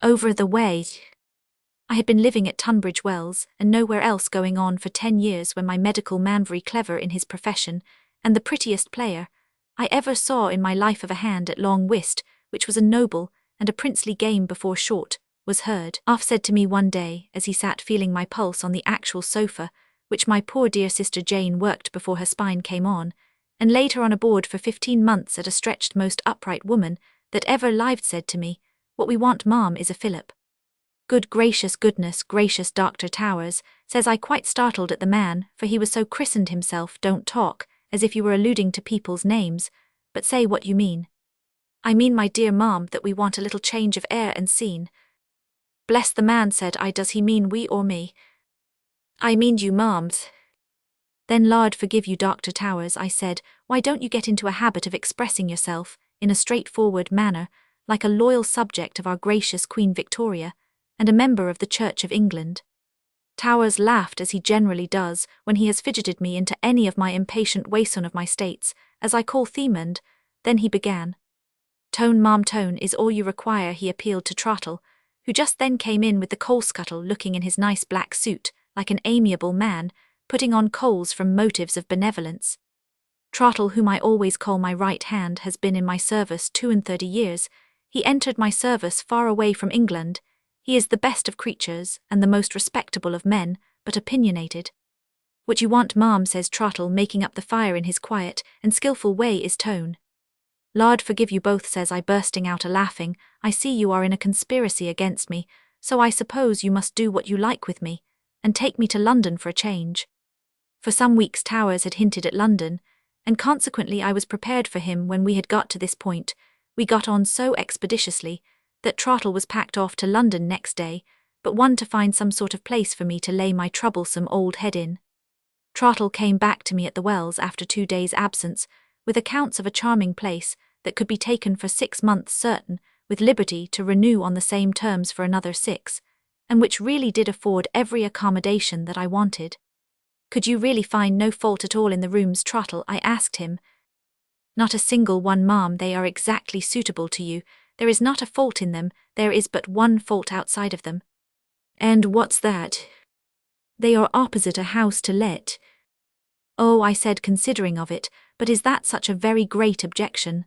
Over the way. I had been living at Tunbridge Wells, and nowhere else going on for 10 years when my medical man very clever in his profession, and the prettiest player I ever saw in my life of a hand at long whist, which was a noble and a princely game before short, was heard. Off said to me one day, as he sat feeling my pulse on the actual sofa, which my poor dear sister Jane worked before her spine came on, and laid her on a board for 15 months at a stretched most upright woman that ever lived, said to me, "What we want, ma'am, is a fillip." Good gracious goodness gracious Dr. Towers, says I, quite startled at the man, for he was so christened himself. Don't talk as if you were alluding to people's names, but say what you mean. I mean, my dear ma'am, that we want a little change of air and scene. Bless the man, said I, does he mean we or me? I mean you, ma'ams. Then Lord forgive you, Dr. Towers, I said, why don't you get into a habit of expressing yourself, in a straightforward manner, like a loyal subject of our gracious Queen Victoria, and a member of the Church of England? Towers laughed, as he generally does when he has fidgeted me into any of my impatient wason of my states, as I call them, and then he began. Tone, ma'am, tone is all you require. He appealed to Trottle, who just then came in with the coal scuttle, looking in his nice black suit, like an amiable man, putting on coals from motives of benevolence. Trottle, whom I always call my right hand, has been in my service 32 years. He entered my service far away from England. He is the best of creatures, and the most respectable of men, but opinionated. What you want, ma'am, says Trottle, making up the fire in his quiet and skilful way, is tone. Lord forgive you both, says I, bursting out a-laughing, I see you are in a conspiracy against me, so I suppose you must do what you like with me, and take me to London for a change. For some weeks Towers had hinted at London, and consequently I was prepared for him. When we had got to this point, we got on so expeditiously that Trottle was packed off to London next day, but one to find some sort of place for me to lay my troublesome old head in. Trottle came back to me at the Wells after 2 days' absence, with accounts of a charming place that could be taken for 6 months certain, with liberty to renew on the same terms for another 6, and which really did afford every accommodation that I wanted. Could you really find no fault at all in the rooms, Trottle? I asked him. Not a single one, ma'am. They are exactly suitable to you. There is not a fault in them. There is but one fault outside of them. And what's that? They are opposite a house to let. Oh, I said, considering of it, but is that such a very great objection?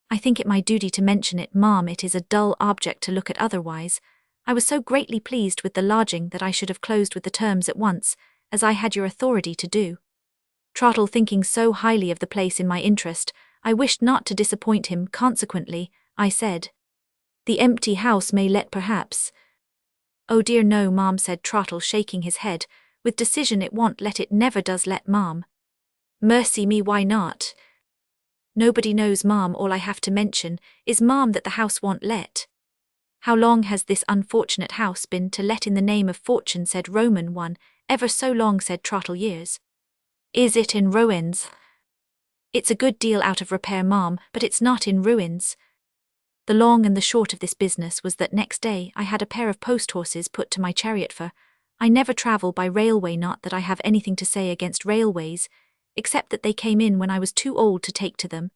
I think it my duty to mention it, ma'am. It is a dull object to look at otherwise. I was so greatly pleased with the lodging that I should have closed with the terms at once, as I had your authority to do. Trottle, thinking so highly of the place in my interest, I wished not to disappoint him. Consequently, I said, the empty house may let, perhaps. Oh dear no, ma'am, said Trottle, shaking his head, with decision. It won't let. It never does let, ma'am. Mercy me, why not? Nobody knows, ma'am. All I have to mention is, ma'am, that the house won't let. How long has this unfortunate house been to let in the name of fortune? Said Roman one. Ever so long, said Trottle. Years. Is it in ruins? It's a good deal out of repair, ma'am, but it's not in ruins. The long and the short of this business was that next day I had a pair of post-horses put to my chariot, for I never travel by railway. Not that I have anything to say against railways, except that they came in when I was too old to take to them,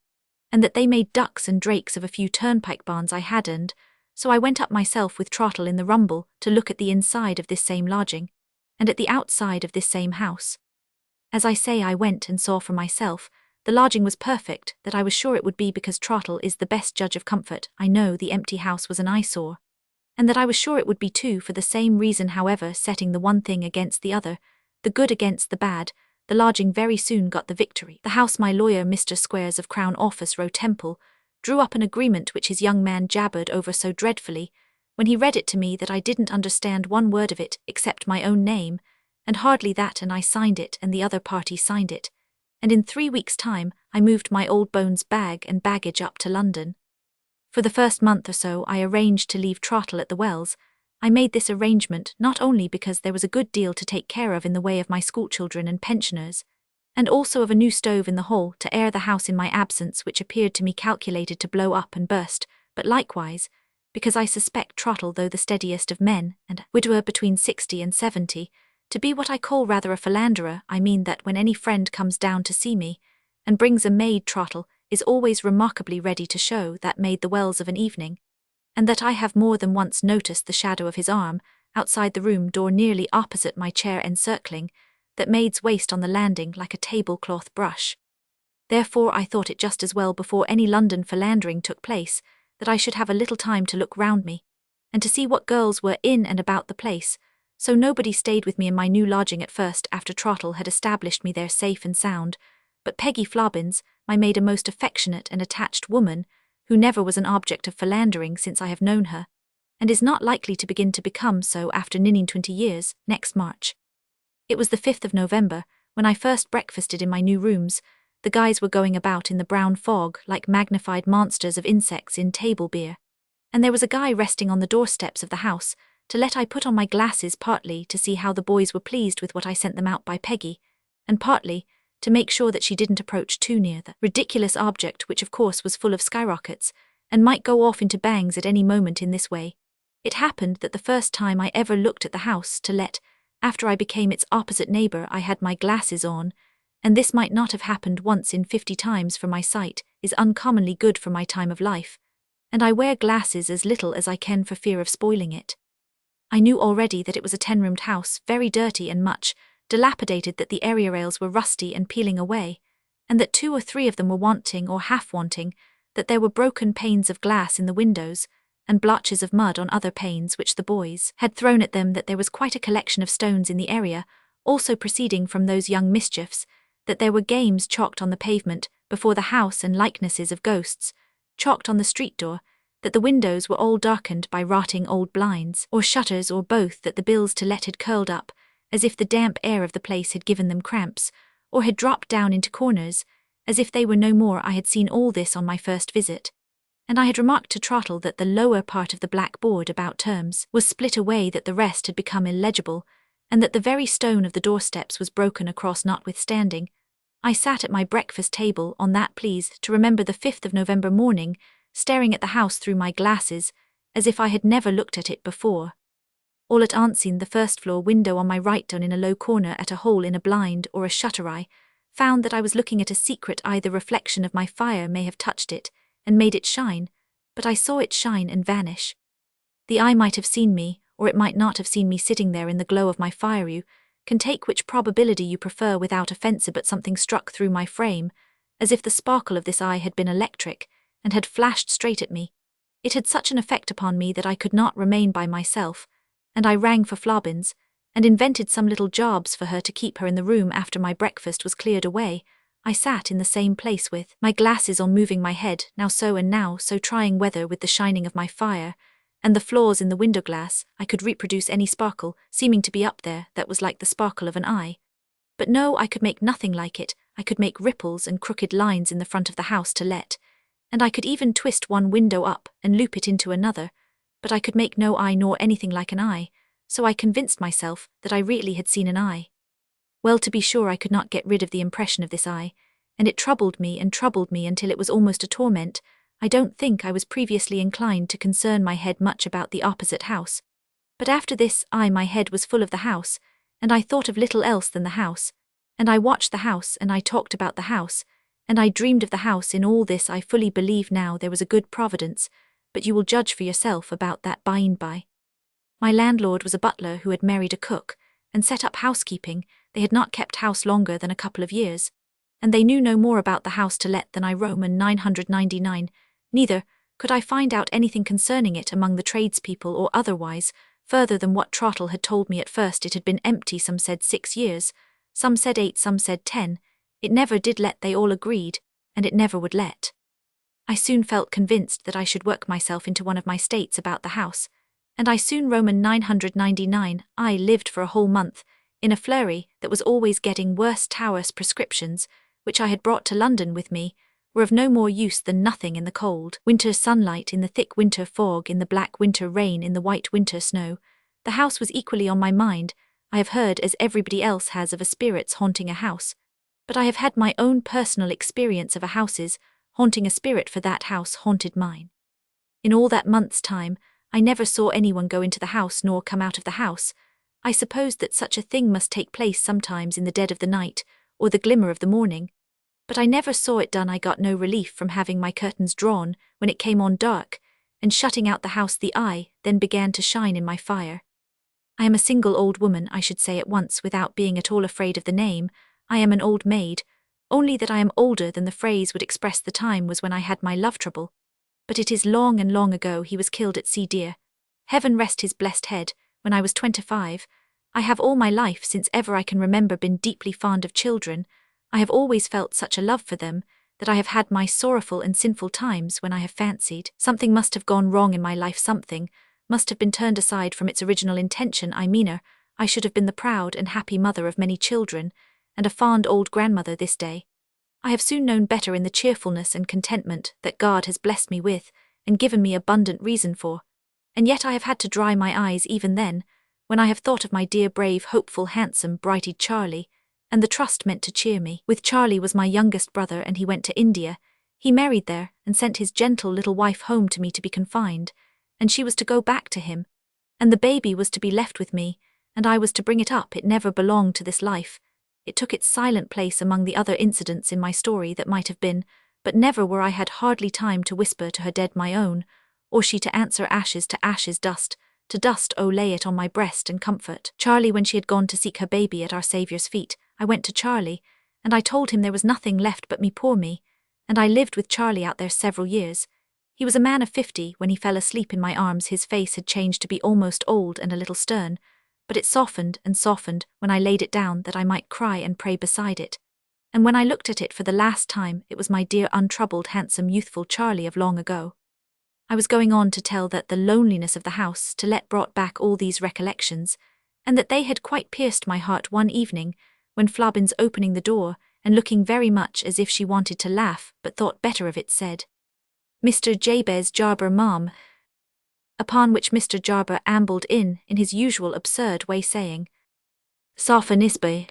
and that they made ducks and drakes of a few turnpike barns I had, and so I went up myself with Trottle in the rumble to look at the inside of this same lodging, and at the outside of this same house. As I say, I went and saw for myself. The lodging was perfect, that I was sure it would be, because Trottle is the best judge of comfort. I know the empty house was an eyesore, and that I was sure it would be too, for the same reason. However, setting the one thing against the other, the good against the bad, the lodging very soon got the victory. The house, my lawyer, Mr. Squares of Crown Office Row, Temple, drew up an agreement which his young man jabbered over so dreadfully, when he read it to me, that I didn't understand one word of it except my own name, and hardly that, and I signed it and the other party signed it, and in 3 weeks' time I moved my old bones bag and baggage up to London. For the first month or so I arranged to leave Trottle at the Wells. I made this arrangement not only because there was a good deal to take care of in the way of my schoolchildren and pensioners, and also of a new stove in the hall to air the house in my absence, which appeared to me calculated to blow up and burst, but likewise because I suspect Trottle, though the steadiest of men, and widower between 60 and 70, to be what I call rather a philanderer. I mean that when any friend comes down to see me, and brings a maid, Trottle is always remarkably ready to show that maid the Wells of an evening. and that I have more than once noticed the shadow of his arm, outside the room door nearly opposite my chair encircling, that maid's waist on the landing like a tablecloth brush. Therefore I thought it just as well before any London philandering took place, that I should have a little time to look round me, and to see what girls were in and about the place, so nobody stayed with me in my new lodging at first after Trottle had established me there safe and sound, but Peggy Flobbins, my maid, a most affectionate and attached woman, who never was an object of philandering since I have known her, and is not likely to begin to become so after 20 years, next March. It was the 5th of November, when I first breakfasted in my new rooms. The guys were going about in the brown fog like magnified monsters of insects in table beer, and there was a guy resting on the doorsteps of the house, to let I put on my glasses partly to see how the boys were pleased with what I sent them out by Peggy, and partly to make sure that she didn't approach too near the ridiculous object, which of course was full of skyrockets, and might go off into bangs at any moment in this way. It happened that the first time I ever looked at the house to let, after I became its opposite neighbour, I had my glasses on, and this might not have happened once in 50 times, for my sight is uncommonly good for my time of life, and I wear glasses as little as I can for fear of spoiling it. I knew already that it was a 10-roomed house, very dirty and much dilapidated, that the area rails were rusty and peeling away, and that 2 or 3 of them were wanting or half wanting, that there were broken panes of glass in the windows, and blotches of mud on other panes which the boys had thrown at them, that there was quite a collection of stones in the area, also proceeding from those young mischiefs, that there were games chalked on the pavement before the house and likenesses of ghosts, chalked on the street door, that the windows were all darkened by rotting old blinds, or shutters, or both, that the bills to let had curled up, as if the damp air of the place had given them cramps, or had dropped down into corners, as if they were no more. I had seen all this on my first visit, and I had remarked to Trottle that the lower part of the black board about terms was split away, that the rest had become illegible, and that the very stone of the doorsteps was broken across. Notwithstanding, I sat at my breakfast table on that pleased to remember the 5th of November morning, staring at the house through my glasses, as if I had never looked at it before. All at unseen, the first-floor window on my right, down in a low corner at a hole in a blind or a shutter eye, found that I was looking at a secret eye. The reflection of my fire may have touched it and made it shine, but I saw it shine and vanish. The eye might have seen me, or it might not have seen me sitting there in the glow of my fire. You can take which probability you prefer without offence, but something struck through my frame, as if the sparkle of this eye had been electric, and had flashed straight at me. It had such an effect upon me that I could not remain by myself, and I rang for Flobbins, and invented some little jobs for her to keep her in the room after my breakfast was cleared away. I sat in the same place with my glasses on, moving my head now so and now so, trying whether with the shining of my fire and the flaws in the window glass I could reproduce any sparkle seeming to be up there that was like the sparkle of an eye. But no, I could make nothing like it. I could make ripples and crooked lines in the front of the house to let, and I could even twist one window up and loop it into another, but I could make no eye nor anything like an eye, so I convinced myself that I really had seen an eye. Well, to be sure, I could not get rid of the impression of this eye, and it troubled me until it was almost a torment. I don't think I was previously inclined to concern my head much about the opposite house, but after this my head was full of the house, and I thought of little else than the house, and I watched the house, and I talked about the house, and I dreamed of the house. In all this I fully believe now there was a good providence, but you will judge for yourself about that by and by. My landlord was a butler who had married a cook, and set up housekeeping. They had not kept house longer than a couple of years, and they knew no more about the house to let than I. Roman 999, neither could I find out anything concerning it among the tradespeople or otherwise, further than what Trottle had told me at first. It had been empty, some said 6 years, some said 8, some said 10, it never did let, they all agreed, and it never would let. I soon felt convinced that I should work myself into one of my states about the house, and I soon. Roman 999, I lived for a whole month, in a flurry that was always getting worse. Taurus prescriptions, which I had brought to London with me, were of no more use than nothing in the cold winter sunlight, in the thick winter fog, in the black winter rain, in the white winter snow. The house was equally on my mind. I have heard, as everybody else has, of a spirit's haunting a house, but I have had my own personal experience of a house's haunting a spirit, for that house haunted mine. In all that month's time, I never saw anyone go into the house nor come out of the house. I supposed that such a thing must take place sometimes in the dead of the night, or the glimmer of the morning, but I never saw it done. I got no relief from having my curtains drawn when it came on dark, and shutting out the house the eye then began to shine in my fire. I am a single old woman, I should say at once without being at all afraid of the name. I am an old maid, only that I am older than the phrase would express. The time was when I had my love trouble. But it is long and long ago. He was killed at sea, dear. Heaven rest his blessed head, when I was 25. I have all my life since ever I can remember been deeply fond of children. I have always felt such a love for them, that I have had my sorrowful and sinful times when I have fancied something must have gone wrong in my life, something must have been turned aside from its original intention. I should have been the proud and happy mother of many children, and a fond old grandmother this day. I have soon known better in the cheerfulness and contentment that God has blessed me with, and given me abundant reason for, and yet I have had to dry my eyes even then, when I have thought of my dear, brave, hopeful, handsome, bright-eyed Charlie, and the trust meant to cheer me. With Charlie was my youngest brother, and he went to India. He married there, and sent his gentle little wife home to me to be confined, and she was to go back to him, and the baby was to be left with me, and I was to bring it up. It never belonged to this life. It took its silent place among the other incidents in my story that might have been, but never were I had hardly time to whisper to her dead my own, or she to answer ashes to ashes, dust to dust. Oh, lay it on my breast and comfort. Charlie, when she had gone to seek her baby at our Saviour's feet, I went to Charlie, and I told him there was nothing left but me, poor me, and I lived with Charlie out there several years. He was a man of 50 when he fell asleep in my arms. His face had changed to be almost old and a little stern, but it softened and softened when I laid it down that I might cry and pray beside it. And when I looked at it for the last time, it was my dear, untroubled, handsome, youthful Charlie of long ago. I was going on to tell that the loneliness of the house to let brought back all these recollections, and that they had quite pierced my heart one evening, when Flaubins, opening the door, and looking very much as if she wanted to laugh but thought better of it, said, "Mr. Jabez Jarber, ma'am." Upon which Mr. Jarber ambled in his usual absurd way, saying, "Safa Nisbe,"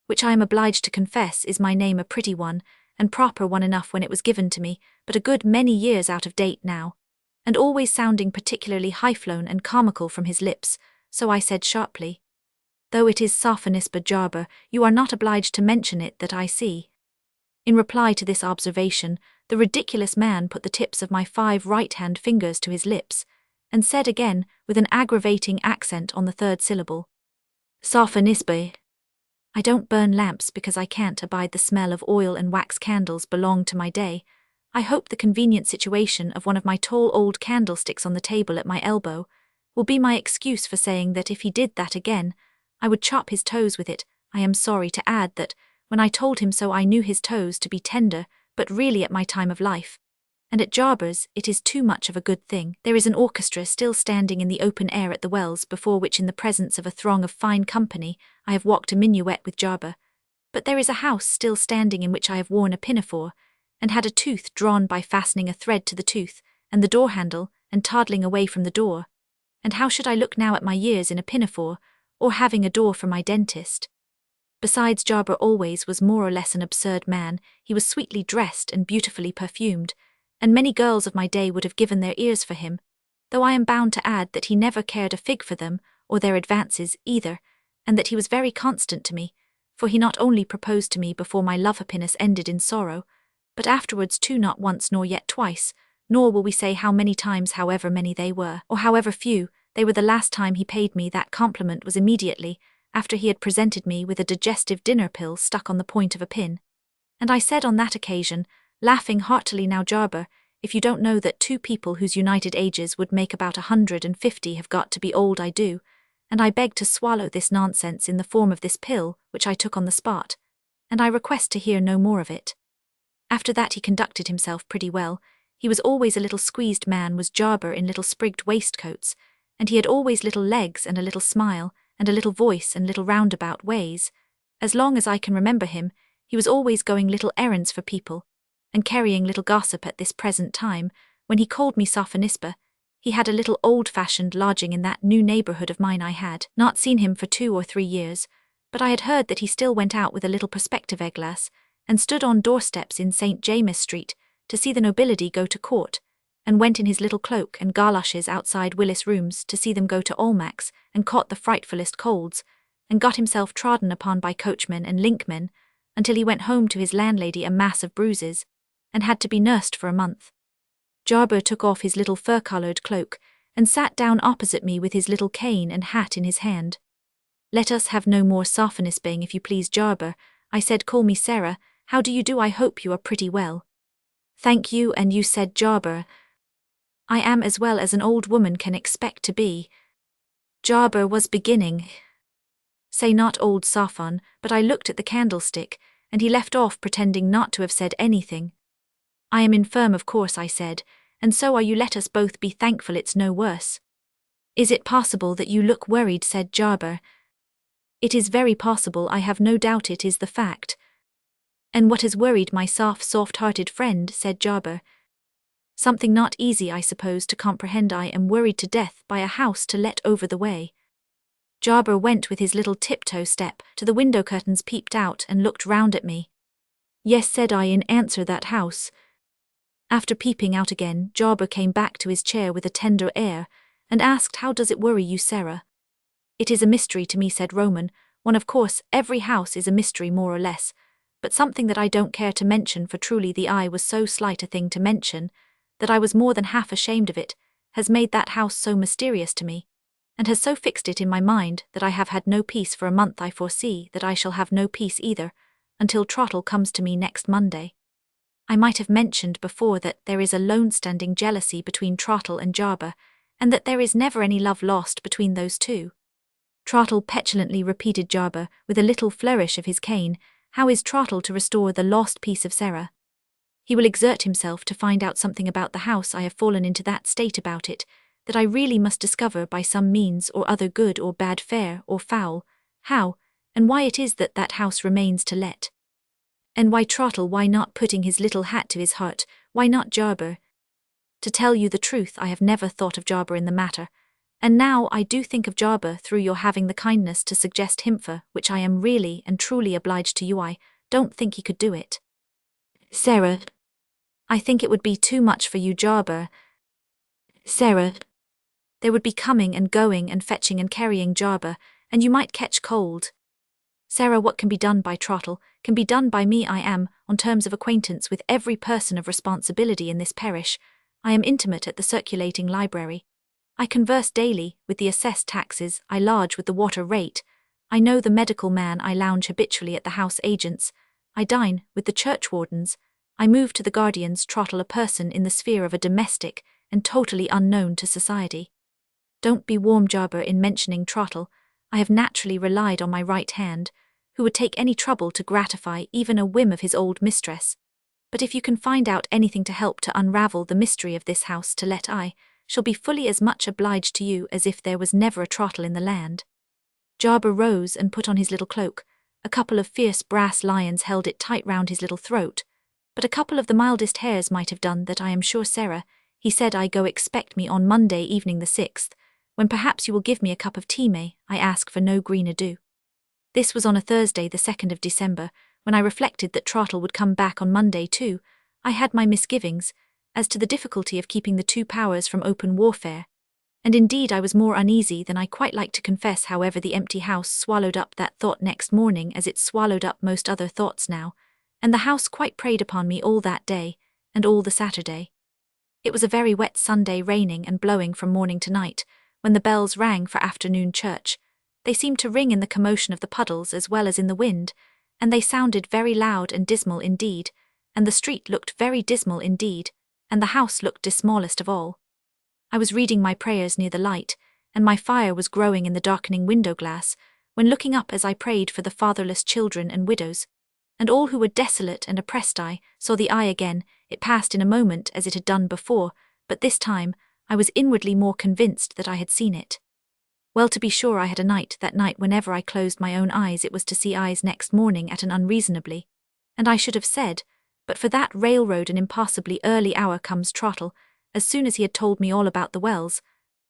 which I am obliged to confess is my name, a pretty one, and proper one enough when it was given to me, but a good many years out of date now, and always sounding particularly high-flown and comical from his lips, so I said sharply, "Though it is Sophonisba Jarber, you are not obliged to mention it, that I see." In reply to this observation, the ridiculous man put the tips of my 5 right-hand fingers to his lips, and said again, with an aggravating accent on the 3rd syllable, "Sophonisba." I don't burn lamps because I can't abide the smell of oil, and wax candles belong to my day. I hope the convenient situation of one of my tall old candlesticks on the table at my elbow will be my excuse for saying that if he did that again, I would chop his toes with it. I am sorry to add that, when I told him so, I knew his toes to be tender, but really at my time of life, and at Jarber's, it is too much of a good thing. There is an orchestra still standing in the open air at the Wells, before which, in the presence of a throng of fine company, I have walked a minuet with Jarber. But there is a house still standing in which I have worn a pinafore, and had a tooth drawn by fastening a thread to the tooth, and the door handle, and toddling away from the door. And how should I look now at my years in a pinafore, or having a door for my dentist? Besides, Jarber always was more or less an absurd man. He was sweetly dressed and beautifully perfumed, and many girls of my day would have given their ears for him, though I am bound to add that he never cared a fig for them, or their advances either, and that he was very constant to me, for he not only proposed to me before my love happiness ended in sorrow, but afterwards too, not once nor yet twice, nor will we say how many times, however many they were, or however few they were. The last time he paid me that compliment was immediately after he had presented me with a digestive dinner pill stuck on the point of a pin, and I said on that occasion, laughing heartily, "Now, Jarber, if you don't know that 2 people whose united ages would make about 150 have got to be old, I do, and I beg to swallow this nonsense in the form of this pill, which I took on the spot, and I request to hear no more of it." After that he conducted himself pretty well. He was always a little squeezed man, was Jarber, in little sprigged waistcoats, and he had always little legs and a little smile, and a little voice and little roundabout ways. As long as I can remember him, he was always going little errands for people, and carrying little gossip. At this present time, when he called me Sophonisba, he had a little old-fashioned lodging in that new neighbourhood of mine. I had not seen him for 2 or 3 years, but I had heard that he still went out with a little perspective eyeglass, and stood on doorsteps in St. James's Street to see the nobility go to court, and went in his little cloak and galoshes outside Willis Rooms to see them go to Almack's, and caught the frightfulest colds, and got himself trodden upon by coachmen and linkmen, until he went home to his landlady a mass of bruises, and had to be nursed for a month. Jarber took off his little fur-coloured cloak, and sat down opposite me with his little cane and hat in his hand. "Let us have no more sophonisbing, if you please, Jarber," I said. "Call me Sarah. How do you do? I hope you are pretty well." "Thank you, and you," said Jarber. "I am as well as an old woman can expect to be." Jarber was beginning. Say not old Sophon, but I looked at the candlestick, and he left off pretending not to have said anything. "I am infirm, of course," I said, "and so are you. Let us both be thankful it's no worse." "Is it possible that you look worried?" said Jarber. "It is very possible. I have no doubt it is the fact." "And what has worried my soft-hearted friend?" said Jarber. "Something not easy, I suppose, to comprehend. I am worried to death by a house to let over the way." Jarber went with his little tiptoe step to the window curtains, peeped out, and looked round at me. "Yes," said I in answer, "that house." After peeping out again, Jarber came back to his chair with a tender air, and asked, "How does it worry you, Sarah?" "It is a mystery to me," said Roman. "One, of course, every house is a mystery more or less, but something that I don't care to mention, for truly the eye was so slight a thing to mention, that I was more than half ashamed of it, has made that house so mysterious to me, and has so fixed it in my mind that I have had no peace for a month. I foresee that I shall have no peace either, until Trottle comes to me next Monday. I might have mentioned before that there is a lone-standing jealousy between Trottle and Jarber, and that there is never any love lost between those two." "Trottle," petulantly repeated Jarber, with a little flourish of his cane. "How is Trottle to restore the lost peace of Sarah?" "He will exert himself to find out something about the house. I have fallen into that state about it, that I really must discover by some means or other, good or bad, fair or foul, how and why it is that that house remains to let." "And why Trottle? Why not?" putting his little hat to his heart. "Why not Jarber?" "To tell you the truth, I have never thought of Jarber in the matter, and now I do think of Jarber through your having the kindness to suggest him, for which I am really and truly obliged to you. I don't think he could do it." "Sarah, I think it would be too much for you, Jarber." "Sarah, there would be coming and going and fetching and carrying, Jarber, and you might catch cold." "Sarah, what can be done by Trottle can be done by me. I am on terms of acquaintance with every person of responsibility in this parish. I am intimate at the circulating library. I converse daily with the assessed taxes. I lodge with the water rate. I know the medical man. I lounge habitually at the house agents. I dine with the churchwardens. I move to the guardians. Trottle, a person in the sphere of a domestic and totally unknown to society. Don't be warm, Jarber, in mentioning Trottle. I have naturally relied on my right hand, who would take any trouble to gratify even a whim of his old mistress. But if you can find out anything to help to unravel the mystery of this house to let, I shall be fully as much obliged to you as if there was never a Trottle in the land." Jarber rose and put on his little cloak. A couple of fierce brass lions held it tight round his little throat, but a couple of the mildest hairs might have done that, I am sure. "Sarah," he said, "I go expect me on Monday evening the 6th, when perhaps you will give me a cup of tea. May I ask for no green ado?" This was on a Thursday, the 2nd of December, when I reflected that Trottle would come back on Monday too. I had my misgivings as to the difficulty of keeping the two powers from open warfare, and indeed I was more uneasy than I quite like to confess. However, the empty house swallowed up that thought next morning as it swallowed up most other thoughts now, and the house quite preyed upon me all that day, and all the Saturday. It was a very wet Sunday, raining and blowing from morning to night. When the bells rang for afternoon church, they seemed to ring in the commotion of the puddles as well as in the wind, and they sounded very loud and dismal indeed, and the street looked very dismal indeed, and the house looked dismallest of all. I was reading my prayers near the light, and my fire was growing in the darkening window glass, when looking up as I prayed for the fatherless children and widows, and all who were desolate and oppressed, I saw the eye again. It passed in a moment as it had done before, but this time I was inwardly more convinced that I had seen it. Well, to be sure, I had a night. That night, whenever I closed my own eyes, it was to see eyes next morning at an unreasonably, and I should have said, but for that railroad an impossibly early hour, comes Trottle. As soon as he had told me all about the wells,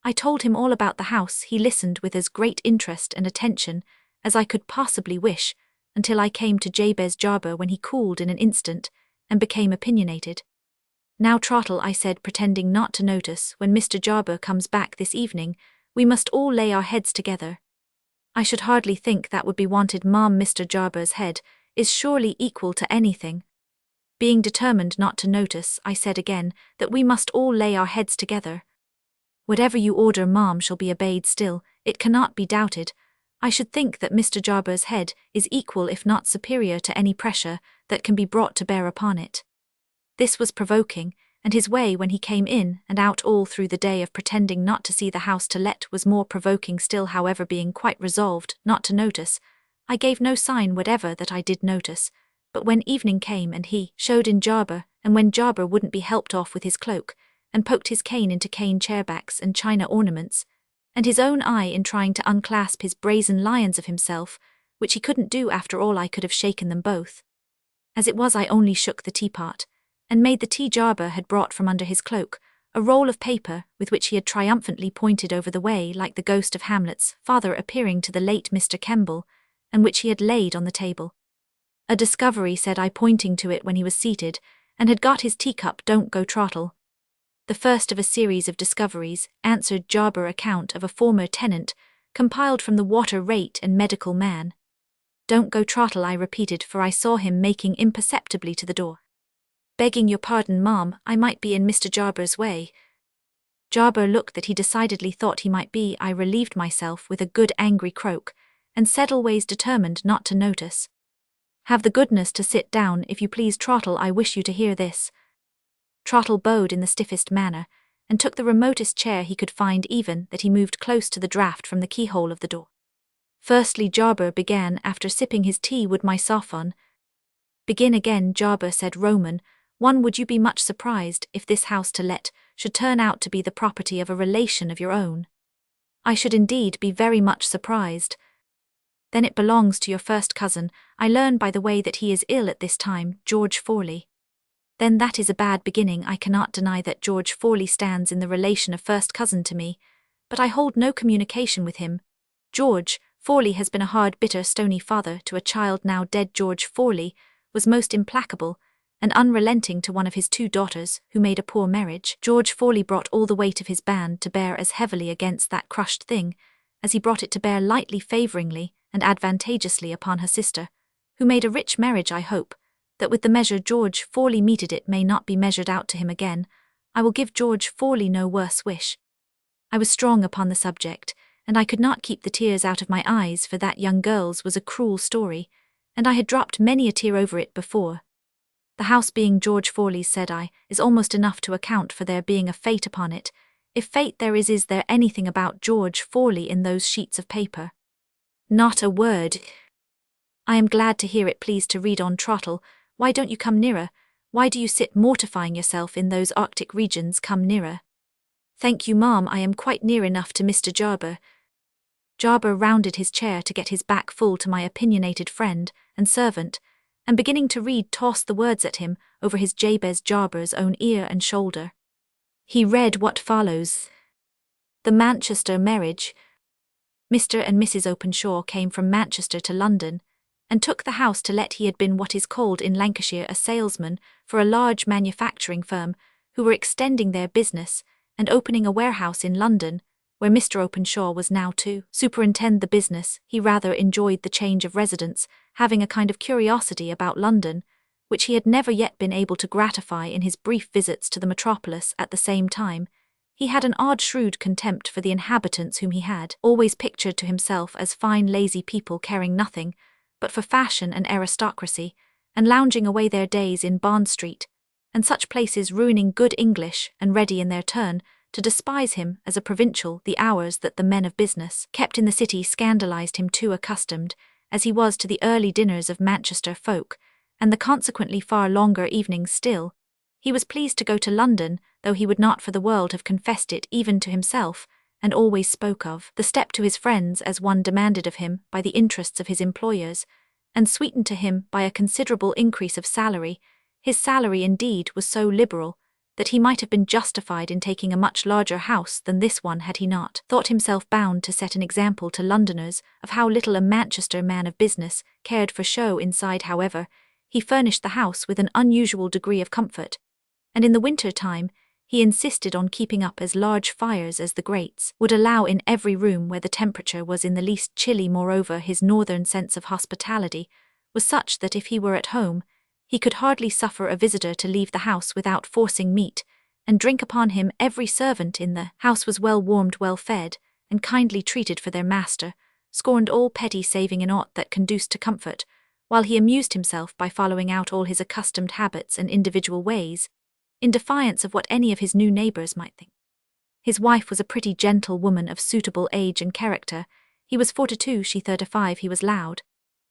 I told him all about the house. He listened with as great interest and attention as I could possibly wish, until I came to Jabez Jarber, when he cooled in an instant and became opinionated. "Now, Trottle," I said, pretending not to notice, "when Mr. Jarber comes back this evening, we must all lay our heads together." "I should hardly think that would be wanted, ma'am. Mr. Jarber's head is surely equal to anything." Being determined not to notice, I said again that we must all lay our heads together. Whatever you order, ma'am, shall be obeyed still, it cannot be doubted. I should think that Mr. Jarber's head is equal if not superior to any pressure that can be brought to bear upon it. This was provoking, and his way when he came in and out all through the day of pretending not to see the house to let was more provoking still. However, being quite resolved not to notice, I gave no sign whatever that I did notice, but when evening came and he showed in Jarber, and when Jarber wouldn't be helped off with his cloak, and poked his cane into cane chairbacks and china ornaments, and his own eye in trying to unclasp his brazen lions of himself, which he couldn't do after all, I could have shaken them both. As it was, I only shook the teapot, and made the tea Jarber had brought from under his cloak, a roll of paper with which he had triumphantly pointed over the way like the ghost of Hamlet's father appearing to the late Mr. Kemble, and which he had laid on the table. A discovery, said I, pointing to it when he was seated, and had got his teacup. Don't go, Trottle. The first of a series of discoveries, answered Jarber. Account of a former tenant, compiled from the Water Rate and Medical Man. Don't go, Trottle, I repeated, for I saw him making imperceptibly to the door. Begging your pardon, ma'am, I might be in Mr. Jarber's way. Jarber looked that he decidedly thought he might be. I relieved myself with a good angry croak, and said, always determined not to notice. Have the goodness to sit down, if you please, Trottle, I wish you to hear this. Trottle bowed in the stiffest manner, and took the remotest chair he could find, even that he moved close to the draught from the keyhole of the door. Firstly, Jarber began, after sipping his tea. Would my sophon begin again? Jarber said, Roman, one, would you be much surprised if this house to let should turn out to be the property of a relation of your own? I should indeed be very much surprised. Then it belongs to your first cousin. I learn by the way that he is ill at this time, George Forley. Then that is a bad beginning. I cannot deny that George Forley stands in the relation of first cousin to me, but I hold no communication with him. George Forley has been a hard, bitter, stony father to a child now dead. George Forley was most implacable and unrelenting to one of his two daughters, who made a poor marriage. George Forley brought all the weight of his band to bear as heavily against that crushed thing as he brought it to bear lightly, favouringly, and advantageously upon her sister, who made a rich marriage. I hope that with the measure George Forley meted it may not be measured out to him again. I will give George Forley no worse wish. I was strong upon the subject, and I could not keep the tears out of my eyes, for that young girl's was a cruel story, and I had dropped many a tear over it before. The house being George Forley's, said I, is almost enough to account for there being a fate upon it. If fate there is there anything about George Forley in those sheets of paper? Not a word. I am glad to hear it. Please to read on, Trottle. Why don't you come nearer? Why do you sit mortifying yourself in those Arctic regions? Come nearer. Thank you, ma'am, I am quite near enough to Mr. Jarber. Jarber rounded his chair to get his back full to my opinionated friend and servant, and beginning to read tossed the words at him over his Jabez Jarber's own ear and shoulder. He read what follows. The Manchester marriage. Mr. and Mrs. Openshaw came from Manchester to London, and took the house to let. He had been what is called in Lancashire a salesman for a large manufacturing firm, who were extending their business and opening a warehouse in London, where Mr. Openshaw was now to superintend the business. He rather enjoyed the change of residence, having a kind of curiosity about London, which he had never yet been able to gratify in his brief visits to the metropolis. At the same time, he had an odd shrewd contempt for the inhabitants, whom he had always pictured to himself as fine lazy people caring nothing but for fashion and aristocracy, and lounging away their days in Bond Street, and such places, ruining good English, and ready in their turn to despise him as a provincial. The hours that the men of business kept in the city scandalized him, too accustomed as he was to the early dinners of Manchester folk, and the consequently far longer evenings still. He was pleased to go to London, though he would not for the world have confessed it even to himself, and always spoke of the step to his friends as one demanded of him by the interests of his employers, and sweetened to him by a considerable increase of salary. His salary, indeed, was so liberal that he might have been justified in taking a much larger house than this one had he not thought himself bound to set an example to Londoners of how little a Manchester man of business cared for show inside. However, he furnished the house with an unusual degree of comfort, and in the winter time he insisted on keeping up as large fires as the grates would allow in every room where the temperature was in the least chilly. Moreover, his northern sense of hospitality was such that if he were at home, He could hardly suffer a visitor to leave the house without forcing meat and drink upon him. Every servant in the house was well warmed, well fed, and kindly treated for their master, scorned all petty saving in aught that conduced to comfort, while he amused himself by following out all his accustomed habits and individual ways, in defiance of what any of his new neighbours might think. His wife was a pretty gentle woman of suitable age and character. He was 42, she 35. He was loud,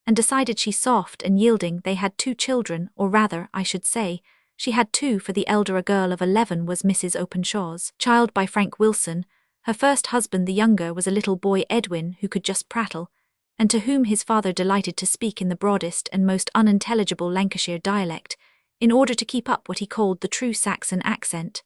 and decided she soft and yielding. They had 2 children, or rather, I should say, she had 2, for the elder, a girl of 11, was Mrs. Openshaw's child by Frank Wilson. Her first husband, the younger, was a little boy, Edwin, who could just prattle, and to whom his father delighted to speak in the broadest and most unintelligible Lancashire dialect, in order to keep up what he called the true Saxon accent.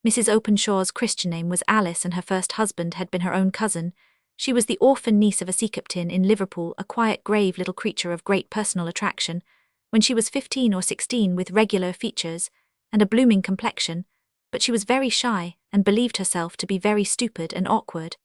Mrs. Openshaw's Christian name was Alice, and her first husband had been her own cousin. She was the orphan niece of a sea captain in Liverpool, a quiet, grave little creature of great personal attraction. When she was 15 or 16, with regular features and a blooming complexion, but she was very shy and believed herself to be very stupid and awkward,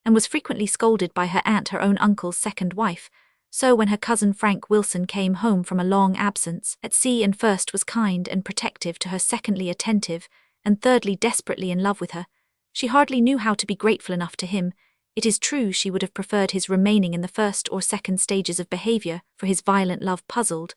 and was frequently scolded by her aunt, her own uncle's second wife. So when her cousin Frank Wilson came home from a long absence at sea, and first was kind and protective to her, secondly attentive, and thirdly desperately in love with her, she hardly knew how to be grateful enough to him. It is true she would have preferred his remaining in the first or second stages of behaviour, for his violent love puzzled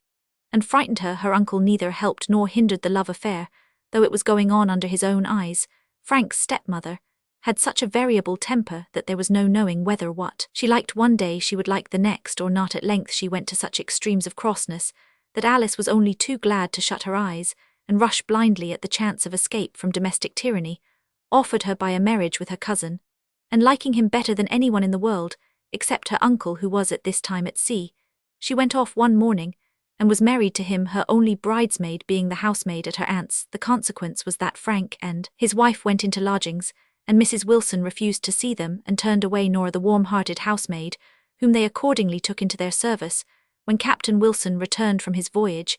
and frightened her. Her uncle neither helped nor hindered the love affair, though it was going on under his own eyes. Frank's stepmother had such a variable temper that there was no knowing whether what she liked one day she would like the next or not. At length she went to such extremes of crossness that Alice was only too glad to shut her eyes and rush blindly at the chance of escape from domestic tyranny, offered her by a marriage with her cousin, and liking him better than anyone in the world, except her uncle, who was at this time at sea, she went off one morning and was married to him, her only bridesmaid being the housemaid at her aunt's. The consequence was that Frank and his wife went into lodgings, and Mrs. Wilson refused to see them and turned away Nora, the warm-hearted housemaid, whom they accordingly took into their service. When Captain Wilson returned from his voyage,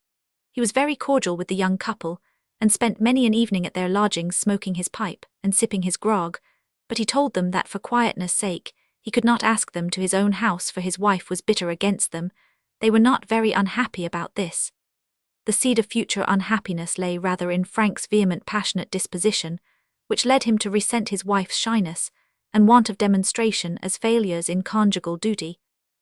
he was very cordial with the young couple, and spent many an evening at their lodgings smoking his pipe and sipping his grog, but he told them that for quietness' sake he could not ask them to his own house, for his wife was bitter against them. They were not very unhappy about this. The seed of future unhappiness lay rather in Frank's vehement, passionate disposition, which led him to resent his wife's shyness and want of demonstration as failures in conjugal duty.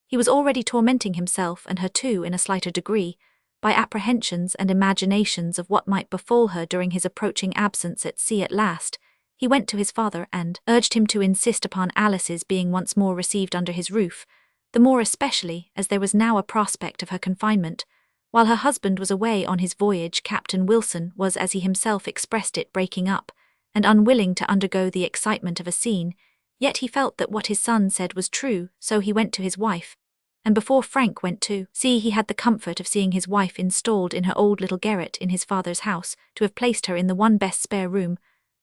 He was already tormenting himself, and her too, in a slighter degree, by apprehensions and imaginations of what might befall her during his approaching absence at sea. At last he went to his father and urged him to insist upon Alice's being once more received under his roof, the more especially as there was now a prospect of her confinement. While her husband was away on his voyage, Captain Wilson was, as he himself expressed it, breaking up, and unwilling to undergo the excitement of a scene. Yet he felt that what his son said was true, so he went to his wife, and before Frank went to sea he had the comfort of seeing his wife installed in her old little garret in his father's house. To have placed her in the one best spare room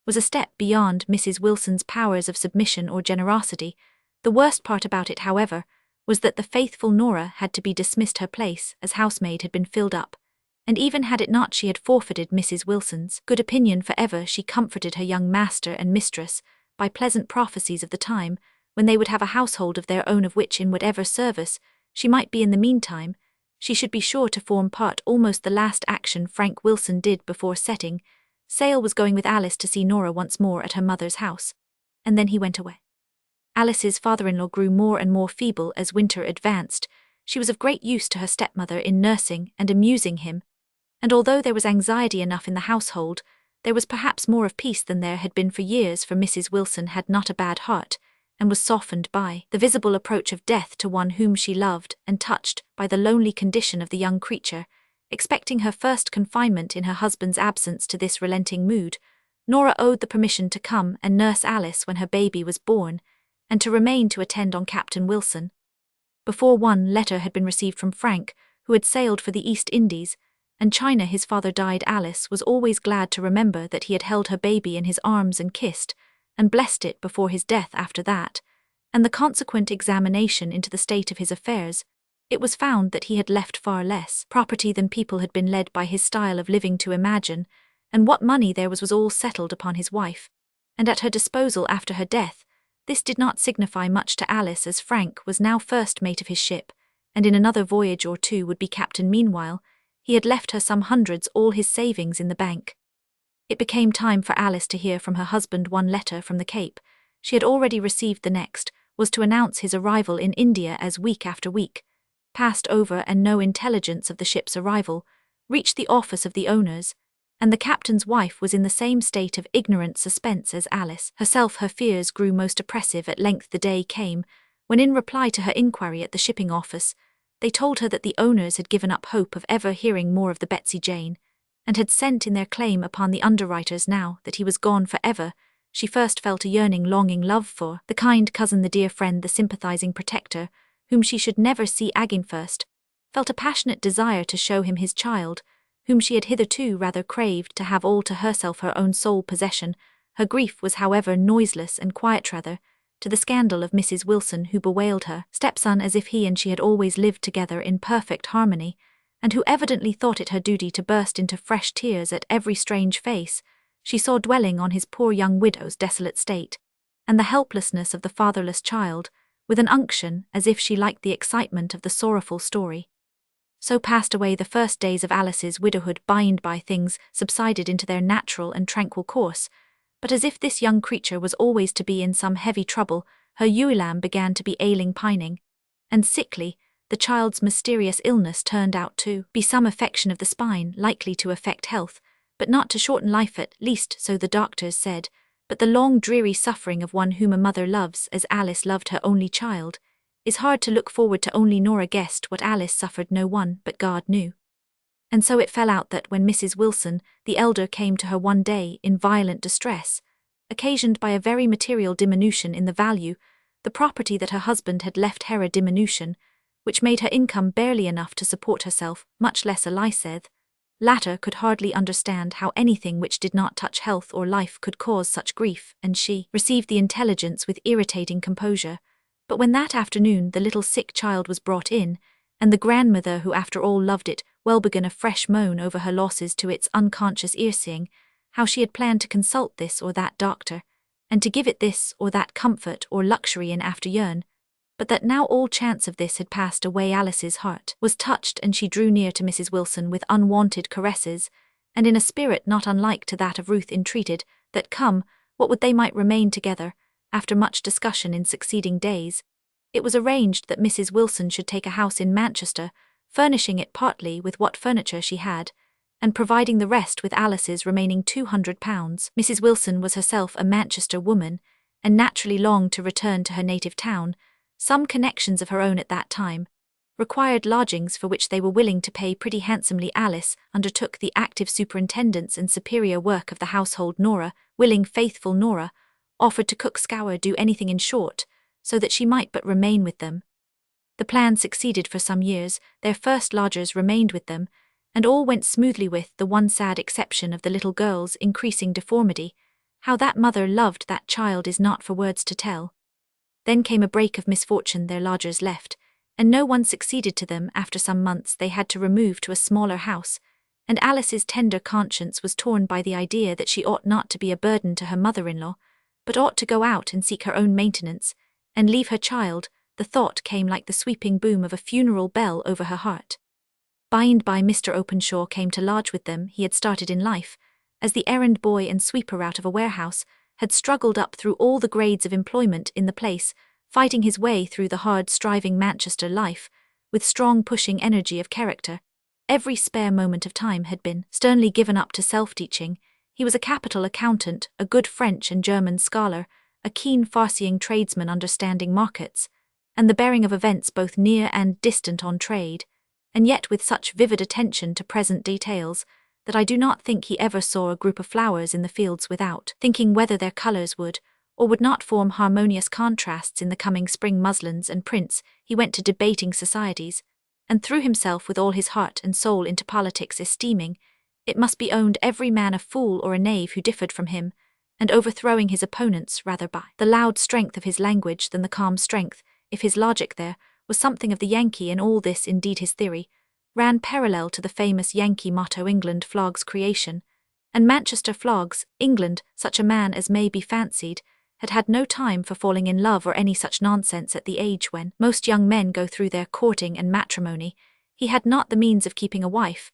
was a step beyond Mrs. Wilson's powers of submission or generosity. The worst part about it, however, was that the faithful Nora had to be dismissed. Her place as housemaid had been filled up, and even had it not, she had forfeited Mrs. Wilson's good opinion for ever. She comforted her young master and mistress by pleasant prophecies of the time when they would have a household of their own, of which, in whatever service she might be in the meantime, she should be sure to form part. Almost the last action Frank Wilson did before setting sail was going with Alice to see Nora once more at her mother's house, and then he went away. Alice's father-in-law grew more and more feeble as winter advanced. She was of great use to her stepmother in nursing and amusing him, and although there was anxiety enough in the household, there was perhaps more of peace than there had been for years, for Mrs. Wilson had not a bad heart, and was softened by the visible approach of death to one whom she loved, and touched by the lonely condition of the young creature. Expecting her first confinement in her husband's absence to this relenting mood, Nora owed the permission to come and nurse Alice when her baby was born, and to remain to attend on Captain Wilson. Before one letter had been received from Frank, who had sailed for the East Indies and China, his father died. Alice was always glad to remember that he had held her baby in his arms and kissed and blessed it before his death. After that, and the consequent examination into the state of his affairs, it was found that he had left far less property than people had been led by his style of living to imagine, and what money there was all settled upon his wife, and at her disposal after her death. This did not signify much to Alice, as Frank was now first mate of his ship, and in another voyage or two would be captain. Meanwhile, He had left her some hundreds, all his savings in the bank. It became time for Alice to hear from her husband. One letter from the Cape, she had already received the next, was to announce his arrival in India as week after week passed over and no intelligence of the ship's arrival reached the office of the owners, and the captain's wife was in the same state of ignorant suspense as Alice herself. Her fears grew most oppressive. At length the day came when, in reply to her inquiry at the shipping office, they told her that the owners had given up hope of ever hearing more of the Betsy Jane, and had sent in their claim upon the underwriters. Now that he was gone for ever, she first felt a yearning, longing love for the kind cousin, the dear friend, the sympathizing protector, whom she should never see again. First, felt a passionate desire to show him his child, whom she had hitherto rather craved to have all to herself, her own sole possession. Her grief was, however, noiseless and quiet, rather to the scandal of Mrs. Wilson, who bewailed her stepson as if he and she had always lived together in perfect harmony, and who evidently thought it her duty to burst into fresh tears at every strange face she saw dwelling on his poor young widow's desolate state, and the helplessness of the fatherless child, with an unction as if she liked the excitement of the sorrowful story. So passed away the first days of Alice's widowhood. By and by things subsided into their natural and tranquil course, but as if this young creature was always to be in some heavy trouble, her ewe lamb began to be ailing, pining, and sickly. The child's mysterious illness turned out to be some affection of the spine, likely to affect health, but not to shorten life, at least so the doctors said. But the long dreary suffering of one whom a mother loves as Alice loved her only child is hard to look forward to. Only Nora guessed what Alice suffered, no one but God knew. And so it fell out that when Mrs. Wilson, the elder, came to her one day in violent distress, occasioned by a very material diminution in the value, the property that her husband had left her, a diminution which made her income barely enough to support herself, much less a licence, latter could hardly understand how anything which did not touch health or life could cause such grief, and she received the intelligence with irritating composure. But when that afternoon the little sick child was brought in, and the grandmother, who after all loved it well, began a fresh moan over her losses, to its unconscious ear seeing how she had planned to consult this or that doctor, and to give it this or that comfort or luxury in after yearn, but that now all chance of this had passed away, Alice's heart was touched, and she drew near to Mrs. Wilson with unwonted caresses, and in a spirit not unlike to that of Ruth entreated that come what would they might remain together. After much discussion in succeeding days, it was arranged that Mrs. Wilson should take a house in Manchester, furnishing it partly with what furniture she had, and providing the rest with Alice's remaining £200. Mrs. Wilson was herself a Manchester woman, and naturally longed to return to her native town. Some connections of her own at that time required lodgings for which they were willing to pay pretty handsomely. Alice undertook the active superintendence and superior work of the household. Nora, willing, faithful Nora, offered to cook, scour, do anything in short, so that she might but remain with them. The plan succeeded for some years. Their first lodgers remained with them, and all went smoothly, with the one sad exception of the little girl's increasing deformity. How that mother loved that child is not for words to tell. Then came a break of misfortune. Their lodgers left, and no one succeeded to them. After some months they had to remove to a smaller house, and Alice's tender conscience was torn by the idea that she ought not to be a burden to her mother-in-law, but ought to go out and seek her own maintenance, and leave her child. The thought came like the sweeping boom of a funeral bell over her heart. By and by Mr. Openshaw came to lodge with them. He had started in life as the errand boy and sweeper out of a warehouse, had struggled up through all the grades of employment in the place, fighting his way through the hard, striving Manchester life, with strong pushing energy of character. Every spare moment of time had been sternly given up to self-teaching. He was a capital accountant, a good French and German scholar, a keen farseeing tradesman understanding markets, and the bearing of events both near and distant on trade, and yet with such vivid attention to present details, that I do not think he ever saw a group of flowers in the fields without thinking whether their colours would or would not form harmonious contrasts in the coming spring muslins and prints. He went to debating societies, and threw himself with all his heart and soul into politics, esteeming, it must be owned, every man a fool or a knave who differed from him, and overthrowing his opponents rather by the loud strength of his language than the calm strength, if his logic there was something of the Yankee in all this. Indeed his theory ran parallel to the famous Yankee motto, England flogs creation, and Manchester flogs England. Such a man as may be fancied had had no time for falling in love or any such nonsense. At the age when most young men go through their courting and matrimony, he had not the means of keeping a wife,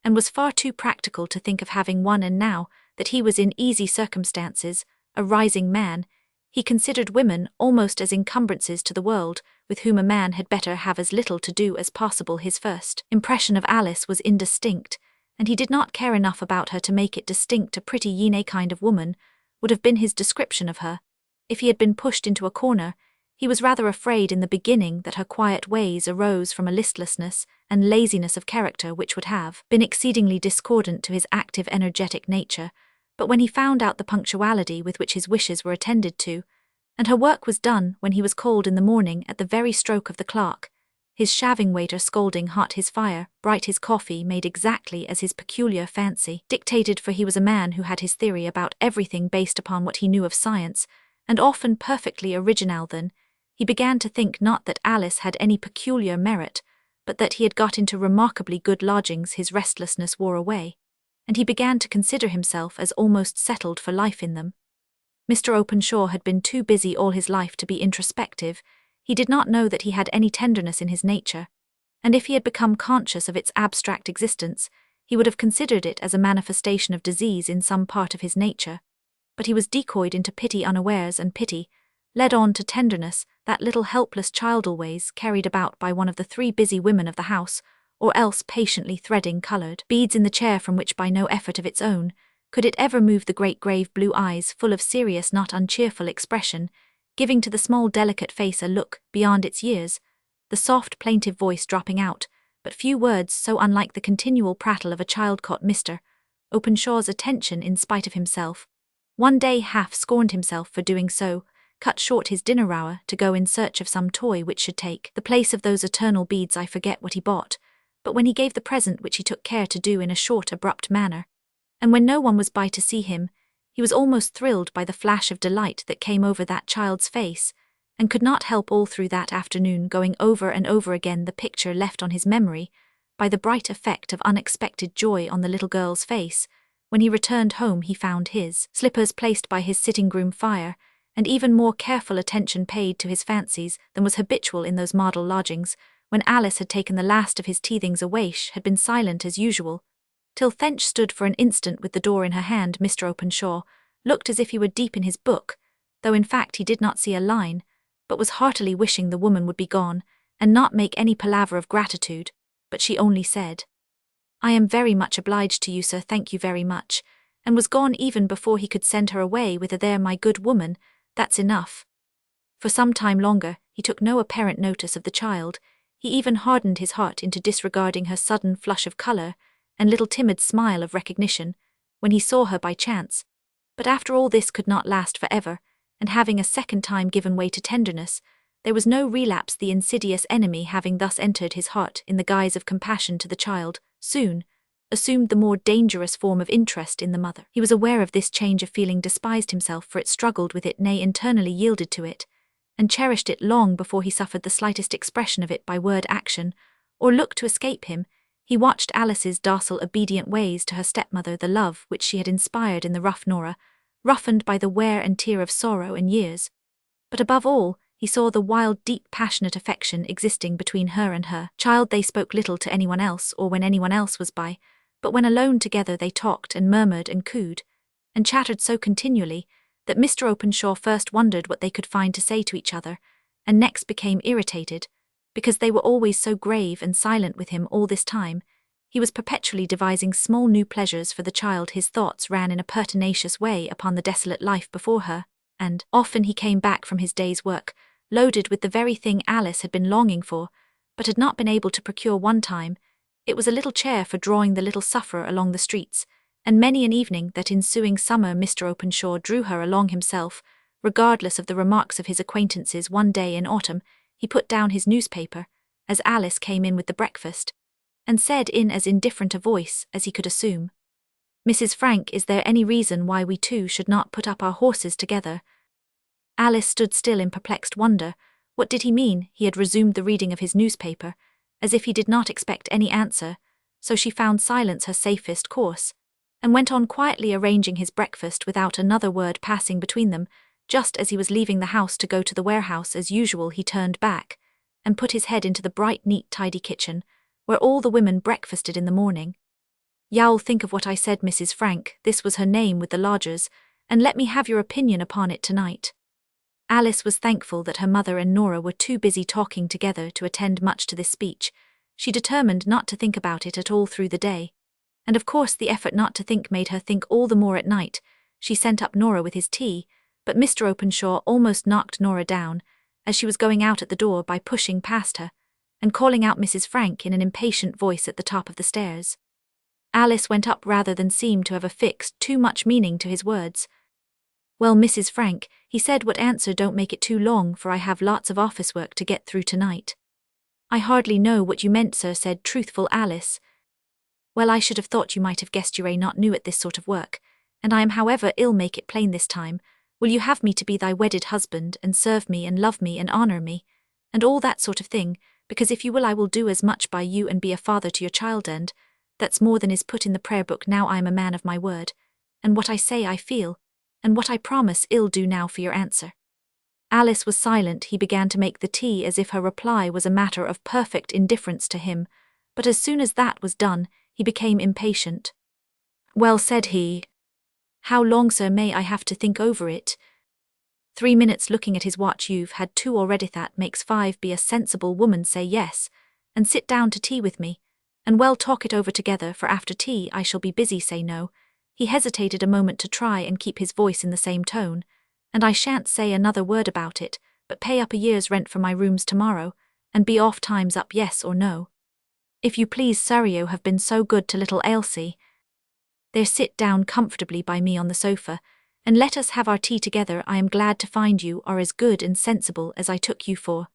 and was far too practical to think of having one, and now that he was in easy circumstances, a rising man, he considered women almost as encumbrances to the world, with whom a man had better have as little to do as possible. His first impression of Alice was indistinct, and he did not care enough about her to make it distinct. A pretty yene kind of woman would have been his description of her. If he had been pushed into a corner, he was rather afraid in the beginning that her quiet ways arose from a listlessness and laziness of character which would have been exceedingly discordant to his active, energetic nature. But when he found out the punctuality with which his wishes were attended to, and her work was done when he was called in the morning at the very stroke of the clock, his shaving waiter scolding hot, his fire bright, his coffee made exactly as his peculiar fancy dictated, for he was a man who had his theory about everything based upon what he knew of science, and often perfectly original, then he began to think not that Alice had any peculiar merit, but that he had got into remarkably good lodgings. His restlessness wore away, and he began to consider himself as almost settled for life in them. Mr. Openshaw had been too busy all his life to be introspective. He did not know that he had any tenderness in his nature, and if he had become conscious of its abstract existence, he would have considered it as a manifestation of disease in some part of his nature. But he was decoyed into pity unawares, and pity led on to tenderness, that little helpless child always carried about by one of the three busy women of the house, or else patiently threading coloured beads in the chair from which by no effort of its own could it ever move the great grave blue eyes full of serious not uncheerful expression, giving to the small delicate face a look beyond its years, the soft plaintive voice dropping out, but few words so unlike the continual prattle of a child caught Mr. Openshaw's attention in spite of himself. One day half scorned himself for doing so, cut short his dinner hour to go in search of some toy which should take the place of those eternal beads. I forget what he bought, but when he gave the present, which he took care to do in a short abrupt manner, and when no one was by to see him, he was almost thrilled by the flash of delight that came over that child's face, and could not help all through that afternoon going over and over again the picture left on his memory by the bright effect of unexpected joy on the little girl's face. When he returned home he found his slippers placed by his sitting-room fire, and even more careful attention paid to his fancies than was habitual in those model lodgings. When Alice had taken the last of his teethings away, she had been silent as usual, till Finch stood for an instant with the door in her hand. Mr. Openshaw looked as if he were deep in his book, though in fact he did not see a line, but was heartily wishing the woman would be gone, and not make any palaver of gratitude. But she only said, "I am very much obliged to you, sir, thank you very much," and was gone even before he could send her away with a "There, my good woman, that's enough." For some time longer he took no apparent notice of the child. He even hardened his heart into disregarding her sudden flush of colour and little timid smile of recognition when he saw her by chance. But after all this could not last for ever, and having a second time given way to tenderness, there was no relapse. The insidious enemy, having thus entered his heart in the guise of compassion to the child, soon assumed the more dangerous form of interest in the mother. He was aware of this change of feeling, despised himself for it, struggled with it, nay, internally yielded to it, and cherished it long before he suffered the slightest expression of it by word, action, or look to escape him. He watched Alice's docile, obedient ways to her stepmother, the love which she had inspired in the rough Nora, roughened by the wear and tear of sorrow and years. But above all, he saw the wild, deep, passionate affection existing between her and her child. They spoke little to anyone else, or when anyone else was by, but when alone together they talked and murmured and cooed, and chattered so continually, that Mr. Openshaw first wondered what they could find to say to each other, and next became irritated, because they were always so grave and silent with him all this time. He was perpetually devising small new pleasures for the child. His thoughts ran in a pertinacious way upon the desolate life before her, and often he came back from his day's work, loaded with the very thing Alice had been longing for, but had not been able to procure one time. It was a little chair for drawing the little sufferer along the streets, and many an evening that ensuing summer Mr. Openshaw drew her along himself, regardless of the remarks of his acquaintances. One day in autumn, he put down his newspaper, as Alice came in with the breakfast, and said in as indifferent a voice as he could assume, "Mrs. Frank, is there any reason why we two should not put up our horses together?" Alice stood still in perplexed wonder. What did he mean? He had resumed the reading of his newspaper, as if he did not expect any answer, so she found silence her safest course, and went on quietly arranging his breakfast without another word passing between them. Just as he was leaving the house to go to the warehouse as usual, he turned back, and put his head into the bright, neat, tidy kitchen, where all the women breakfasted in the morning. You'll think of what I said, Mrs. Frank, this was her name with the lodgers, and let me have your opinion upon it tonight. Alice was thankful that her mother and Nora were too busy talking together to attend much to this speech. She determined not to think about it at all through the day. And of course the effort not to think made her think all the more at night. She sent up Nora with his tea, but Mr. Openshaw almost knocked Nora down, as she was going out at the door, by pushing past her, and calling out Mrs. Frank in an impatient voice at the top of the stairs. Alice went up rather than seem to have affixed too much meaning to his words. "Well, Mrs. Frank," he said, "what answer don't make it too long, for I have lots of office work to get through tonight." "I hardly know what you meant, sir," said truthful Alice. "Well, I should have thought you might have guessed you not new at this sort of work, and I am however ill make it plain this time. Will you have me to be thy wedded husband, and serve me and love me and honour me, and all that sort of thing, because if you will I will do as much by you and be a father to your child, and that's more than is put in the prayer book. Now I am a man of my word, and what I say I feel, and what I promise I'll do now for your answer." Alice was silent. He began to make the tea as if her reply was a matter of perfect indifference to him, but as soon as that was done, he became impatient. "Well," said he, "how long, sir, may I have to think over it?" 3 minutes. Looking at his watch. "You've had 2 already, that makes 5. Be a sensible woman, say yes, and sit down to tea with me, and well talk it over together, for after tea I shall be busy. Say no." He hesitated a moment to try and keep his voice in the same tone. "And I shan't say another word about it, but pay up a year's rent for my rooms tomorrow, and be off. Time's up, yes or no? If you please, sir, you have been so good to little Elsie. There, sit down comfortably by me on the sofa, and let us have our tea together. I am glad to find you are as good and sensible as I took you for."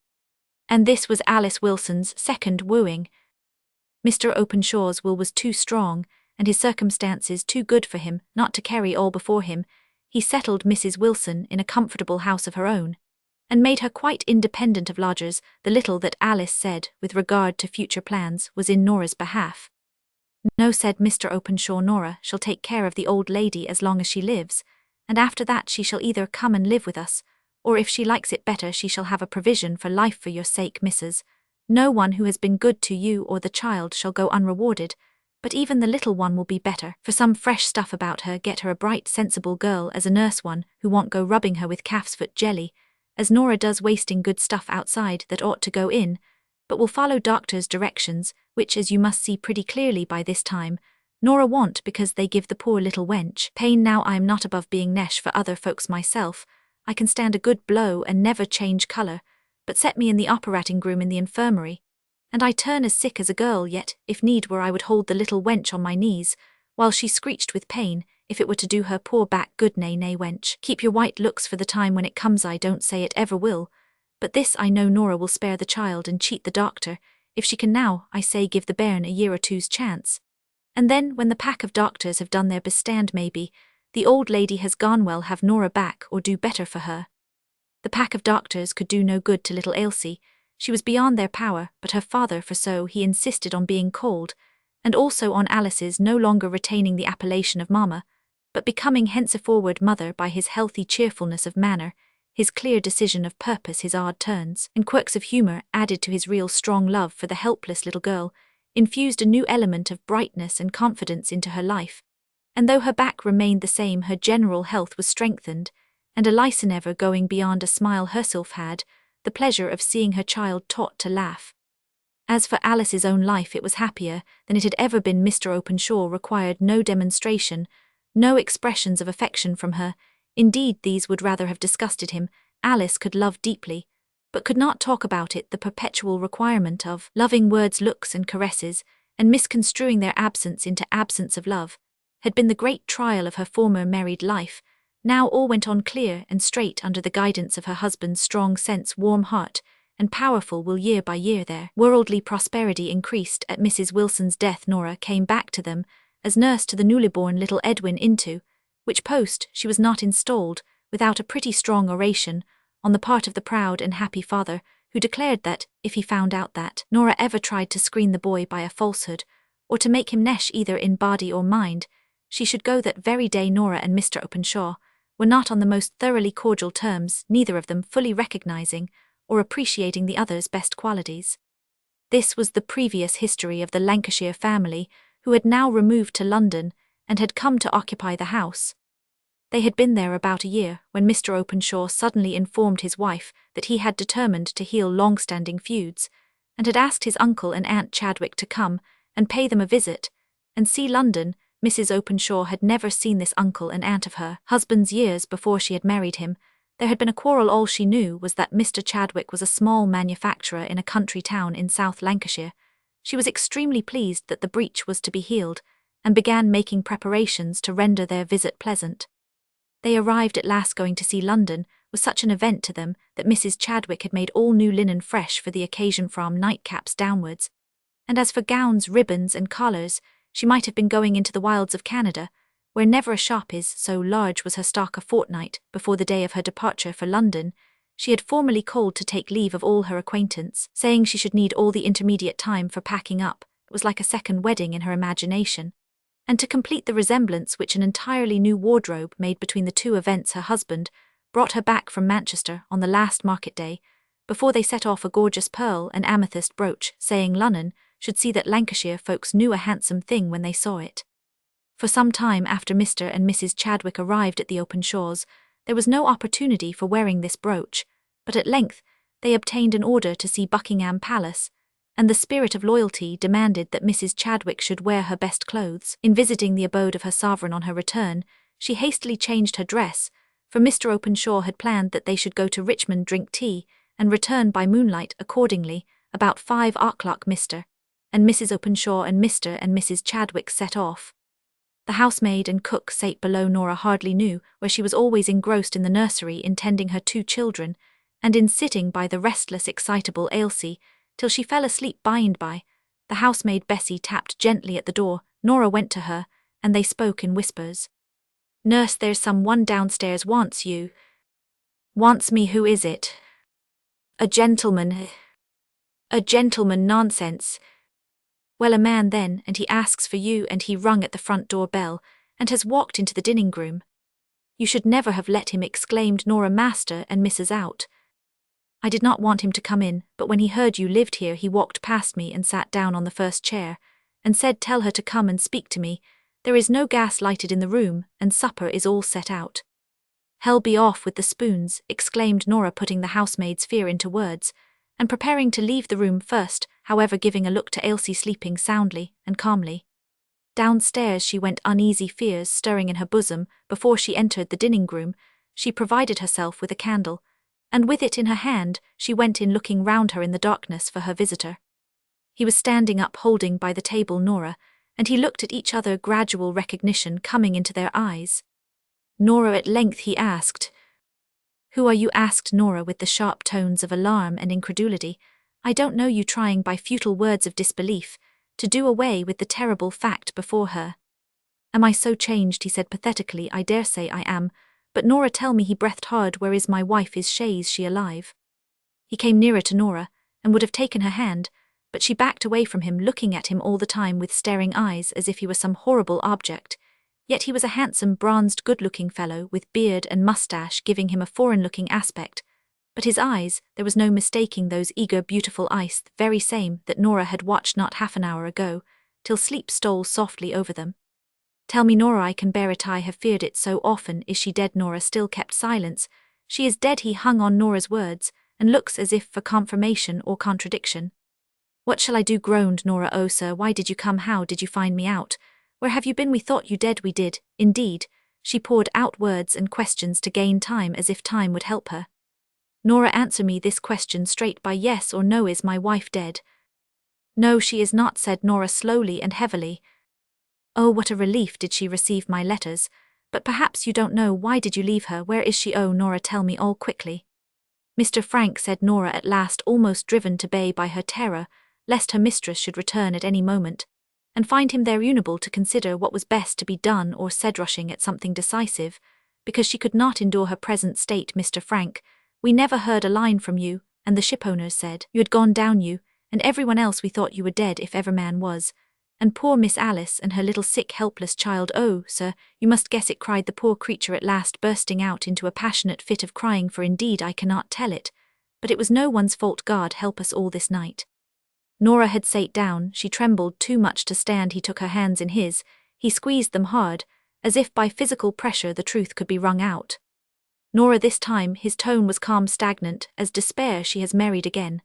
And this was Alice Wilson's second wooing. Mr. Openshaw's will was too strong, and his circumstances too good for him not to carry all before him. He settled Mrs. Wilson in a comfortable house of her own, and made her quite independent of lodgers. The little that Alice said with regard to future plans was in Nora's behalf. "No," said Mr. Openshaw, "Nora shall take care of the old lady as long as she lives, and after that she shall either come and live with us, or if she likes it better she shall have a provision for life for your sake, Mrs. No one who has been good to you or the child shall go unrewarded, but even the little one will be better for some fresh stuff about her. Get her a bright, sensible girl as a nurse, one who won't go rubbing her with calf's foot jelly, as Nora does, wasting good stuff outside that ought to go in, but will follow doctor's directions, which, as you must see pretty clearly by this time, Nora want, because they give the poor little wench pain. Now I am not above being nesh for other folks myself. I can stand a good blow and never change colour, but set me in the operating room in the infirmary, and I turn as sick as a girl. Yet, if need were, I would hold the little wench on my knees, while she screeched with pain, if it were to do her poor back good. Nay, nay, wench, keep your white looks for the time when it comes. I don't say it ever will, but this I know, Nora will spare the child and cheat the doctor, if she can. Now, I say, give the bairn a year or two's chance, and then, when the pack of doctors have done their bestand, maybe the old lady has gone well, have Nora back or do better for her. The pack of doctors could do no good to little Elsie. She was beyond their power, but her father, for so he insisted on being called, and also on Alice's no longer retaining the appellation of mamma, but becoming henceforward mother, by his healthy cheerfulness of manner, his clear decision of purpose, his odd turns and quirks of humour, added to his real strong love for the helpless little girl, infused a new element of brightness and confidence into her life, and though her back remained the same, her general health was strengthened, and Eliza, never going beyond a smile herself, had the pleasure of seeing her child taught to laugh. As for Alice's own life, it was happier than it had ever been. Mr. Openshaw required no demonstration, no expressions of affection from her. Indeed, these would rather have disgusted him. Alice could love deeply, but could not talk about it. The perpetual requirement of loving words, looks and caresses, and misconstruing their absence into absence of love, had been the great trial of her former married life. Now all went on clear and straight under the guidance of her husband's strong sense, warm heart, and powerful will. Year by year their worldly prosperity increased. At Mrs. Wilson's death, Nora came back to them as nurse to the newly born little Edwin, into which post she was not installed without a pretty strong oration on the part of the proud and happy father, who declared that, if he found out that Nora ever tried to screen the boy by a falsehood, or to make him nesh either in body or mind, she should go that very day. Nora and Mr. Openshaw were not on the most thoroughly cordial terms, neither of them fully recognizing or appreciating the other's best qualities. This was the previous history of the Lancashire family, who had now removed to London and had come to occupy the house. They had been there about a year when Mr. Openshaw suddenly informed his wife that he had determined to heal long-standing feuds, and had asked his uncle and Aunt Chadwick to come and pay them a visit and see London. Mrs. Openshaw had never seen this uncle and aunt of her husband's years before she had married him. There had been a quarrel. All she knew was that Mr. Chadwick was a small manufacturer in a country town in South Lancashire. She was extremely pleased that the breach was to be healed, and began making preparations to render their visit pleasant. They arrived at last. Going to see London was such an event to them that Mrs. Chadwick had made all new linen fresh for the occasion from nightcaps downwards. And as for gowns, ribbons and collars, she might have been going into the wilds of Canada, where never a shop is, so large was her stock. A fortnight before the day of her departure for London, she had formally called to take leave of all her acquaintance, saying she should need all the intermediate time for packing up. It was like a second wedding in her imagination. And to complete the resemblance which an entirely new wardrobe made between the two events, her husband brought her back from Manchester on the last market day, before they set off, a gorgeous pearl and amethyst brooch, saying Lunnon should see that Lancashire folks knew a handsome thing when they saw it. For some time after Mr. and Mrs. Chadwick arrived at the Openshaws, there was no opportunity for wearing this brooch, but at length they obtained an order to see Buckingham Palace, and the spirit of loyalty demanded that Mrs. Chadwick should wear her best clothes. In visiting the abode of her sovereign on her return, she hastily changed her dress, for Mr. Openshaw had planned that they should go to Richmond, drink tea, and return by moonlight. Accordingly, about 5 o'clock, Mr. and Mrs. Openshaw and Mr. and Mrs. Chadwick set off. The housemaid and cook sate below. Nora hardly knew where she was, always engrossed in the nursery in tending her 2 children, and in sitting by the restless, excitable Ailsie, till she fell asleep. By and by, the housemaid Bessie tapped gently at the door. Nora went to her, and they spoke in whispers. "Nurse, there's some one downstairs wants you." "Wants me? Who is it?" "A gentleman." "A gentleman? Nonsense." "Well, a man then, and he asks for you." And he rung at the front door bell, and has walked into the dining-room. "You should never have let him," exclaimed Nora. "Master and Mrs. out." "I did not want him to come in, but when he heard you lived here he walked past me and sat down on the first chair, and said, 'Tell her to come and speak to me. There is no gas lighted in the room, and supper is all set out.'" "Hell be off with the spoons," exclaimed Nora, putting the housemaid's fear into words, and preparing to leave the room first, however giving a look to Ailsie sleeping soundly and calmly. Downstairs she went, uneasy fears stirring in her bosom. Before she entered the dining-room, she provided herself with a candle, and with it in her hand she went in, looking round her in the darkness for her visitor. He was standing up, holding by the table Nora, and he looked at each other, gradual recognition coming into their eyes. "Nora," at length he asked. "Who are you?" asked Nora with the sharp tones of alarm and incredulity. "I don't know you," trying by futile words of disbelief to do away with the terrible fact before her. "Am I so changed?" he said pathetically. "I dare say I am. But Nora, tell me," he breathed hard, "where is my wife? Is she alive?" He came nearer to Nora, and would have taken her hand, but she backed away from him, looking at him all the time with staring eyes as if he were some horrible object. Yet he was a handsome, bronzed, good-looking fellow, with beard and moustache giving him a foreign-looking aspect. But his eyes, there was no mistaking those eager, beautiful eyes, the very same that Nora had watched not half an hour ago, till sleep stole softly over them. "Tell me, Nora, I can bear it. I have feared it so often." "Is she dead?" Nora still kept silence. "She is dead." He hung on Nora's words, and looks as if for confirmation or contradiction. "What shall I do?" groaned Nora. "Oh, sir, why did you come? How did you find me out? Where have you been? We thought you dead." "We did, indeed." She poured out words and questions to gain time, as if time would help her. "Nora, answer me this question straight, by yes or no. Is my wife dead?" "No, she is not," said Nora slowly and heavily. "Oh, what a relief. Did she receive my letters? But perhaps you don't know. Why did you leave her? Where is she? Oh, Nora, tell me all quickly." "Mr. Frank," said Nora at last, almost driven to bay by her terror, lest her mistress should return at any moment, and find him there unable to consider what was best to be done or said, rushing at something decisive, because she could not endure her present state. "Mr. Frank, we never heard a line from you, and the shipowners said you had gone down, you, and everyone else. We thought you were dead, if ever man was. And poor Miss Alice and her little sick helpless child. Oh, sir, you must guess it," cried the poor creature at last, bursting out into a passionate fit of crying, "for indeed I cannot tell it. But it was no one's fault. God help us all this night." Nora had sate down, she trembled too much to stand. He took her hands in his, he squeezed them hard, as if by physical pressure the truth could be wrung out. Nora, this time his tone was calm, stagnant, as despair. She has married again.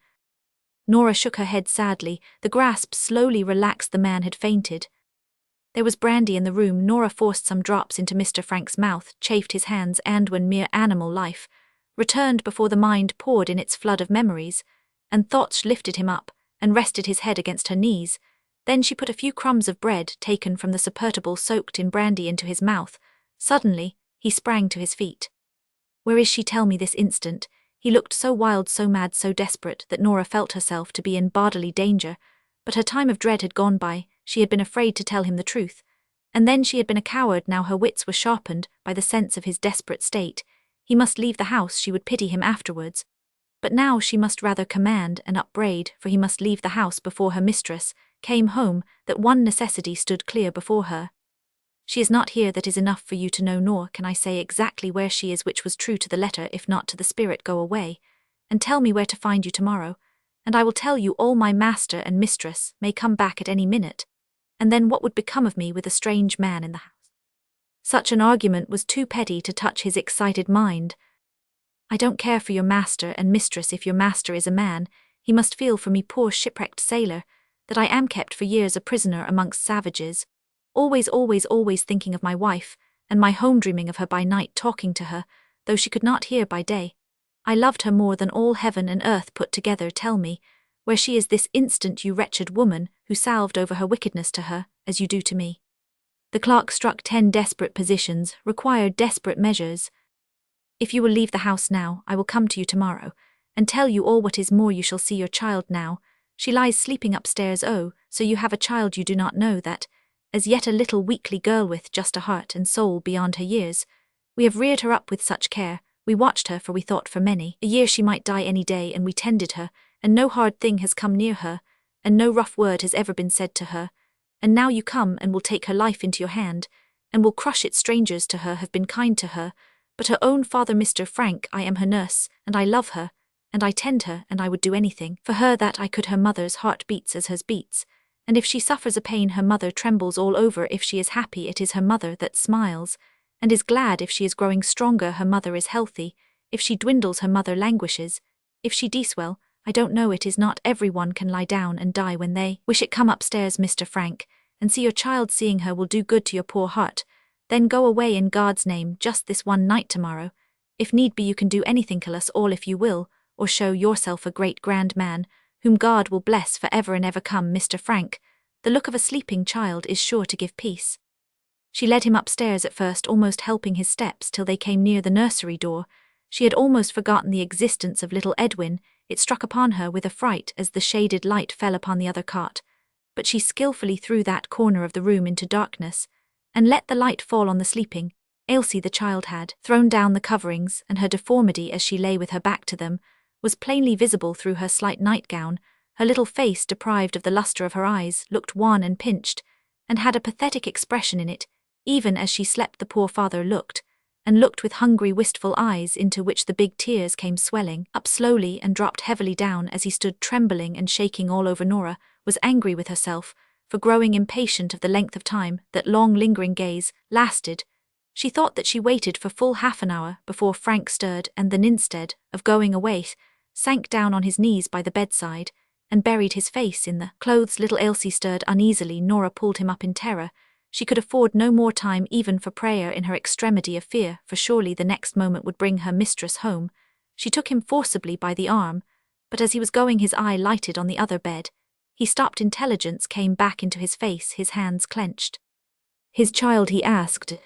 Nora shook her head sadly, the grasp slowly relaxed. The man had fainted. There was brandy in the room. Nora forced some drops into Mr. Frank's mouth, chafed his hands, and when mere animal life returned before the mind poured in its flood of memories, and thoughts lifted him up, and rested his head against her knees. Then she put a few crumbs of bread taken from the suppertable soaked in brandy into his mouth. Suddenly, he sprang to his feet. Where is she? Tell me this instant. He looked so wild, so mad, so desperate that Nora felt herself to be in bodily danger, but her time of dread had gone by. She had been afraid to tell him the truth, and then she had been a coward. Now her wits were sharpened by the sense of his desperate state. He must leave the house, she would pity him afterwards. But now she must rather command and upbraid, for he must leave the house before her mistress came home. That one necessity stood clear before her. She is not here, that is enough for you to know, nor can I say exactly where she is, which was true to the letter if not to the spirit. Go away, and tell me where to find you tomorrow, and I will tell you all. My master and mistress may come back at any minute, and then what would become of me with a strange man in the house? Such an argument was too petty to touch his excited mind. I don't care for your master and mistress. If your master is a man, he must feel for me, poor shipwrecked sailor, that I am kept for years a prisoner amongst savages, always thinking of my wife, and my home, dreaming of her by night, talking to her, though she could not hear by day. I loved her more than all heaven and earth put together. Tell me where she is this instant, you wretched woman, who salved over her wickedness to her, as you do to me. The clock struck 10. Desperate positions required desperate measures. If you will leave the house now, I will come to you tomorrow, and tell you all. What is more, you shall see your child now. She lies sleeping upstairs. Oh, so you have a child. You do not know that, as yet a little weakly girl with just a heart and soul beyond her years. We have reared her up with such care, we watched her, for we thought for many a year she might die any day, and we tended her, and no hard thing has come near her, and no rough word has ever been said to her. And now you come and will take her life into your hand, and will crush it. Strangers to her have been kind to her, but her own father, Mr. Frank, I am her nurse, and I love her, and I tend her, and I would do anything for her that I could. Her mother's heart beats as hers beats, and if she suffers a pain, her mother trembles all over. If she is happy, it is her mother that smiles, and is glad. If she is growing stronger, her mother is healthy. If she dwindles, her mother languishes. If she dies, well, I don't know. It is not every one can lie down and die when they wish it. Come upstairs, Mr. Frank, and see your child. Seeing her will do good to your poor heart. Then go away in God's name, just this one night tomorrow. If need be, you can do anything, kill us all if you will, or show yourself a great grand man, whom God will bless for ever and ever. Come, Mr. Frank, the look of a sleeping child is sure to give peace. She led him upstairs, at first almost helping his steps, till they came near the nursery door. She had almost forgotten the existence of little Edwin. It struck upon her with a fright as the shaded light fell upon the other cot, but she skillfully threw that corner of the room into darkness, and let the light fall on the sleeping Ailsie. The child had thrown down the coverings, and her deformity, as she lay with her back to them, was plainly visible through her slight nightgown. Her little face, deprived of the lustre of her eyes, looked wan and pinched, and had a pathetic expression in it. Even as she slept, the poor father looked, and looked with hungry, wistful eyes, into which the big tears came swelling up slowly and dropped heavily down as he stood trembling and shaking all over. Nora was angry with herself for growing impatient of the length of time that long lingering gaze lasted. She thought that she waited for full half an hour before Frank stirred, and then, instead of going away, sank down on his knees by the bedside and buried his face in the clothes. Little Ailsie stirred uneasily. Nora pulled him up in terror. She could afford no more time even for prayer in her extremity of fear, for surely the next moment would bring her mistress home. She took him forcibly by the arm, but as he was going, his eye lighted on the other bed. He stopped. Intelligence came back into his face, his hands clenched. His child, he asked.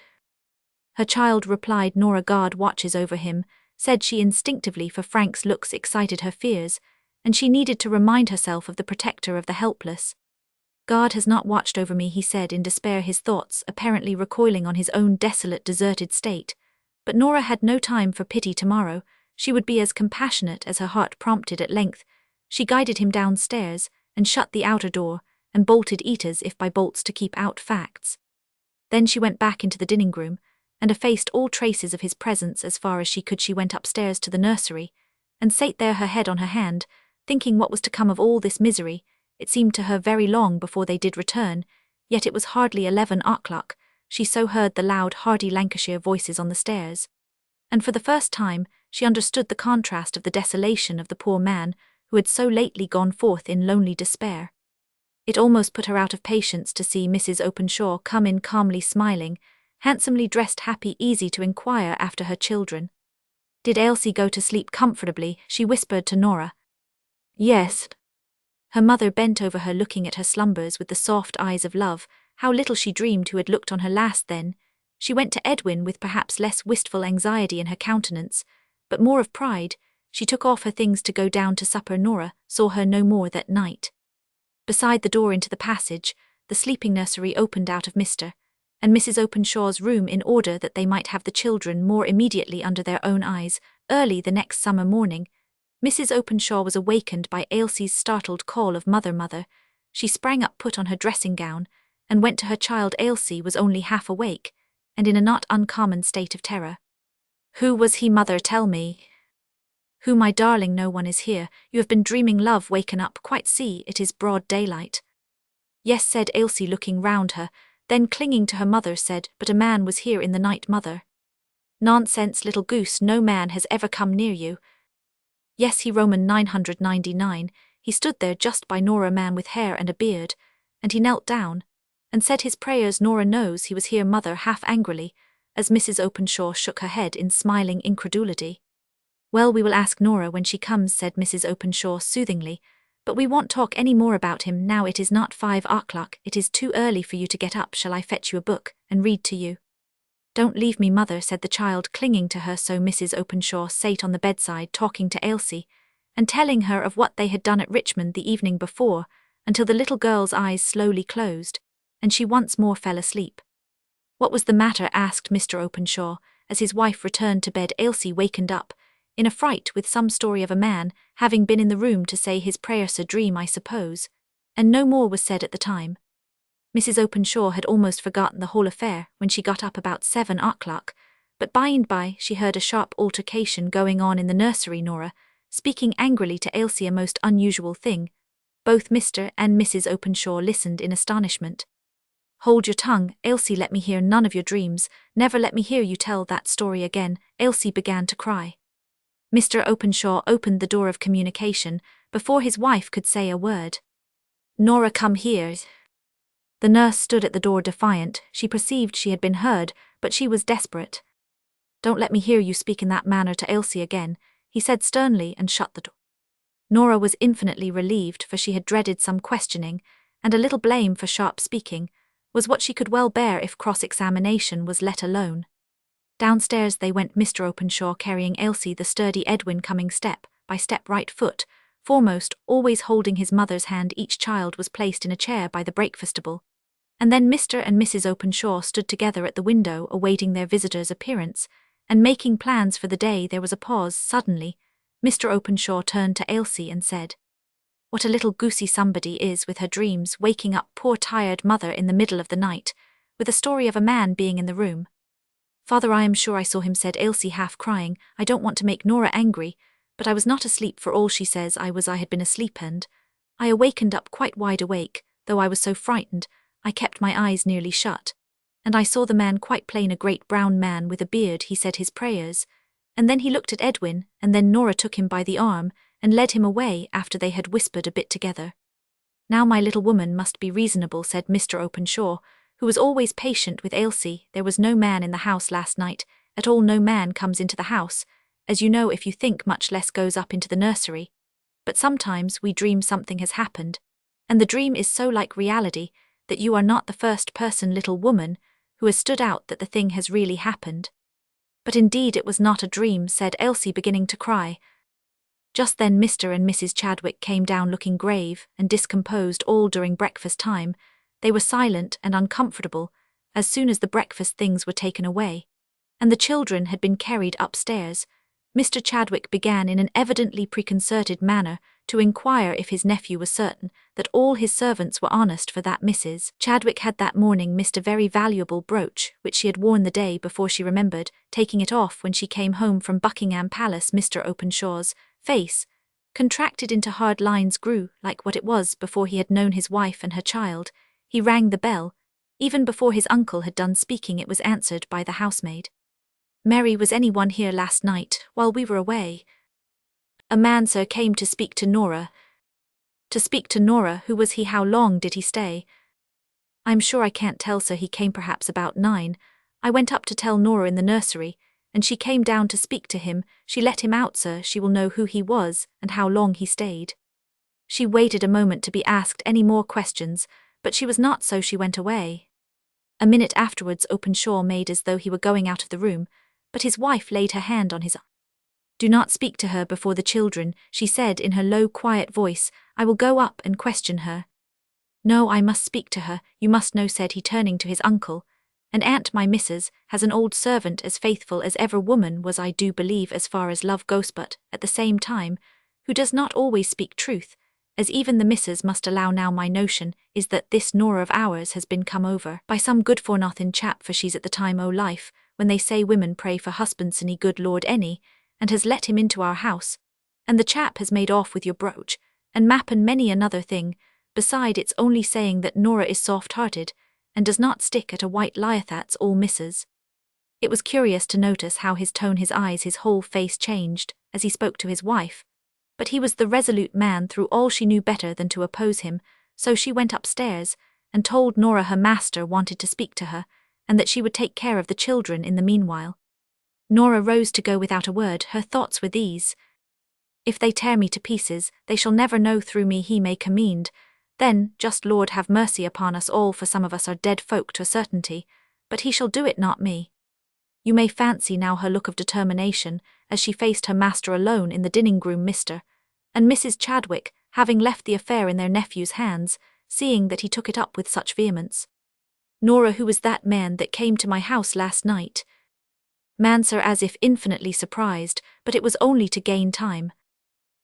Her child, replied Nora. God watches over him, said she instinctively, for Frank's looks excited her fears, and she needed to remind herself of the protector of the helpless. God has not watched over me, he said in despair, his thoughts apparently recoiling on his own desolate, deserted state. But Nora had no time for pity. Tomorrow she would be as compassionate as her heart prompted. At length she guided him downstairs, and shut the outer door, and bolted it as if by bolts to keep out facts. Then she went back into the dining room, and effaced all traces of his presence as far as she could. She went upstairs to the nursery, and sate there, her head on her hand, thinking what was to come of all this misery. It seemed to her very long before they did return, yet it was hardly 11 o'clock. She so heard the loud, hearty Lancashire voices on the stairs. And for the first time, she understood the contrast of the desolation of the poor man who had so lately gone forth in lonely despair. It almost put her out of patience to see Mrs. Openshaw come in calmly smiling, handsomely dressed, happy, easy to inquire after her children. Did Ailsie go to sleep comfortably? She whispered to Nora. Yes. Her mother bent over her, looking at her slumbers with the soft eyes of love. How little she dreamed who had looked on her last then. She went to Edwin with perhaps less wistful anxiety in her countenance, but more of pride. She took off her things to go down to supper. Nora saw her no more that night. Beside the door into the passage, the sleeping nursery opened out of Mr. and Mrs. Openshaw's room in order that they might have the children more immediately under their own eyes. Early the next summer morning, Mrs. Openshaw was awakened by Ailsie's startled call of "Mother, mother." She sprang up, put on her dressing gown, and went to her child. Ailsie was only half awake, and in a not uncommon state of terror. "Who was he, mother? Tell me." "Who, my darling? No one is here. You have been dreaming, love. Waken up, quite. See, it is broad daylight." "Yes," said Ailsie, looking round her, then clinging to her mother said, "But a man was here in the night, mother." "Nonsense, little goose. No man has ever come near you." "Yes, he Roman 999. He stood there just by Nora, a man with hair and a beard, and he knelt down and said his prayers. Nora knows he was here, mother," half angrily, as Mrs. Openshaw shook her head in smiling incredulity. "Well, we will ask Nora when she comes," said Mrs. Openshaw soothingly, "but we won't talk any more about him now. It is not 5 o'clock. It is too early for you to get up. Shall I fetch you a book and read to you?" "Don't leave me, mother," said the child, clinging to her. So Mrs. Openshaw sate on the bedside talking to Ailsie, and telling her of what they had done at Richmond the evening before, until the little girl's eyes slowly closed, and she once more fell asleep. "What was the matter?" asked Mr. Openshaw, as his wife returned to bed. Ailsie wakened up in a fright with some story of a man having been in the room to say his prayers. "A dream, I suppose," and no more was said at the time. Mrs. Openshaw had almost forgotten the whole affair when she got up about 7 o'clock, but by and by she heard a sharp altercation going on in the nursery. Nora speaking angrily to Ailsie, a most unusual thing. Both Mr. and Mrs. Openshaw listened in astonishment. "Hold your tongue, Ailsie. Let me hear none of your dreams. Never let me hear you tell that story again." Ailsie began to cry. Mr. Openshaw opened the door of communication before his wife could say a word. "Nora, come here." The nurse stood at the door defiant. She perceived she had been heard, but she was desperate. "Don't let me hear you speak in that manner to Ailsie again," he said sternly, and shut the door. Nora was infinitely relieved, for she had dreaded some questioning, and a little blame for sharp speaking was what she could well bear if cross-examination was let alone. Downstairs they went, Mr. Openshaw carrying Ailsie, the sturdy Edwin coming step by step, right foot foremost, always holding his mother's hand. Each child was placed in a chair by the breakfast-table, and then Mr. and Mrs. Openshaw stood together at the window awaiting their visitor's appearance, and making plans for the day. There was a pause. Suddenly, Mr. Openshaw turned to Ailsie and said, "What a little goosey somebody is with her dreams, waking up poor tired mother in the middle of the night, with a story of a man being in the room." "Father, I am sure I saw him," said Ailsie, half crying. "I don't want to make Nora angry, but I was not asleep for all she says I was. I had been asleep, and I awakened up quite wide awake, though I was so frightened I kept my eyes nearly shut, and I saw the man quite plain, a great brown man with a beard. He said his prayers, and then he looked at Edwin, and then Nora took him by the arm and led him away after they had whispered a bit together." "Now, my little woman must be reasonable," said Mr. Openshaw, who was always patient with Ailsie. "There was no man in the house last night, at all. No man comes into the house, as you know, if you think, much less goes up into the nursery. But sometimes we dream something has happened, and the dream is so like reality that you are not the first person, little woman, who has stood out that the thing has really happened." "But indeed it was not a dream," said Ailsie, beginning to cry. Just then Mr. and Mrs. Chadwick came down, looking grave and discomposed. All during breakfast time they were silent and uncomfortable. As soon as the breakfast things were taken away, and the children had been carried upstairs, Mr. Chadwick began in an evidently preconcerted manner to inquire if his nephew was certain that all his servants were honest, for that Mrs. Chadwick had that morning missed a very valuable brooch which she had worn the day before. She remembered taking it off when she came home from Buckingham Palace. Mr. Openshaw's face contracted into hard lines, grew like what it was before he had known his wife and her child. He rang the bell. Even before his uncle had done speaking, it was answered by the housemaid. "Mary, was anyone here last night, while we were away?" "A man, sir, came to speak to Nora." "To speak to Nora? Who was he? How long did he stay?" "I'm sure I can't tell, sir. He came perhaps about 9. I went up to tell Nora in the nursery, and she came down to speak to him. She let him out, sir. She will know who he was, and how long he stayed." She waited a moment to be asked any more questions, but she was not, so she went away. A minute afterwards Openshaw made as though he were going out of the room, but his wife laid her hand on his arm. "Do not speak to her before the children," she said in her low, quiet voice. "I will go up and question her." "No, I must speak to her. You must know," said he, turning to his uncle. "And aunt, my missus, has an old servant as faithful as ever woman was, I do believe, as far as love goes, but, at the same time, who does not always speak truth, as even the missus must allow. Now my notion is that this Nora of ours has been come over by some good-for-nothing chap, for she's at the time o' life when they say women pray for husbands, any good Lord any, and has let him into our house, and the chap has made off with your brooch, and map and many another thing. Beside, it's only saying that Nora is soft-hearted, and does not stick at a white lie, that's all, missus." It was curious to notice how his tone, his eyes, his whole face changed as he spoke to his wife. But he was the resolute man through all. She knew better than to oppose him, so she went upstairs and told Nora her master wanted to speak to her, and that she would take care of the children in the meanwhile. Nora rose to go without a word. Her thoughts were these: "If they tear me to pieces, they shall never know through me he may commend. Then, just Lord have mercy upon us all, for some of us are dead folk to a certainty, but he shall do it, not me." You may fancy now her look of determination as she faced her master alone in the dining-room. Mr. and Mrs. Chadwick, having left the affair in their nephew's hands, seeing that he took it up with such vehemence. "Nora, who was that man that came to my house last night?" "Man, sir," as if infinitely surprised, but it was only to gain time.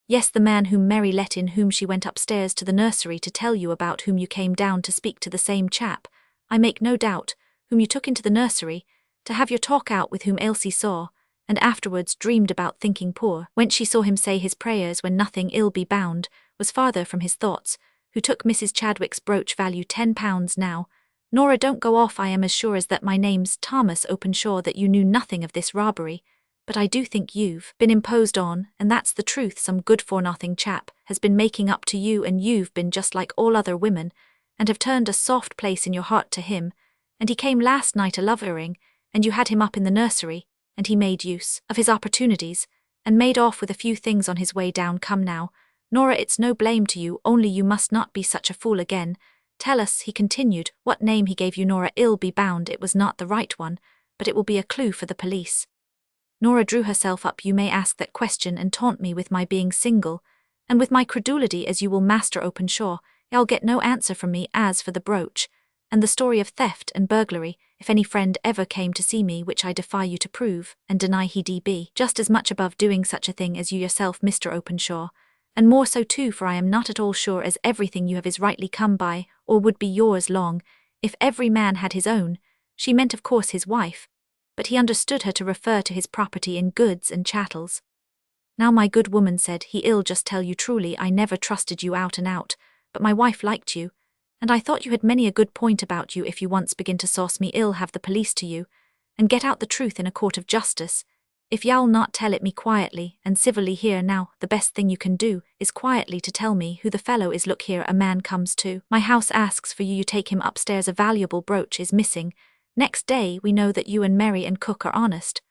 "Yes, the man whom Mary let in, whom she went upstairs to the nursery to tell you about, whom you came down to speak to, the same chap, I make no doubt, whom you took into the nursery, to have your talk out with, whom Elsie saw, and afterwards dreamed about, thinking poor whence she saw him say his prayers when nothing, ill be bound, was farther from his thoughts, who took Mrs. Chadwick's brooch, value £10 now. Nora, don't go off. I am as sure as that my name's Thomas Openshaw that you knew nothing of this robbery, but I do think you've been imposed on, and that's the truth. Some good-for-nothing chap has been making up to you, and you've been just like all other women, and have turned a soft place in your heart to him, and he came last night a-lovering, and you had him up in the nursery, and he made use of his opportunities, and made off with a few things on his way down. Come now, Nora, it's no blame to you, only you must not be such a fool again. Tell us," he continued, "what name he gave you." "Nora, ill be bound it was not the right one, but it will be a clue for the police." Nora drew herself up. "You may ask that question and taunt me with my being single, and with my credulity, as you will, Master Openshaw. I'll get no answer from me. As for the brooch, and the story of theft and burglary, if any friend ever came to see me, which I defy you to prove and deny, he'd be just as much above doing such a thing as you yourself, Mr. Openshaw, and more so too, for I am not at all sure as everything you have is rightly come by, or would be yours long, if every man had his own." She meant, of course, his wife, but he understood her to refer to his property in goods and chattels. "Now, my good woman," said he, "I'll just tell you truly, I never trusted you out and out, but my wife liked you, and I thought you had many a good point about you. If you once begin to sauce me, I'll have the police to you, and get out the truth in a court of justice. If y'all not tell it me quietly and civilly here now, the best thing you can do is quietly to tell me who the fellow is. Look here, a man comes to my house, asks for you, you take him upstairs, a valuable brooch is missing. Next day we know that you and Mary and cook are honest,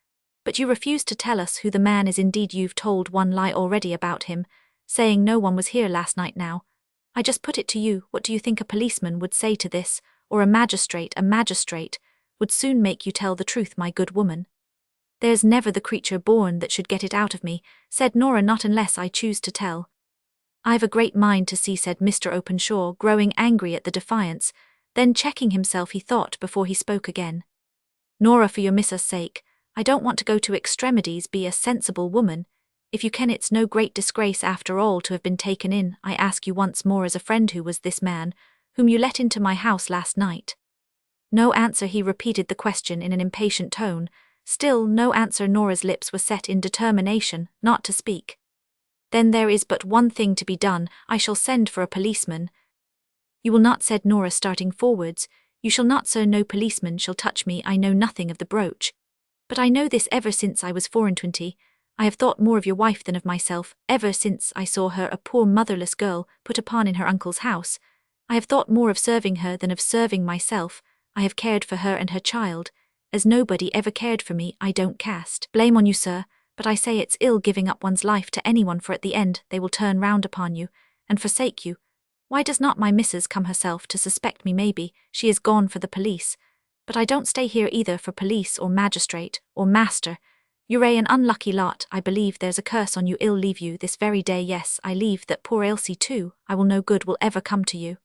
but you refuse to tell us who the man is. Indeed, you've told one lie already about him, saying no one was here last night. Now, I just put it to you, what do you think a policeman would say to this, or a magistrate? A magistrate would soon make you tell the truth, my good woman." "There's never the creature born that should get it out of me," said Nora, "not unless I choose to tell." "I've a great mind to see," said Mr. Openshaw, growing angry at the defiance, then checking himself he thought before he spoke again. "Nora, for your missus' sake, I don't want to go to extremities. Be a sensible woman. If you can, it's no great disgrace after all to have been taken in. I ask you once more, as a friend, who was this man whom you let into my house last night?" No answer. He repeated the question in an impatient tone. Still no answer. Nora's lips were set in determination not to speak. Then there is but one thing to be done. I shall send for a policeman. You will not, said Nora, starting forwards. You shall not, sir. No policeman shall touch me. I know nothing of the brooch. But I know this ever since I was 24. I have thought more of your wife than of myself, ever since I saw her, a poor motherless girl, put upon in her uncle's house. I have thought more of serving her than of serving myself. I have cared for her and her child, as nobody ever cared for me. I don't cast blame on you, sir, but I say it's ill giving up one's life to anyone, for at the end they will turn round upon you, and forsake you. Why does not my missus come herself to suspect me? Maybe she is gone for the police. But I don't stay here either for police or magistrate or master. You're an unlucky lot. I believe there's a curse on you. I'll leave you this very day. Yes, I leave that poor Elsie too. I will no good will ever come to you.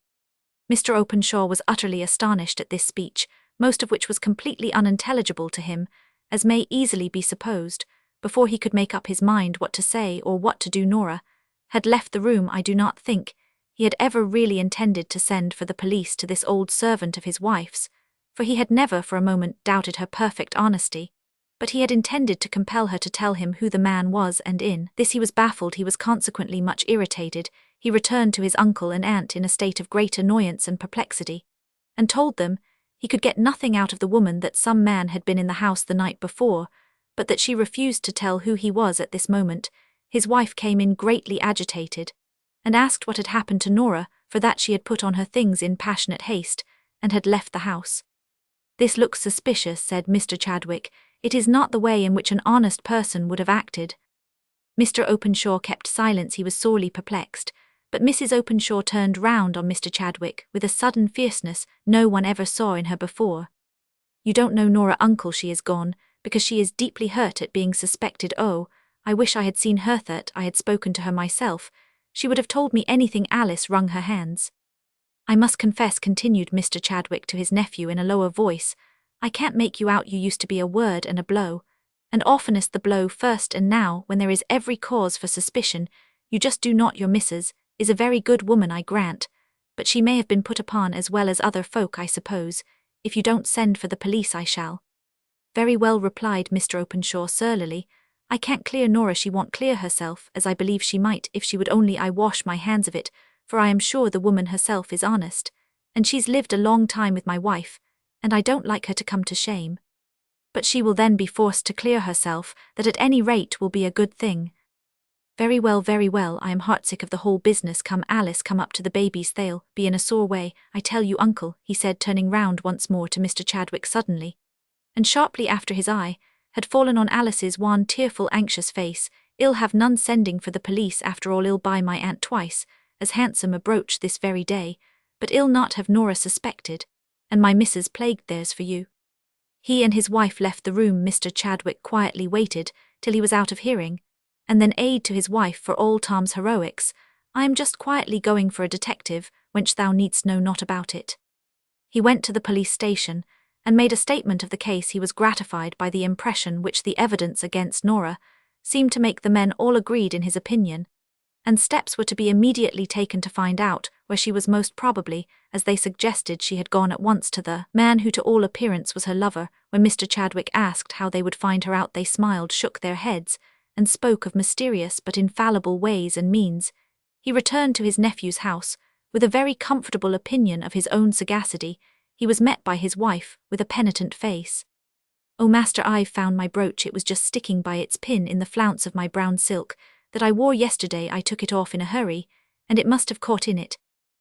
Mr. Openshaw was utterly astonished at this speech, most of which was completely unintelligible to him, as may easily be supposed. Before he could make up his mind what to say or what to do, Nora had left the room. I do not think he had ever really intended to send for the police to this old servant of his wife's, for he had never for a moment doubted her perfect honesty, but he had intended to compel her to tell him who the man was, and in this he was baffled. He was consequently much irritated. He returned to his uncle and aunt in a state of great annoyance and perplexity, and told them he could get nothing out of the woman, that some man had been in the house the night before, but that she refused to tell who he was at this moment. His wife came in greatly agitated, and asked what had happened to Nora, for that she had put on her things in passionate haste, and had left the house. This looks suspicious, said Mr. Chadwick. It is not the way in which an honest person would have acted. Mr. Openshaw kept silence. He was sorely perplexed, but Mrs. Openshaw turned round on Mr. Chadwick with a sudden fierceness no one ever saw in her before. You don't know Nora, uncle. She is gone, because she is deeply hurt at being suspected. Oh, I wish I had seen her, that I had spoken to her myself. She would have told me anything. Alice wrung her hands. I must confess, continued Mr. Chadwick to his nephew in a lower voice, I can't make you out. You used to be a word and a blow, and oftenest the blow first, and now, when there is every cause for suspicion, you just do not. Your missus is a very good woman, I grant, but she may have been put upon as well as other folk, I suppose. If you don't send for the police, I shall. Very well, replied Mr. Openshaw surlily. I can't clear Nora. She won't clear herself, as I believe she might if she would only. I wash my hands of it, for I am sure the woman herself is honest, and she's lived a long time with my wife, and I don't like her to come to shame. But she will then be forced to clear herself. That at any rate will be a good thing. Very well, I am heartsick of the whole business. Come, Alice, come up to the babies. They'll be in a sore way, I tell you, uncle, he said, turning round once more to Mr. Chadwick suddenly, and sharply after his eye had fallen on Alice's wan, tearful, anxious face. I'll have none sending for the police after all. I'll buy my aunt twice as handsome a brooch this very day, but I'll not have Nora suspected, and my missus plagued. There's for you. He and his wife left the room. Mr. Chadwick quietly waited till he was out of hearing, and then aid to his wife for all Tom's heroics. I am just quietly going for a detective, wench, thou needst know not about it. He went to the police station, and made a statement of the case. He was gratified by the impression which the evidence against Nora seemed to make. The men all agreed in his opinion, and steps were to be immediately taken to find out where she was. Most probably, as they suggested, she had gone at once to the man who to all appearance was her lover. When Mr. Chadwick asked how they would find her out, they smiled, shook their heads, and spoke of mysterious but infallible ways and means. He returned to his nephew's house with a very comfortable opinion of his own sagacity. He was met by his wife with a penitent face. Oh, master, I've found my brooch. It was just sticking by its pin in the flounce of my brown silk that I wore yesterday. I took it off in a hurry, and it must have caught in it,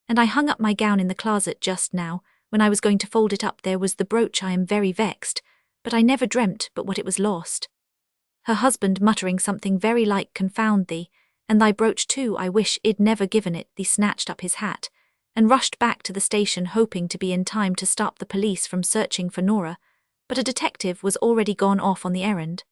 and I hung up my gown in the closet just now. When I was going to fold it up, there was the brooch. I am very vexed, but I never dreamt but what it was lost. Her husband muttering something very like confound thee, and thy brooch too. I wish I'd never given it thee. Snatched up his hat, and rushed back to the station, hoping to be in time to stop the police from searching for Nora, but a detective was already gone off on the errand.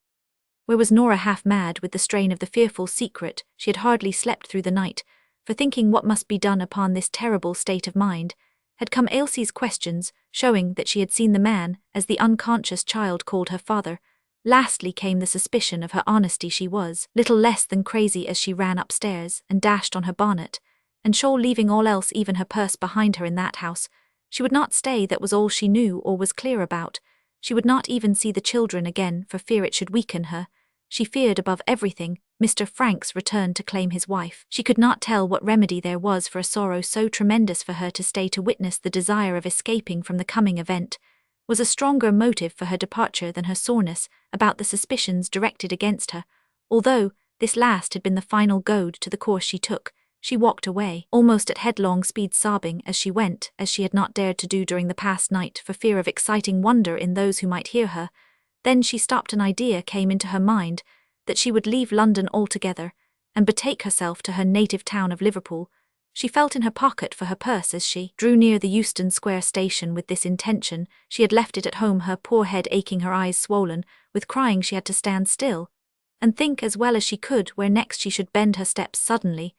Where was Nora? Half mad with the strain of the fearful secret, she had hardly slept through the night, for thinking what must be done upon this terrible state of mind, had come Ailsie's questions, showing that she had seen the man, as the unconscious child called her father. Lastly came the suspicion of her honesty. She was little less than crazy as she ran upstairs and dashed on her bonnet and shawl, leaving all else, even her purse, behind her in that house. She would not stay, that was all she knew or was clear about. She would not even see the children again for fear it should weaken her. She feared above everything Mr. Frank's return to claim his wife. She could not tell what remedy there was for a sorrow so tremendous. For her to stay to witness the desire of escaping from the coming event was a stronger motive for her departure than her soreness about the suspicions directed against her. Although this last had been the final goad to the course she took, she walked away, almost at headlong speed, sobbing as she went, as she had not dared to do during the past night for fear of exciting wonder in those who might hear her. Then she stopped. An idea came into her mind that she would leave London altogether and betake herself to her native town of Liverpool. She felt in her pocket for her purse as she drew near the Euston Square station. With this intention, she had left it at home, her poor head aching, her eyes swollen with crying. She had to stand still and think as well as she could where next she should bend her steps. Suddenly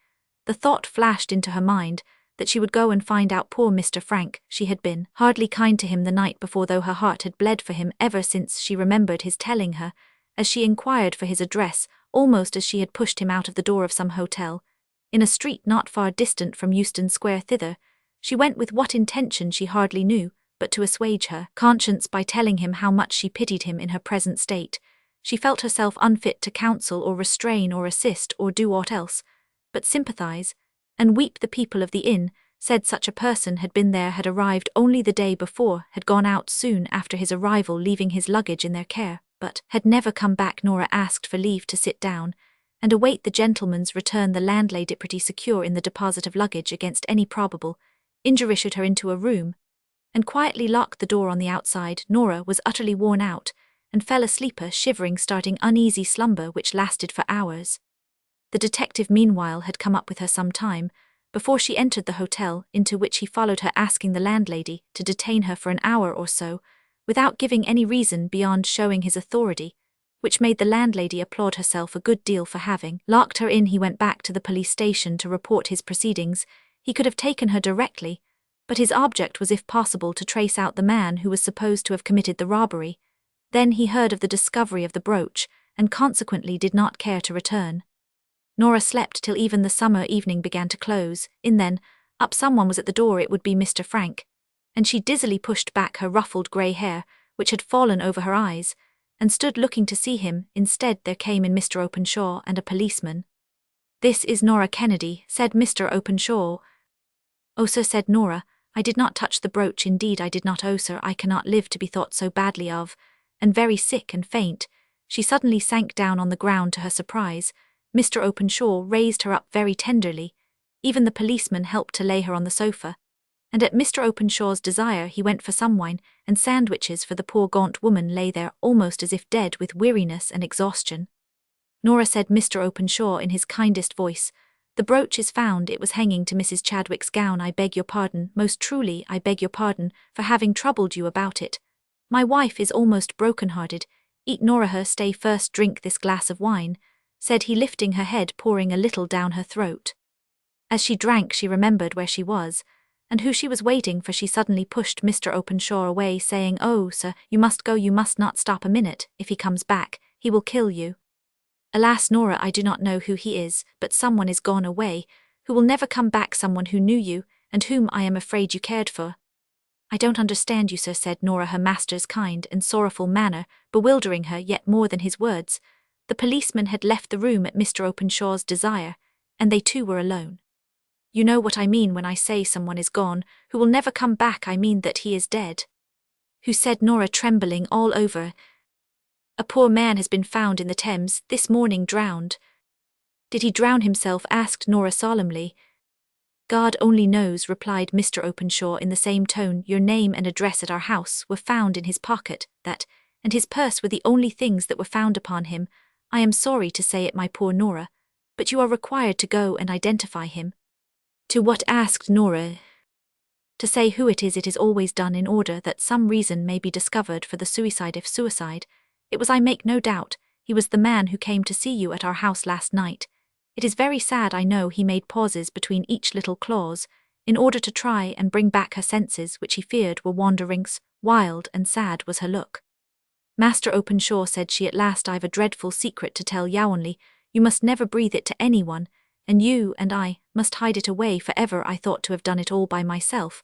the thought flashed into her mind that she would go and find out poor Mr. Frank. She had been hardly kind to him the night before, though her heart had bled for him ever since she remembered his telling her, as she inquired for his address, almost as she had pushed him out of the door of some hotel in a street not far distant from Euston Square. Thither she went with what intention she hardly knew, but to assuage her conscience by telling him how much she pitied him in her present state. She felt herself unfit to counsel or restrain or assist or do aught else but sympathize and weep. The people of the inn said such a person had been there, had arrived only the day before, had gone out soon after his arrival, leaving his luggage in their care, but had never come back. Nora asked for leave to sit down and await the gentleman's return. The landlady, pretty secure in the deposit of luggage against any probable injury, ushered her into a room and quietly locked the door on the outside. Nora was utterly worn out and fell asleep, a shivering, starting, uneasy slumber which lasted for hours. The detective meanwhile had come up with her some time before she entered the hotel, into which he followed her, asking the landlady to detain her for an hour or so, without giving any reason beyond showing his authority, which made the landlady applaud herself a good deal for having locked her in. He went back to the police station to report his proceedings. He could have taken her directly, but his object was, if possible, to trace out the man who was supposed to have committed the robbery. Then he heard of the discovery of the brooch, and consequently did not care to return. Nora slept till even the summer evening began to close in. Then up someone was at the door. It would be Mr. Frank, and she dizzily pushed back her ruffled grey hair, which had fallen over her eyes, and stood looking to see him. Instead there came in Mr. Openshaw and a policeman. "This is Nora Kennedy," said Mr. Openshaw. "Oh, sir," said Nora, "I did not touch the brooch. Indeed I did not. Oh, sir, I cannot live to be thought so badly of." And very sick and faint, she suddenly sank down on the ground. To her surprise, Mr. Openshaw raised her up very tenderly. Even the policeman helped to lay her on the sofa, and at Mr. Openshaw's desire he went for some wine and sandwiches, for the poor gaunt woman lay there almost as if dead with weariness and exhaustion. Nora, said Mr. Openshaw in his kindest voice, "The brooch is found. It was hanging to Mrs. Chadwick's gown. I beg your pardon, most truly I beg your pardon, for having troubled you about it. My wife is almost broken-hearted. Eat Nora her, stay first, drink this glass of wine," said he, lifting her head, pouring a little down her throat. As she drank she remembered where she was, and who she was waiting for. She suddenly pushed Mr. Openshaw away, saying, "Oh, sir, you must go. You must not stop a minute. If he comes back, he will kill you." "Alas, Nora, I do not know who he is, but someone is gone away, who will never come back, someone who knew you, and whom I am afraid you cared for." "I don't understand you, sir," said Nora, her master's kind and sorrowful manner bewildering her yet more than his words. The policeman had left the room at Mr. Openshaw's desire, and they two were alone. "You know what I mean when I say someone is gone, who will never come back. I mean that he is dead." "Who?" said Nora, trembling all over. "A poor man has been found in the Thames this morning, drowned." "Did he drown himself?" asked Nora solemnly. "God only knows," replied Mr. Openshaw in the same tone. "Your name and address at our house were found in his pocket, that and his purse were the only things that were found upon him. I am sorry to say it, my poor Nora, but you are required to go and identify him." "To what?" asked Nora. "To say who it is. It is always done in order that some reason may be discovered for the suicide. If suicide, it was, I make no doubt, he was the man who came to see you at our house last night. It is very sad, I know." He made pauses between each little clause, in order to try and bring back her senses, which he feared were wanderings. Wild and sad was her look. "Master Openshaw," said she at last, "I've a dreadful secret to tell you only. You must never breathe it to anyone, and you and I must hide it away for ever. I thought to have done it all by myself,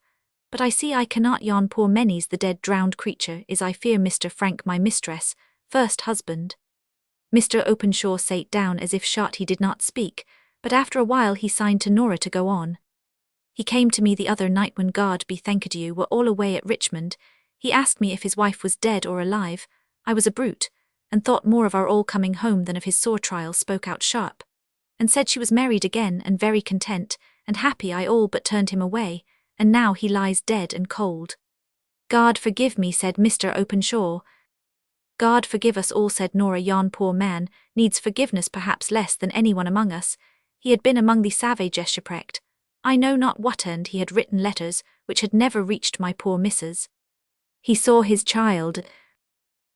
but I see I cannot. Yon poor Menny's the dead drowned creature is, I fear, Mr. Frank, my mistress' first husband." Mr. Openshaw sate down as if shot. He did not speak, but after a while he signed to Nora to go on. He came to me the other night when, God be thanked, you were all away at Richmond. He asked me if his wife was dead or alive. I was a brute, and thought more of our all coming home than of his sore trial. Spoke out sharp, and said she was married again and very content and happy. I all but turned him away, and now he lies dead and cold. God forgive me, said Mr. Openshaw. God forgive us all, said Nora. Yon poor man needs forgiveness perhaps less than anyone among us. He had been among the savages shipwrecked. I know not what, and he had written letters which had never reached my poor missus. He saw his child.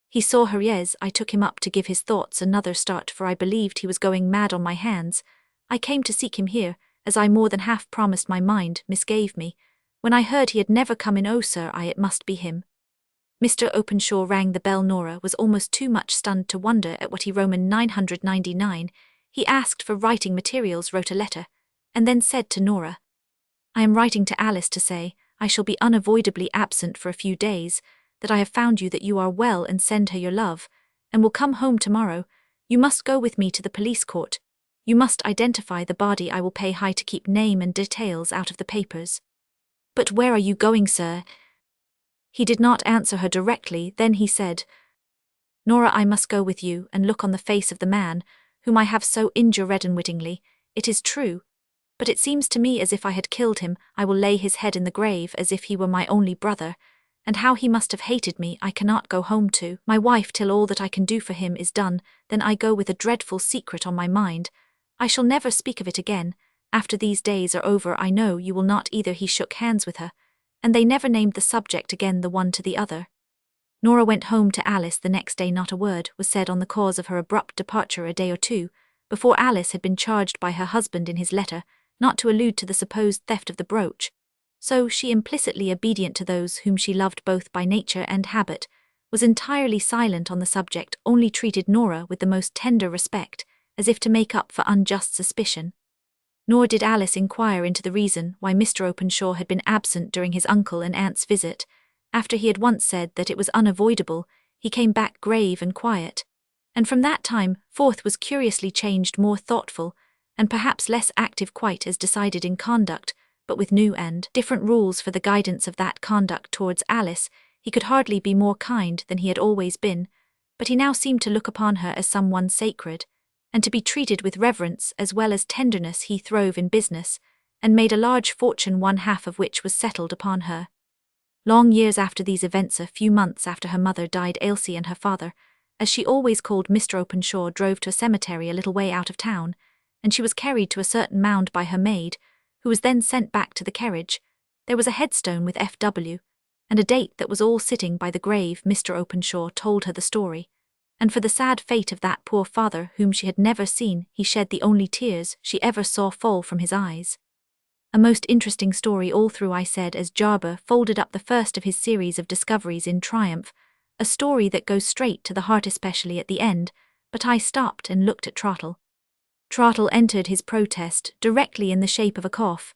He saw her, yes. I took him up to give his thoughts another start, for I believed he was going mad on my hands. I came to seek him here, as I more than half promised. My mind misgave me when I heard he had never come in. Oh, sir, it must be him. Mr. Openshaw rang the bell. Nora was almost too much stunned to wonder at what he Roman 999. He asked for writing materials, wrote a letter, and then said to Nora, I am writing to Alice to say I shall be unavoidably absent for a few days, that I have found you, that you are well, and send her your love, and will come home tomorrow. You must go with me to the police court. You must identify the body. I will pay high to keep name and details out of the papers. But where are you going, sir? He did not answer her directly. Then he said, Nora, I must go with you and look on the face of the man whom I have so injured unwittingly. It is true, but it seems to me as if I had killed him. I will lay his head in the grave as if he were my only brother, and how he must have hated me. I cannot go home to my wife till all that I can do for him is done. Then I go with a dreadful secret on my mind. I shall never speak of it again. After these days are over, I know you will not either. He shook hands with her, and they never named the subject again, the one to the other. Nora went home to Alice the next day. Not a word was said on the cause of her abrupt departure. A day or two before, Alice had been charged by her husband in his letter not to allude to the supposed theft of the brooch, so she, implicitly obedient to those whom she loved both by nature and habit, was entirely silent on the subject, only treated Nora with the most tender respect, as if to make up for unjust suspicion. Nor did Alice inquire into the reason why Mr. Openshaw had been absent during his uncle and aunt's visit. After he had once said that it was unavoidable, he came back grave and quiet, and from that time forth was curiously changed, more thoughtful, and perhaps less active, quite as decided in conduct, but with new and different rules for the guidance of that conduct. Towards Alice he could hardly be more kind than he had always been, but he now seemed to look upon her as someone sacred, and to be treated with reverence as well as tenderness. He throve in business, and made a large fortune, one half of which was settled upon her. Long years after these events, a few months after her mother died, Ailsie and her father, as she always called Mr. Openshaw, drove to a cemetery a little way out of town, and she was carried to a certain mound by her maid, who was then sent back to the carriage. There was a headstone with F.W., and a date that was all sitting by the grave. Mr. Openshaw told her the story, and for the sad fate of that poor father whom she had never seen, he shed the only tears she ever saw fall from his eyes. A most interesting story all through, I said, as Jarber folded up the first of his series of discoveries in triumph, a story that goes straight to the heart, especially at the end. But I stopped and looked at Trottle. Trottle entered his protest directly in the shape of a cough.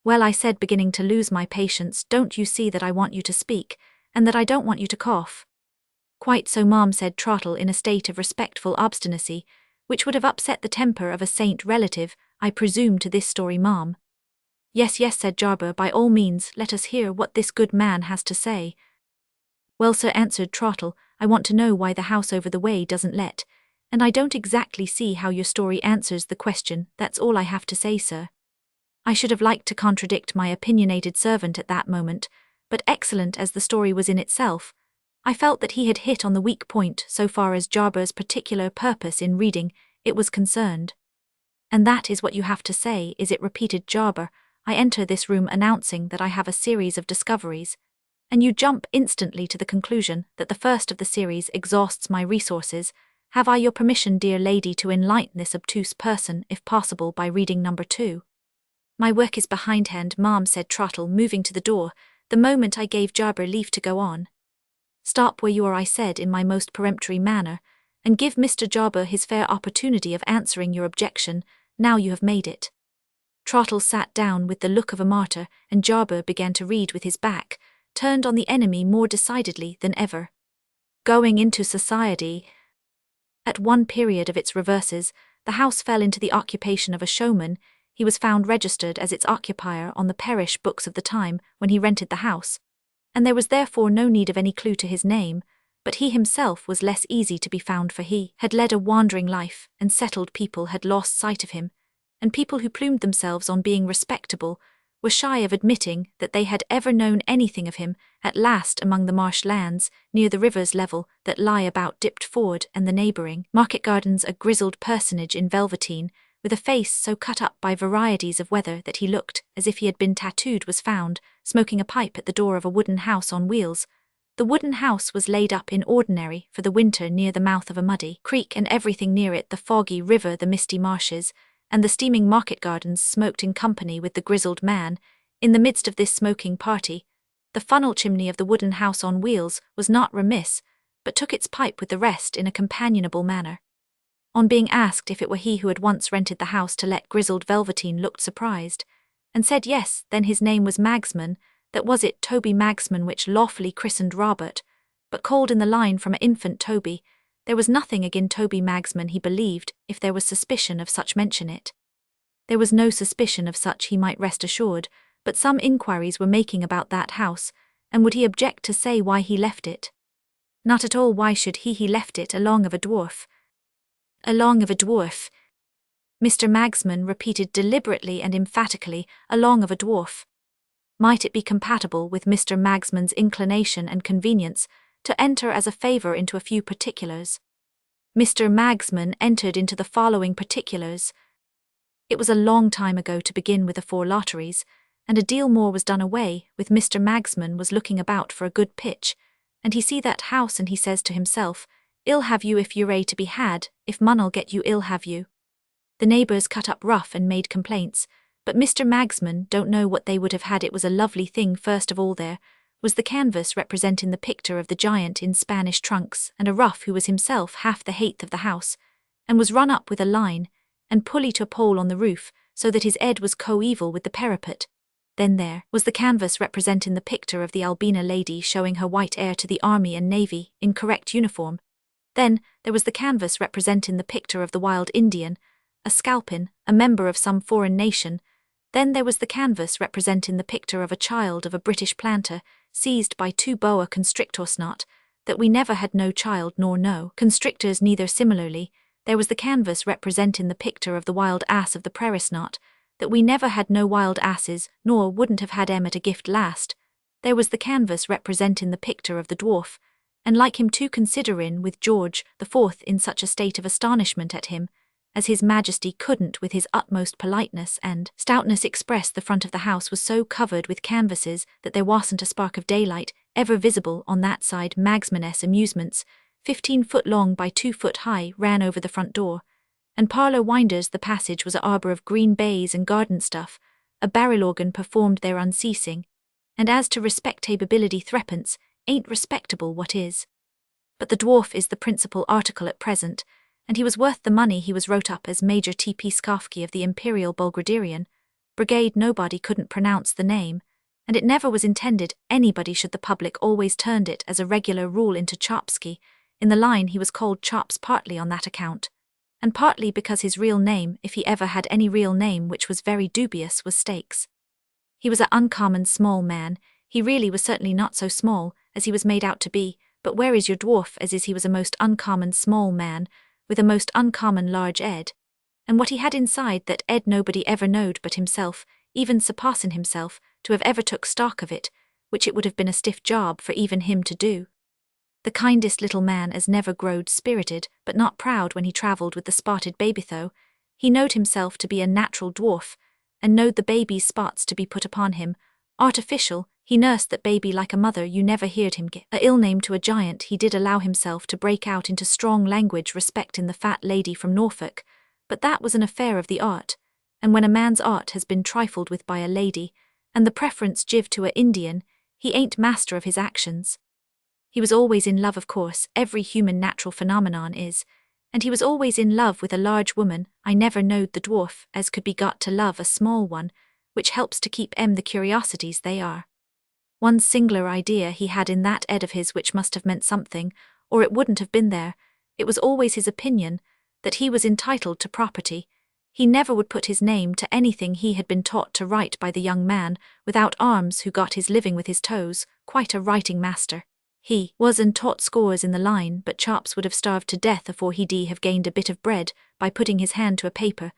Well, I said, beginning to lose my patience, don't you see that I want you to speak, and that I don't want you to cough? Quite so, ma'am, said Trottle in a state of respectful obstinacy, which would have upset the temper of a saint. Relative, I presume, to this story, ma'am. Yes, yes, said Jarber, by all means, let us hear what this good man has to say. Well, sir, answered Trottle, I want to know why the house over the way doesn't let, and I don't exactly see how your story answers the question. That's all I have to say, sir. I should have liked to contradict my opinionated servant at that moment, but excellent as the story was in itself, I felt that he had hit on the weak point so far as Jarber's particular purpose in reading it was concerned. And that is what you have to say, is it? Repeated Jarber. I enter this room announcing that I have a series of discoveries, and you jump instantly to the conclusion that the first of the series exhausts my resources. Have I your permission, dear lady, to enlighten this obtuse person, if possible, by reading number 2? My work is behindhand, ma'am, said Trottle, moving to the door, the moment I gave Jarber leave to go on. Stop where you are, I said in my most peremptory manner, and give Mr. Jarber his fair opportunity of answering your objection, now you have made it. Trottle sat down with the look of a martyr, and Jarber began to read with his back turned on the enemy more decidedly than ever. Going into society. At one period of its reverses, the house fell into the occupation of a showman. He was found registered as its occupier on the parish books of the time when he rented the house, and there was therefore no need of any clue to his name, but he himself was less easy to be found, for he had led a wandering life, and settled people had lost sight of him, and people who plumed themselves on being respectable were shy of admitting that they had ever known anything of him. At last, among the marsh lands, near the river's level, that lie about Dipped Ford and the neighbouring market gardens, a grizzled personage in velveteen, with a face so cut up by varieties of weather that he looked as if he had been tattooed, was found, smoking a pipe at the door of a wooden house on wheels. The wooden house was laid up in ordinary for the winter near the mouth of a muddy creek, and everything near it, the foggy river, the misty marshes, and the steaming market gardens, smoked in company with the grizzled man. In the midst of this smoking party, the funnel chimney of the wooden house on wheels was not remiss, but took its pipe with the rest in a companionable manner. On being asked if it were he who had once rented the house to let, grizzled velveteen looked surprised, and said yes. Then his name was Magsman, that was it, Toby Magsman, which lawfully christened Robert, but called in the line from a infant Toby. There was nothing agin Toby Magsman, he believed, if there was suspicion of such, mention it. There was no suspicion of such, he might rest assured, but some inquiries were making about that house, and would he object to say why he left it? Not at all. Why should he? He left it along of a dwarf. Along of a dwarf. Mr. Magsman repeated deliberately and emphatically, along of a dwarf. Might it be compatible with Mr. Magsman's inclination and convenience to enter as a favour into a few particulars? Mr. Magsman entered into the following particulars. It was a long time ago, to begin with, afore lotteries, and a deal more was done away with. Mr. Magsman was looking about for a good pitch, and he see that house, and he says to himself, "Ill have you if you're to be had, if mon'll get you, ill have you." The neighbours cut up rough and made complaints, but Mr. Magsman don't know what they would have had. It was a lovely thing. First of all, there was the canvas representing the picture of the giant in Spanish trunks, and a rough who was himself half the height of the house, and was run up with a line and pulley to a pole on the roof, so that his head was coeval with the parapet. Then there was the canvas representing the picture of the Albina lady, showing her white heir to the army and navy in correct uniform. Then there was the canvas representing the picture of the wild Indian, a scalpin, a member of some foreign nation. Then there was the canvas representing the picture of a child of a British planter, seized by two boa constrictors. Not that we never had no child nor no constrictors neither. Similarly, there was the canvas representing the picture of the wild ass of the prairies. Not that we never had no wild asses, nor wouldn't have had 'em at a gift last. There was the canvas representing the picture of the dwarf, and like him too, considering with George the Fourth in such a state of astonishment at him, as his Majesty couldn't with his utmost politeness and stoutness express. The front of the house was so covered with canvases that there wasn't a spark of daylight ever visible on that side. Magsman's amusements, 15 foot long by 2 foot high, ran over the front door and parlour winders. The passage was a arbour of green baize and garden stuff. A barrel organ performed there unceasing, and as to respectability, threepence ain't respectable what is. But the dwarf is the principal article at present, and he was worth the money. He was wrote up as Major T.P. Skafki of the Imperial Bulgarian Brigade. Nobody couldn't pronounce the name, and it never was intended anybody should. The public always turned it as a regular rule into Chopsky. In the line he was called Chops, partly on that account, and partly because his real name, if he ever had any real name, which was very dubious, was Stakes. He was an uncommon small man. He really was certainly not so small as he was made out to be, but where is your dwarf as is? He was a most uncommon small man, with a most uncommon large head, and what he had inside that head nobody ever knowed but himself, even surpassing himself, to have ever took stock of it, which it would have been a stiff job for even him to do. The kindest little man as never growed spirited, but not proud when he travelled with the spotted baby, though he knowed himself to be a natural dwarf, and knowed the baby's spots to be put upon him artificial. He nursed that baby like a mother. You never heard him get a ill name to a giant. He did allow himself to break out into strong language respecting the fat lady from Norfolk, but that was an affair of the art, and when a man's art has been trifled with by a lady, and the preference give to a Indian, he ain't master of his actions. He was always in love, of course, every human natural phenomenon is, and he was always in love with a large woman. I never knowed the dwarf as could be got to love a small one, which helps to keep the curiosities they are. One singular idea he had in that head of his which must have meant something, or it wouldn't have been there, It was always his opinion that he was entitled to property. He never would put his name to anything he had been taught to write by the young man without arms who got his living with his toes, quite a writing master. He was and taught scores in the line, but Chops would have starved to death afore he'd have gained a bit of bread by putting his hand to a paper.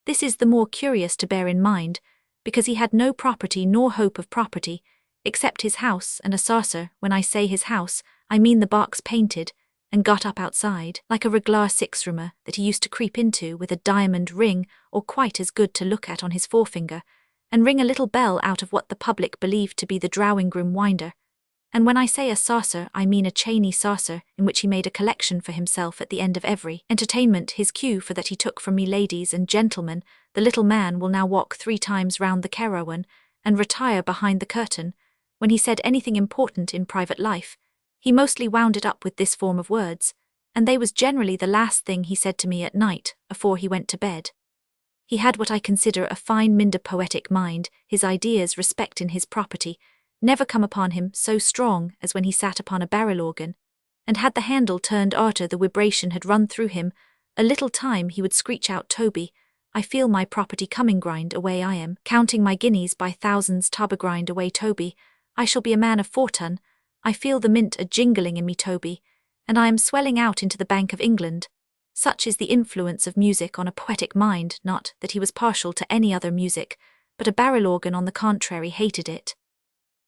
This is the more curious to bear in mind, because he had no property nor hope of property, except his house and a saucer. When I say his house, I mean the box painted, and got up outside, like a reglar six-roomer that he used to creep into with a diamond ring or quite as good to look at on his forefinger, and ring a little bell out of what the public believed to be the drawing-room winder. And when I say a saucer, I mean a chainy saucer in which he made a collection for himself at the end of every entertainment. His cue for that he took from me, ladies and gentlemen, the little man will now walk 3 times round the carawan and retire behind the curtain. When he said anything important in private life, he mostly wound it up with this form of words, and they was generally the last thing he said to me at night, afore he went to bed. He had what I consider a fine minder poetic mind. His ideas respectin' his property never come upon him so strong as when he sat upon a barrel organ, and had the handle turned arter the vibration had run through him a little time he would screech out, "Toby, I feel my property coming, grind away I am, counting my guineas by thousands, tobber grind away, Toby, I shall be a man of 4 ton, I feel the mint a-jingling in me, Toby, and I am swelling out into the Bank of England." Such is the influence of music on a poetic mind. Not that he was partial to any other music, but a barrel organ on the contrary hated it.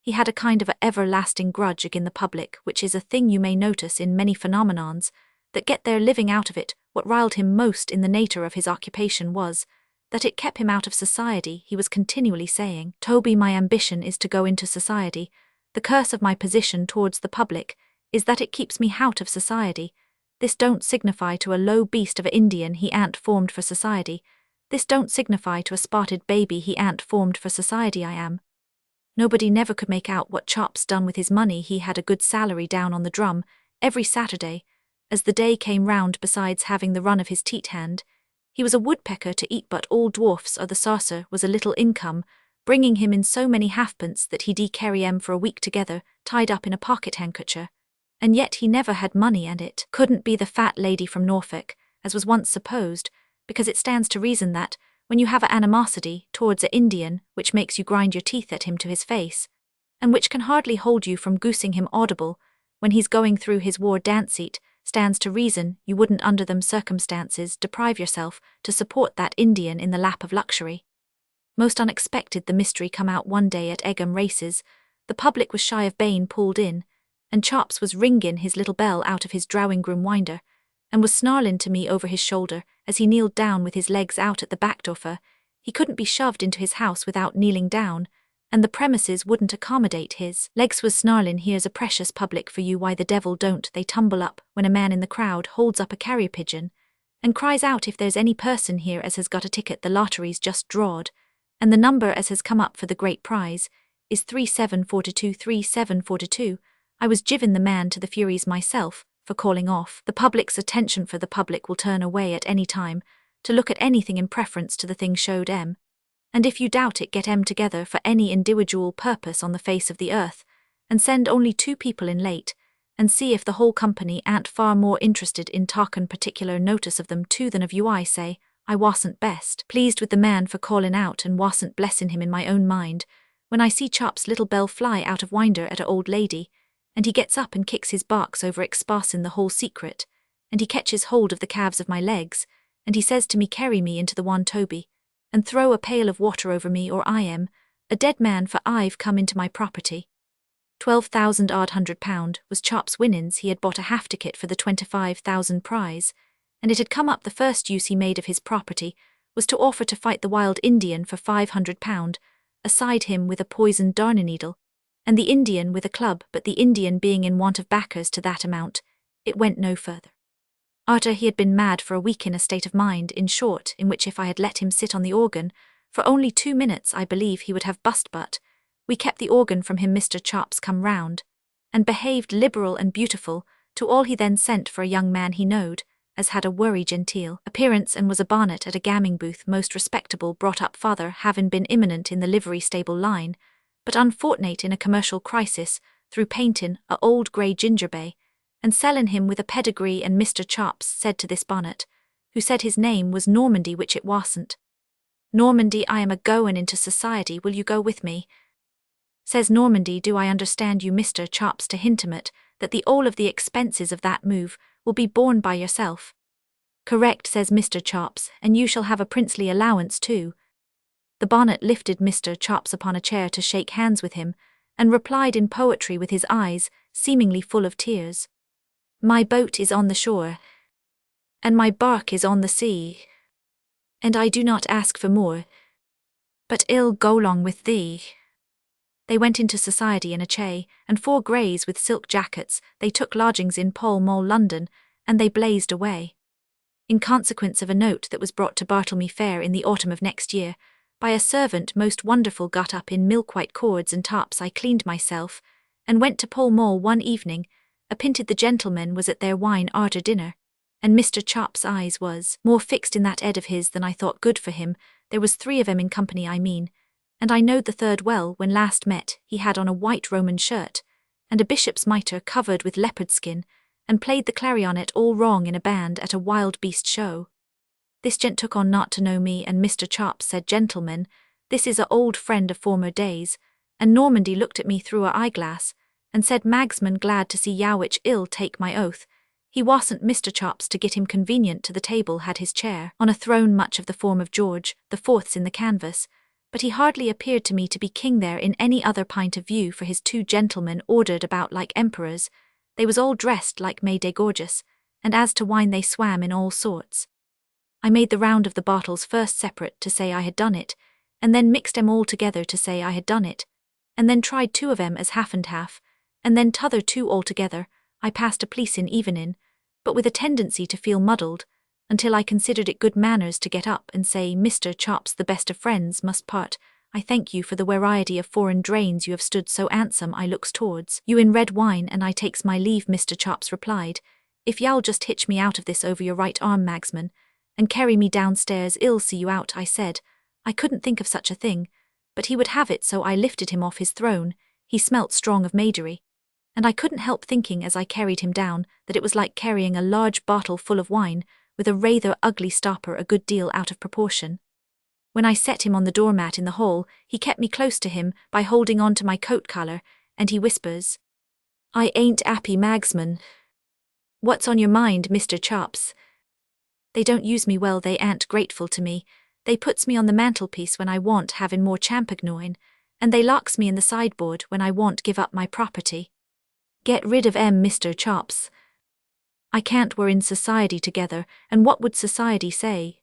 He had a kind of a everlasting grudge agin the public, which is a thing you may notice in many phenomenons that get their living out of it. What riled him most in the nature of his occupation was that it kept him out of society. He was continually saying, "Toby, my ambition is to go into society. The curse of my position towards the public is that it keeps me out of society. This don't signify to a low beast of a Indian he ain't formed for society. This don't signify to a spotted baby he ain't formed for society. I am." Nobody never could make out what Chops done with his money. He had a good salary down on the drum every Saturday, as the day came round. Besides having the run of his teat hand, he was a woodpecker to eat, but all dwarfs or the saucer was a little income, bringing him in so many halfpence that he'd carry 'em for a week together, tied up in a pocket-handkercher. And yet he never had money, and it couldn't be the fat lady from Norfolk, as was once supposed, because it stands to reason that, when you have a animosity towards a Indian which makes you grind your teeth at him to his face, and which can hardly hold you from goosing him audible when he's going through his war dance-eat, stands to reason you wouldn't under them circumstances deprive yourself to support that Indian in the lap of luxury. Most unexpected the mystery come out one day at Egham races. The public was shy of Bain pulled in, and Chops was ringin' his little bell out of his drawing-room winder, and was snarlin' to me over his shoulder as he kneeled down with his legs out at the back door, for he couldn't be shoved into his house without kneeling down, and the premises wouldn't accommodate his legs. Was snarlin', "Here's a precious public for you. Why the devil don't they tumble up when a man in the crowd holds up a carrier pigeon and cries out if there's any person here as has got a ticket. The lottery's just drawed, and the number as has come up for the great prize is 3742 3742. I was jivin' the man to the furies myself for calling off the public's attention, for the public will turn away at any time to look at anything in preference to the thing showed 'em. And if you doubt it, get 'em together for any individual purpose on the face of the earth, and send only 2 people in late, and see if the whole company ain't far more interested in talkin' particular notice of them too than of you. I say, I wasn't best pleased with the man for callin' out, and wasn't blessin' him in my own mind, when I see Chop's little bell fly out of winder at a old lady, and he gets up and kicks his box over expossin' the whole secret, and he catches hold of the calves of my legs, and he says to me, "Carry me into the one, Toby, and throw a pail of water over me, or I am a dead man, for I've come into my property." 12,000 odd £100 was Chop's winnins. He had bought a half ticket for the 25,000 prize, and it had come up the first use he made of his property was to offer to fight the wild Indian for £500, aside him with a poisoned darning needle, and the Indian with a club. But the Indian being in want of backers to that amount, it went no further. Arter he had been mad for a week, in a state of mind, in short, in which if I had let him sit on the organ for only 2 minutes, I believe he would have bust. But we kept the organ from him. Mr. Chops come round, and behaved liberal and beautiful to all. He then sent for a young man he knowed, as had a worry genteel appearance, and was a barnet at a gamming booth, most respectable, brought up, father having been imminent in the livery stable line, but unfortunate in a commercial crisis through paintin' a old grey ginger bay, and sellin' him with a pedigree, and Mr. Chops said to this bonnet, who said his name was Normandy, which it wasn't. Normandy, I am a-goin' into society, will you go with me? Says Normandy, do I understand you, Mr. Chops, to hintimate that the all of the expenses of that move will be borne by yourself? Correct, says Mr. Chops, and you shall have a princely allowance too. The bonnet lifted Mr. Chops upon a chair to shake hands with him, and replied in poetry with his eyes, seemingly full of tears. My boat is on the shore, and my bark is on the sea, and I do not ask for more, but ill go long with thee. They went into society in a chay, and 4 greys with silk jackets. They took lodgings in Pall Mall, London, and they blazed away. In consequence of a note that was brought to Bartlemy Fair in the autumn of next year, by a servant most wonderful, got up in milk-white cords and tops, I cleaned myself, and went to Pall Mall one evening. Apinted the gentlemen was at their wine arter dinner, and Mr. Chops' eyes was more fixed in that ed of his than I thought good for him. There was 3 of 'em in company, I mean, and I knowed the third well. When last met, he had on a white Roman shirt, and a bishop's mitre covered with leopard skin, and played the clarionet all wrong in a band at a wild beast show. This gent took on not to know me, and Mr. Chops said, Gentlemen, this is a old friend of former days, and Normandy looked at me through a eyeglass, and said, Magsman, glad to see yow, which ill take my oath. He wasn't Mr. Chops, to get him convenient to the table, had his chair on a throne much of the form of George the Fourth's in the canvas, but he hardly appeared to me to be king there in any other point of view, for his 2 gentlemen ordered about like emperors. They was all dressed like May Day gorgeous, and as to wine they swam in all sorts. I made the round of the bottles first separate to say I had done it, and then mixed 'em all together to say I had done it, and then tried 2 of 'em as half and half, and then t'other 2 altogether. I passed a pleasing evening, but with a tendency to feel muddled, until I considered it good manners to get up and say, Mr. Chops, the best of friends must part. I thank you for the variety of foreign drains you have stood so handsome. I looks towards you in red wine, and I takes my leave. Mr. Chops replied, If y'all just hitch me out of this over your right arm, Magsman, and carry me downstairs, I'll see you out. I said I couldn't think of such a thing, but he would have it, so I lifted him off his throne. He smelt strong of Madery, and I couldn't help thinking as I carried him down that it was like carrying a large bottle full of wine with a rather ugly stopper a good deal out of proportion. When I set him on the doormat in the hall, he kept me close to him by holding on to my coat collar, and he whispers, I ain't 'appy, Magsman. What's on your mind, Mr. Chops? They don't use me well, they ain't grateful to me. They puts me on the mantelpiece when I want having more champagne, and they locks me in the sideboard when I want give up my property. Get rid of 'em, Mr. Chops. I can't, we're in society together, and what would society say?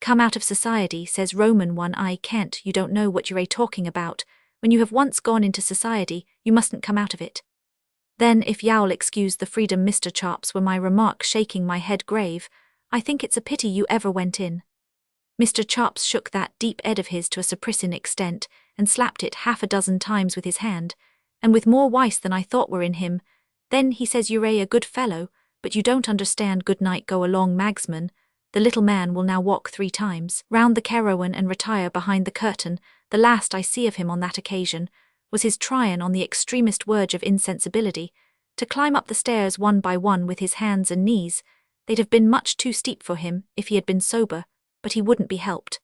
Come out of society, says Roman 1. I can't, you don't know what you're talking about. When you have once gone into society, you mustn't come out of it. Then, if y'all excuse the freedom, Mr. Chops, were my remark, shaking my head grave, I think it's a pity you ever went in. Mr. Chops shook that deep ed of his to a surprising extent, and slapped it 6 times with his hand, and with more wice than I thought were in him. Then he says, You're a good fellow, but you don't understand. Good night, go along, Magsman. The little man will now walk 3 times round the carawan and retire behind the curtain. The last I see of him on that occasion was his tryin' on the extremest verge of insensibility to climb up the stairs one by one with his hands and knees. They'd have been much too steep for him if he had been sober, but he wouldn't be helped.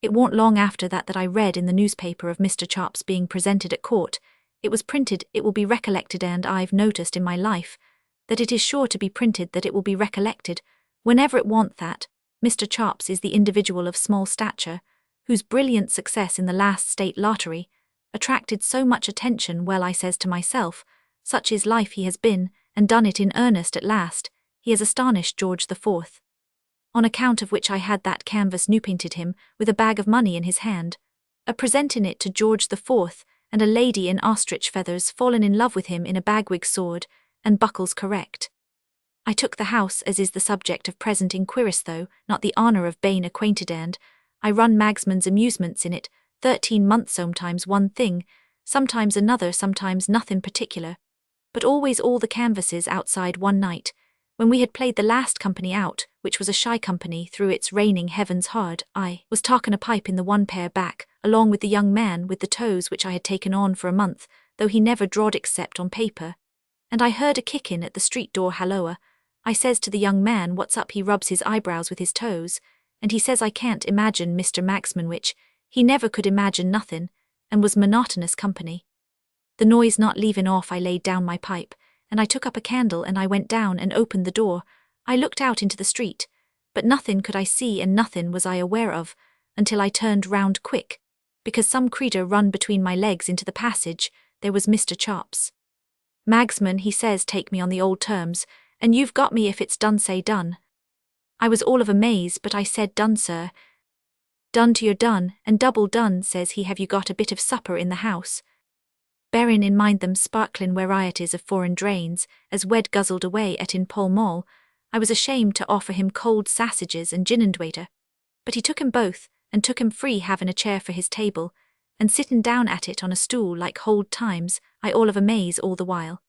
It warn't long after that I read in the newspaper of Mr. Chops being presented at court. It was printed, it will be recollected, and I've noticed in my life that it is sure to be printed that it will be recollected. Whenever it want that, Mr. Chops is the individual of small stature, whose brilliant success in the last state lottery attracted so much attention. Well, I says to myself, such is life, he has been, and done it in earnest at last. He has astonished George the Fourth. On account of which I had that canvas new painted him, with a bag of money in his hand, a presenting it to George the Fourth, and a lady in ostrich feathers fallen in love with him in a bagwig sword, and buckles correct. I took the house, as is the subject of present inquiries, though not the honour of bane acquainted, and I run Magsman's amusements in it 13 months, sometimes one thing, sometimes another, sometimes nothing particular, but always all the canvases outside. One night, when we had played the last company out, which was a shy company through its raining heavens hard, I was talking a pipe in the one pair back, along with the young man with the toes which I had taken on for a month, though he never drawed except on paper, and I heard a kickin' at the street door halloa. I says to the young man what's up, he rubs his eyebrows with his toes, and he says I can't imagine Mr. Maxman, which he never could imagine nothin', and was monotonous company. The noise not leavin' off, I laid down my pipe, and I took up a candle and I went down and opened the door. I looked out into the street, but nothin' could I see and nothin' was I aware of, until I turned round quick, because some creetur run between my legs into the passage. There was Mr. Chops. Magsman, he says, take me on the old terms, and you've got me if it's done say done. I was all of a maze, but I said done, sir. Done to your done, and double done, says he. Have you got a bit of supper in the house? Bearin' in mind them sparklin' varieties of foreign drains, as wed guzzled away at in Pall Mall, I was ashamed to offer him cold sausages and gin and waiter, but he took 'em both, and took 'em free, havin' a chair for his table, and sittin' down at it on a stool like hold times, I all of a maze all the while.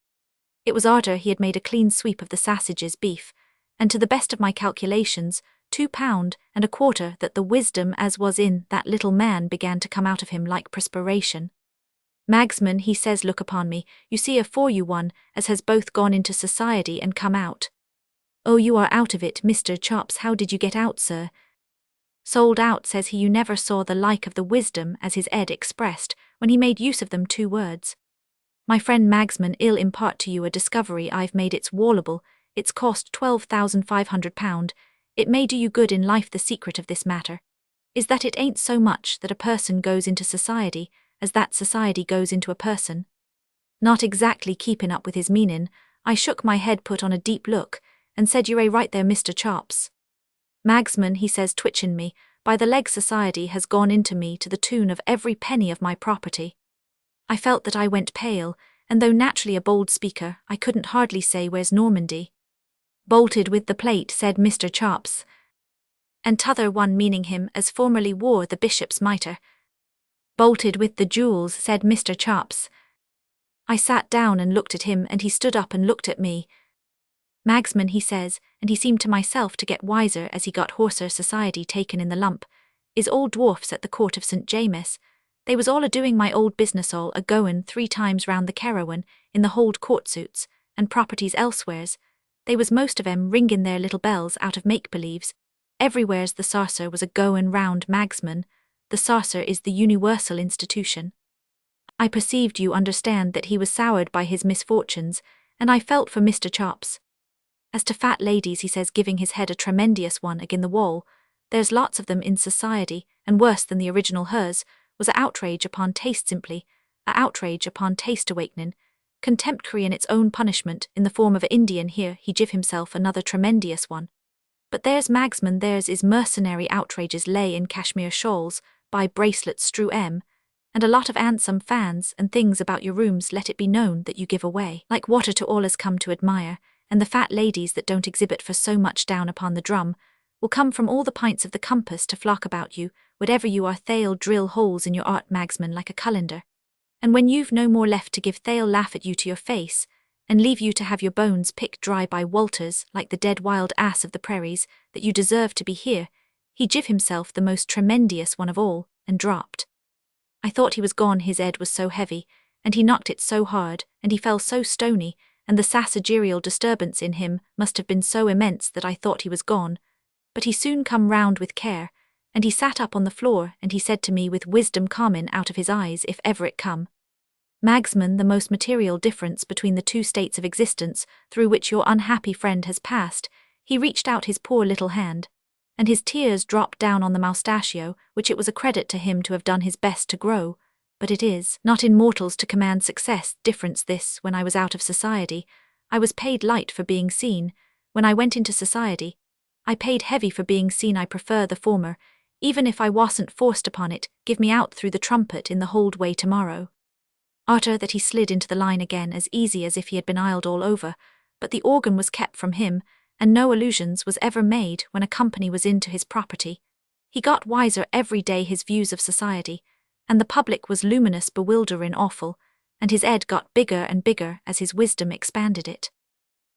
It was arter he had made a clean sweep of the sausages beef, and to the best of my calculations, £2.25 that the wisdom as was in that little man began to come out of him like perspiration. Magsman, he says, look upon me, you see afore you one as has both gone into society and come out. Oh, you are out of it, Mr. Chops. How did you get out, sir? Sold out, says he. You never saw the like of the wisdom as his Ed expressed when he made use of them 2 words. My friend Magsman, I'll impart to you a discovery I've made. It's wallable, it's cost £12,500, it may do you good in life. The secret of this matter is that it ain't so much that a person goes into society as that society goes into a person. Not exactly keepin' up with his meanin', I shook my head, put on a deep look, and said, you're right there, Mr. Chops. Magsman, he says, twitchin' me, by the leg, society has gone into me to the tune of every penny of my property. I felt that I went pale, and though naturally a bold speaker, I couldn't hardly say where's Normandy. Bolted with the plate, said Mr. Chops. And t'other one, meaning him as formerly wore the bishop's mitre. Bolted with the jewels, said Mr. Chops. I sat down and looked at him, and he stood up and looked at me. Magsman, he says, and he seemed to myself to get wiser as he got hoarser, society taken in the lump, is all dwarfs at the court of St. James. They was all a-doing my old business, all a-goin 3 times round the carawan, in the hold court suits, and properties elsewheres. They was most of 'em ringin' their little bells out of make-believes. Everywheres the sarser was a-goin round Magsman. The sarser is the universal institution. I perceived, you understand, that he was soured by his misfortunes, and I felt for Mr. Chops. As to fat ladies, he says, giving his head a tremendous one agin the wall, there's lots of them in society, and worse than the original hers, was a outrage upon taste, simply a outrage upon taste awakenin', contemptory in its own punishment, in the form of a Indian. Here he give himself another tremendous one. But there's Magsman, theirs is mercenary outrages, lay in cashmere shawls, buy bracelets, strew and a lot of handsome fans and things about your rooms, let it be known that you give away like water to all as come to admire, and the fat ladies that don't exhibit for so much down upon the drum will come from all the pints of the compass to flock about you, whatever you are. They'll drill holes in your art, Magsman, like a cullender, and when you've no more left to give, they'll laugh at you to your face, and leave you to have your bones picked dry by Walters, like the dead wild ass of the prairies, that you deserve to be here. He give himself the most tremendous one of all, and dropped. I thought he was gone, his head was so heavy, and he knocked it so hard, and he fell so stony, and the sassagerial disturbance in him must have been so immense that I thought he was gone. But he soon come round with care, and he sat up on the floor, and he said to me with wisdom common out of his eyes, if ever it come, Magsman, the most material difference between the 2 states of existence through which your unhappy friend has passed. He reached out his poor little hand, and his tears dropped down on the moustachio, which it was a credit to him to have done his best to grow. But it is not in mortals to command success. Difference this. When I was out of society, I was paid light for being seen. When I went into society, I paid heavy for being seen. I prefer the former, even if I wasn't forced upon it. Give me out through the trumpet in the hold way tomorrow. Arter that he slid into the line again as easy as if he had been iled all over, but the organ was kept from him, and no allusions was ever made when a company was into his property. He got wiser every day, his views of society, and the public was luminous, bewilderin' awful, and his head got bigger and bigger as his wisdom expanded it.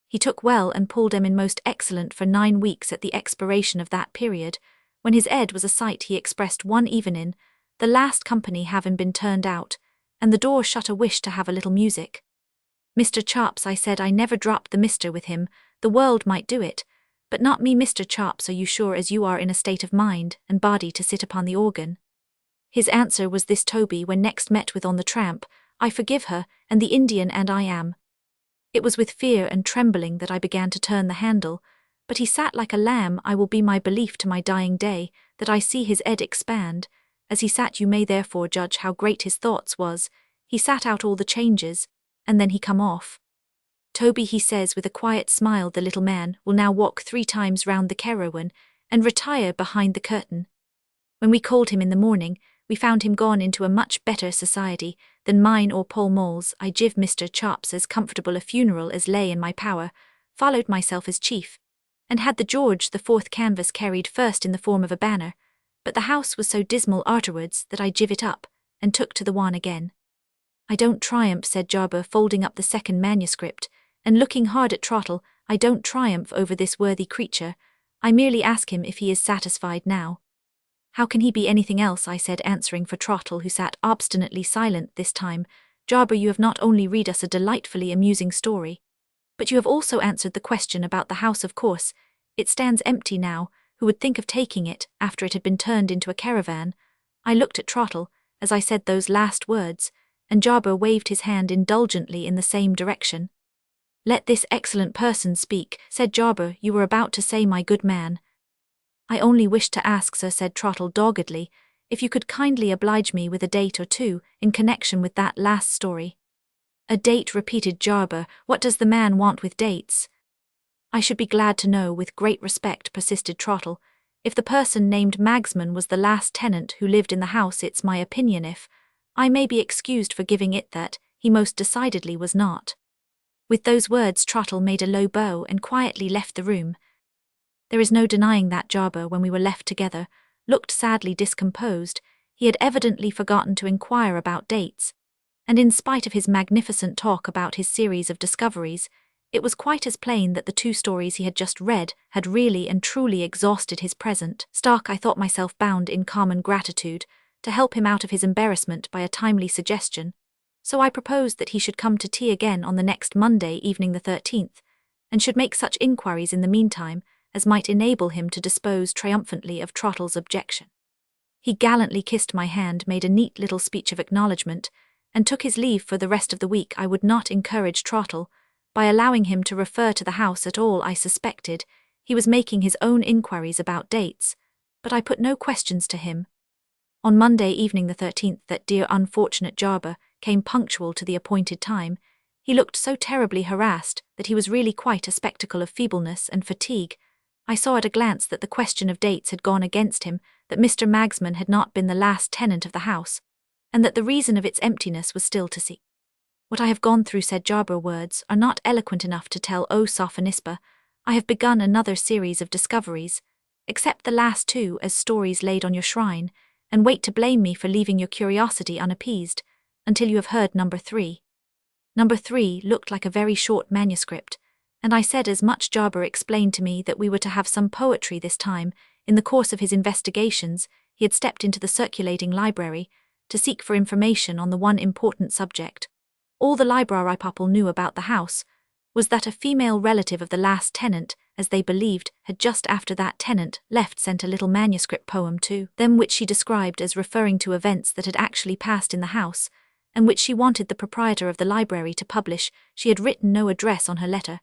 He took well and pulled 'em in most excellent for 9 weeks. At the expiration of that period, when his head was a sight, he expressed one evenin', the last company having been turned out, and the door shut, a wish to have a little music. Mr. Chops, I said, I never dropped the mister with him, the world might do it, but not me. Mr. Chops, are you sure as you are in a state of mind and body to sit upon the organ? His answer was this: Toby, when next met with on the tramp, I forgive her, and the Indian and I am. It was with fear and trembling that I began to turn the handle, but he sat like a lamb. I will be my belief to my dying day, that I see his head expand. As he sat, you may therefore judge how great his thoughts was. He sat out all the changes, and then he come off. Toby, he says with a quiet smile, the little man will now walk 3 times round the carawan, and retire behind the curtain. When we called him in the morning, we found him gone into a much better society than mine or Pall Mall's. I give Mr. Chops as comfortable a funeral as lay in my power, followed myself as chief, and had the George the Fourth canvas carried first in the form of a banner, but the house was so dismal arterwards that I give it up, and took to the wan again. I don't triumph, said Jarber, folding up the second manuscript, and looking hard at Trottle, I don't triumph over this worthy creature, I merely ask him if he is satisfied now. How can he be anything else, I said, answering for Trottle, who sat obstinately silent this time. Jarber, you have not only read us a delightfully amusing story, but you have also answered the question about the house. Of course, it stands empty now. Who would think of taking it after it had been turned into a caravan? I looked at Trottle as I said those last words, and Jarber waved his hand indulgently in the same direction. Let this excellent person speak, said Jarber. You were about to say, my good man. I only wished to ask, sir, said Trottle doggedly, if you could kindly oblige me with a date or two in connection with that last story. A date, repeated Jarber. What does the man want with dates? I should be glad to know, with great respect, persisted Trottle, if the person named Magsman was the last tenant who lived in the house. It's my opinion, if I may be excused for giving it, that he most decidedly was not. With those words Trottle made a low bow and quietly left the room. There is no denying that Jarber, when we were left together, looked sadly discomposed. He had evidently forgotten to inquire about dates, and in spite of his magnificent talk about his series of discoveries, it was quite as plain that the 2 stories he had just read had really and truly exhausted his present stock. I thought myself bound in common gratitude to help him out of his embarrassment by a timely suggestion, so I proposed that he should come to tea again on the next Monday evening, the 13th, and should make such inquiries in the meantime as might enable him to dispose triumphantly of Trottle's objection. He gallantly kissed my hand, made a neat little speech of acknowledgment, and took his leave for the rest of the week. I would not encourage Trottle by allowing him to refer to the house at all. I suspected he was making his own inquiries about dates, but I put no questions to him. On Monday evening, the 13th, that dear unfortunate Jarber came punctual to the appointed time. He looked so terribly harassed that he was really quite a spectacle of feebleness and fatigue. I saw at a glance that the question of dates had gone against him, that Mr. Magsman had not been the last tenant of the house, and that the reason of its emptiness was still to see. What I have gone through, said Jarber, words are not eloquent enough to tell. O Sophonisba, I have begun another series of discoveries. Accept the last 2 as stories laid on your shrine, and wait to blame me for leaving your curiosity unappeased, until you have heard number 3. Number 3 looked like a very short manuscript, and I said as much. Jarber explained to me that we were to have some poetry this time. In the course of his investigations, he had stepped into the circulating library to seek for information on the one important subject. All the library people knew about the house was that a female relative of the last tenant, as they believed, had just after that tenant left sent a little manuscript poem to them, which she described as referring to events that had actually passed in the house, and which she wanted the proprietor of the library to publish. She had written no address on her letter,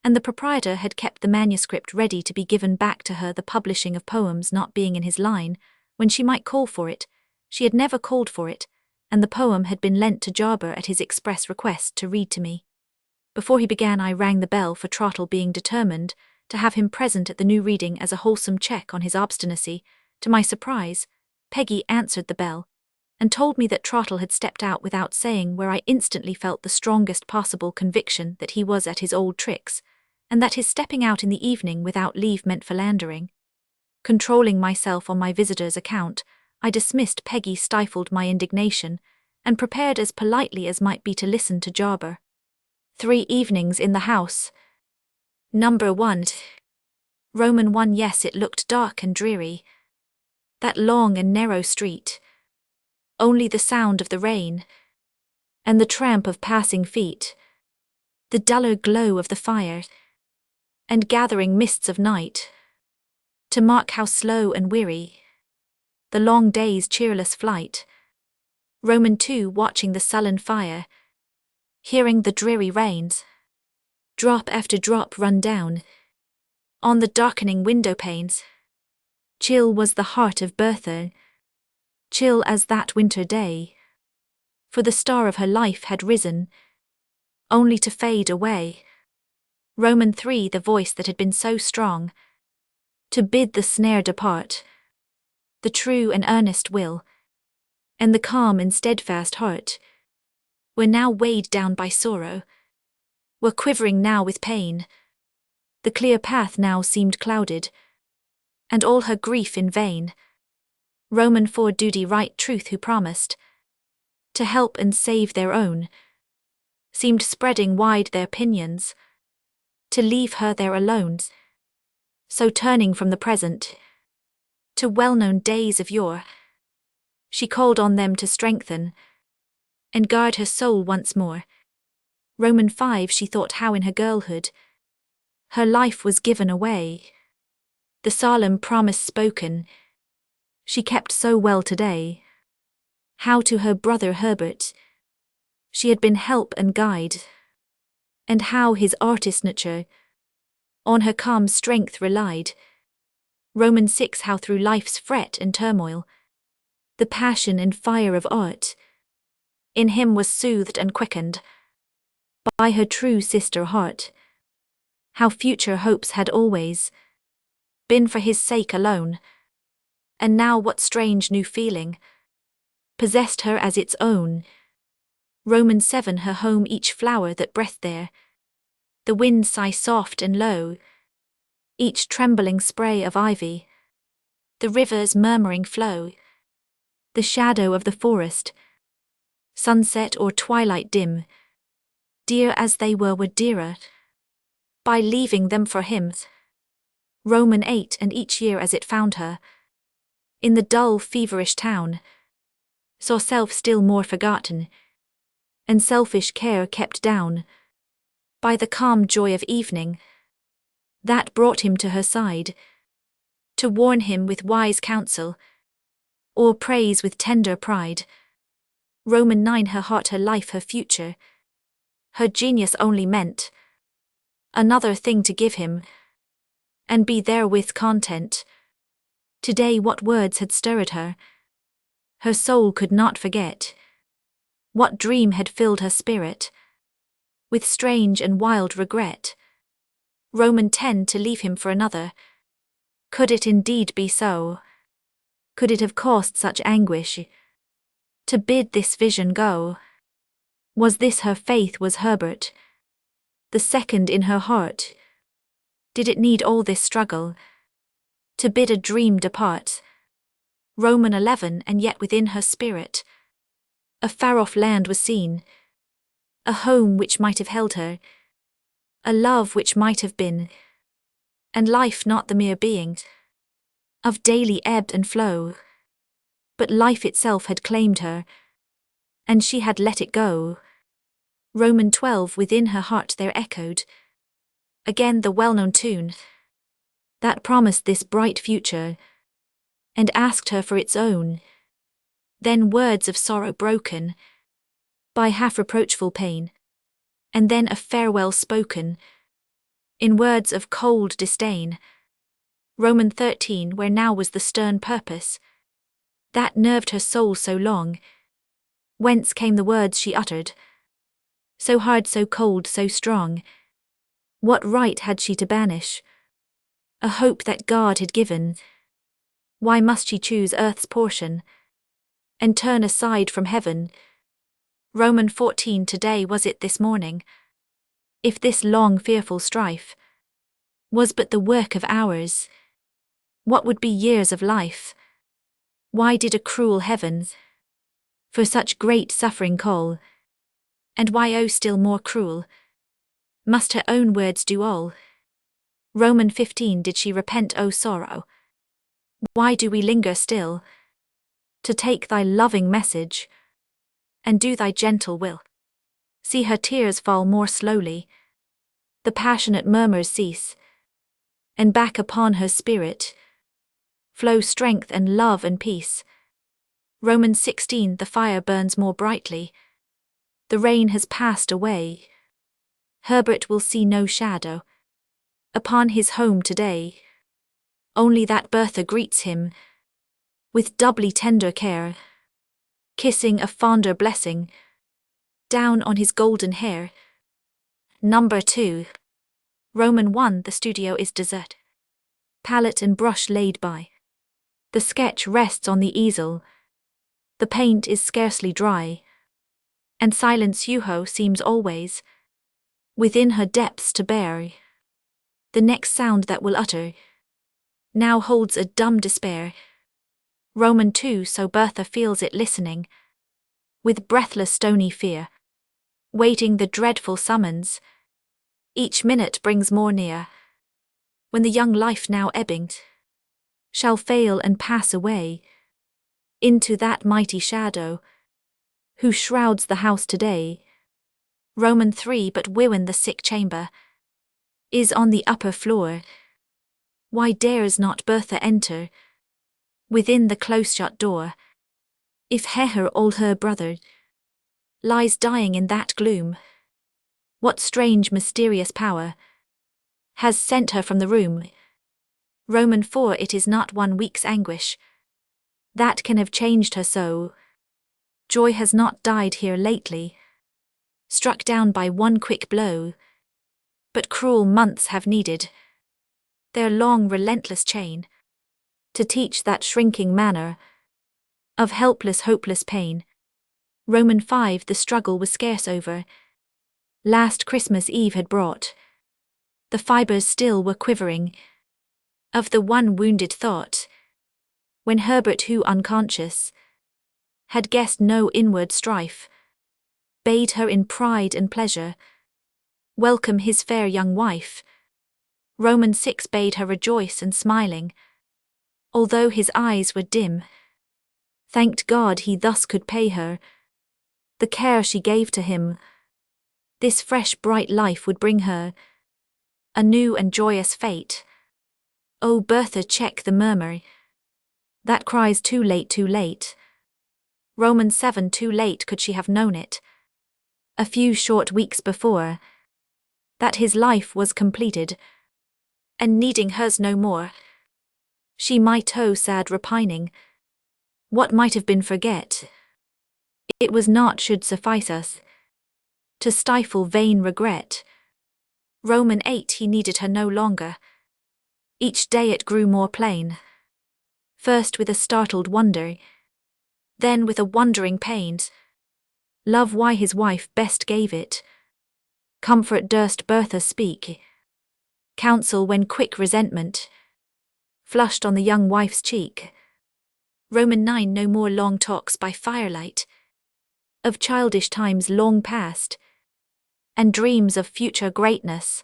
and the proprietor had kept the manuscript ready to be given back to her. The publishing of poems not being in his line, when she might call for it, she had never called for it, and the poem had been lent to Jarber at his express request to read to me. Before he began, I rang the bell for Trottle, being determined to have him present at the new reading as a wholesome check on his obstinacy. To my surprise, Peggy answered the bell, and told me that Trottle had stepped out without saying where. I instantly felt the strongest possible conviction that he was at his old tricks, and that his stepping out in the evening without leave meant philandering. Controlling myself on my visitor's account, I dismissed Peggy, stifled my indignation, and prepared as politely as might be to listen to Jarber. 3 evenings in the house. Number 1. Roman 1. Yes, it looked dark and dreary. That long and narrow street. Only the sound of the rain, and the tramp of passing feet, the duller glow of the fire, and gathering mists of night, to mark how slow and weary the long day's cheerless flight. Roman 2 watching the sullen fire, hearing the dreary rains, drop after drop run down on the darkening window panes. Chill was the heart of Bertha, chill as that winter day, for the star of her life had risen, only to fade away. Roman 3 the voice that had been so strong, to bid the snare depart, the true and earnest will, and the calm and steadfast heart, were now weighed down by sorrow, were quivering now with pain. The clear path now seemed clouded, and all her grief in vain. Roman 4 duty right truth who promised to help and save their own, seemed spreading wide their pinions, to leave her there alone. So turning from the present to well-known days of yore, she called on them to strengthen and guard her soul once more. Roman 5 she thought how in her girlhood her life was given away, the solemn promise spoken she kept so well today, how to her brother Herbert she had been help and guide, and how his artist nature on her calm strength relied. Roman 6 how through life's fret and turmoil the passion and fire of art in him was soothed and quickened by her true sister heart, how future hopes had always been for his sake alone, and now what strange new feeling possessed her as its own. Roman 7 her home each flower that breathed there, the wind sigh soft and low, each trembling spray of ivy, the river's murmuring flow, the shadow of the forest, sunset or twilight dim, dear as they were dearer by leaving them for him. Roman 8 and each year as it found her in the dull feverish town, saw self still more forgotten, and selfish care kept down by the calm joy of evening that brought him to her side, to warn him with wise counsel, or praise with tender pride. Roman 9 her heart, her life, her future, her genius only meant another thing to give him, and be therewith content. Today what words had stirred her, her soul could not forget, what dream had filled her spirit with strange and wild regret. Roman 10 to leave him for another, could it indeed be so? Could it have caused such anguish to bid this vision go? Was this her faith, was Herbert the second in her heart? Did it need all this struggle to bid a dream depart? Roman 11 and yet within her spirit a far-off land was seen, a home which might have held her, a love which might have been, and life not the mere being of daily ebb and flow, but life itself had claimed her, and she had let it go. Roman 12 within her heart there echoed again the well-known tune that promised this bright future, and asked her for its own. Then words of sorrow broken by half-reproachful pain, and then a farewell spoken in words of cold disdain. Roman 13 where now was the stern purpose that nerved her soul so long, whence came the words she uttered, so hard, so cold, so strong? What right had she to banish a hope that God had given? Why must she choose earth's portion and turn aside from heaven? Roman 14 today was it this morning, if this long fearful strife was but the work of hours, what would be years of life? Why did a cruel heaven for such great suffering call? And why, oh still more cruel, must her own words do all? Roman 15 did she repent, O sorrow? Why do we linger still to take thy loving message and do thy gentle will? See her tears fall more slowly The passionate murmurs cease, and back upon her spirit flow strength and love and peace. Romans 16. The fire burns more brightly. The rain has passed away. Herbert will see no shadow upon his home today. Only that Bertha greets him with doubly tender care, kissing a fonder blessing down on his golden hair. Number 2. Roman 1. The studio is desert. Palette and brush laid by. The sketch rests on the easel. The paint is scarcely dry, and silence seems always within her depths to bear. The next sound that will utter now holds a dumb despair. Roman 2. So Bertha feels it listening with breathless stony fear, waiting the dreadful summons. Each minute brings more near, when the young life now ebbing shall fail and pass away into that mighty shadow who shrouds the house today. Roman 3. But when the sick chamber is on the upper floor, why dares not Bertha enter within the close-shut door? If her brother lies dying in that gloom, what strange mysterious power has sent her from the room? Roman 4. It is not 1 week's anguish that can have changed her so. Joy has not died here lately, struck down by 1 quick blow, but cruel months have needed their long relentless chain to teach that shrinking manner of helpless hopeless pain. Roman 5. The struggle was scarce over. Last Christmas Eve had brought. The fibres still were quivering of the one wounded thought, when Herbert, who unconscious had guessed no inward strife, bade her in pride and pleasure welcome his fair young wife. Roman 6. Bade her rejoice and smiling, although his eyes were dim, thanked God he thus could pay her the care she gave to him. This fresh bright life would bring her a new and joyous fate. O Bertha, check the murmur that cries too late, too late. Roman 7. Too late could she have known it a few short weeks before, that his life was completed, and needing hers no more. She might, oh sad repining, what might have been forget. It was not should suffice us to stifle vain regret. Roman 8. He needed her no longer. Each day it grew more plain, first with a startled wonder, then with a wondering pain. Love why his wife best gave it. Comfort durst Bertha speak. Counsel when quick resentment flushed on the young wife's cheek. Roman 9. No more long talks by firelight of childish times long past, and dreams of future greatness,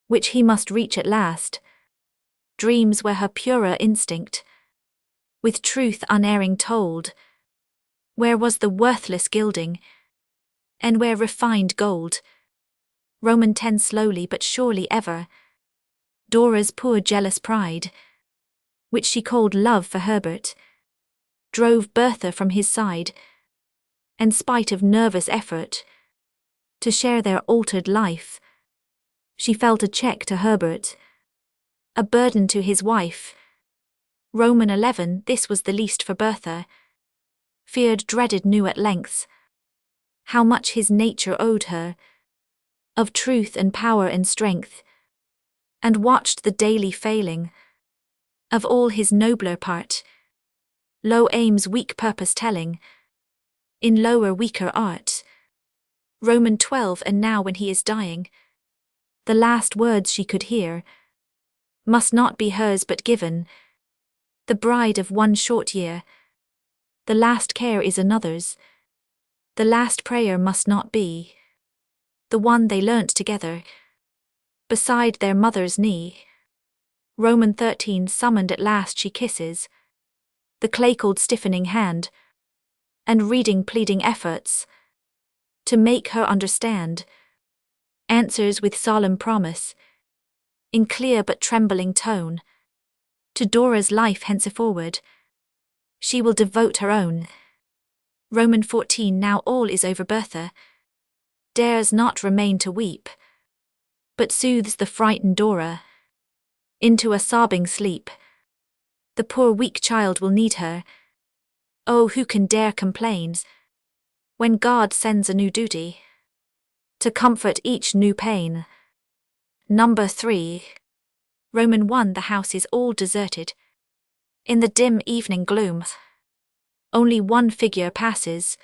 which he must reach at last. Dreams where her purer instinct, with truth unerring told, where was the worthless gilding, and where refined gold. Roman 10. Slowly but surely ever, Dora's poor jealous pride, which she called love for Herbert, drove Bertha from his side, and spite of nervous effort to share their altered life, she felt a check to Herbert, a burden to his wife. Roman 11. This was the least for Bertha. Feared, dreaded, knew at length how much his nature owed her of truth and power and strength, and watched the daily failing of all his nobler part, low aims weak purpose telling in lower weaker art. Roman 12. And now when he is dying, the last words she could hear must not be hers but given, the bride of 1 short year. The last care is another's, the last prayer must not be the one they learnt together beside their mother's knee. Roman 13. Summoned at last she kisses the clay-cold stiffening hand, and reading pleading efforts to make her understand answers with solemn promise, in clear but trembling tone, to Dora's life henceforward she will devote her own. Roman 14. Now all is over. Bertha dares not remain to weep, but soothes the frightened Dora into a sobbing sleep. The poor weak child will need her. Oh, who can dare complain when God sends a new duty to comfort each new pain? Number 3. Roman 1. The house is all deserted. In the dim evening gloom, only one figure passes,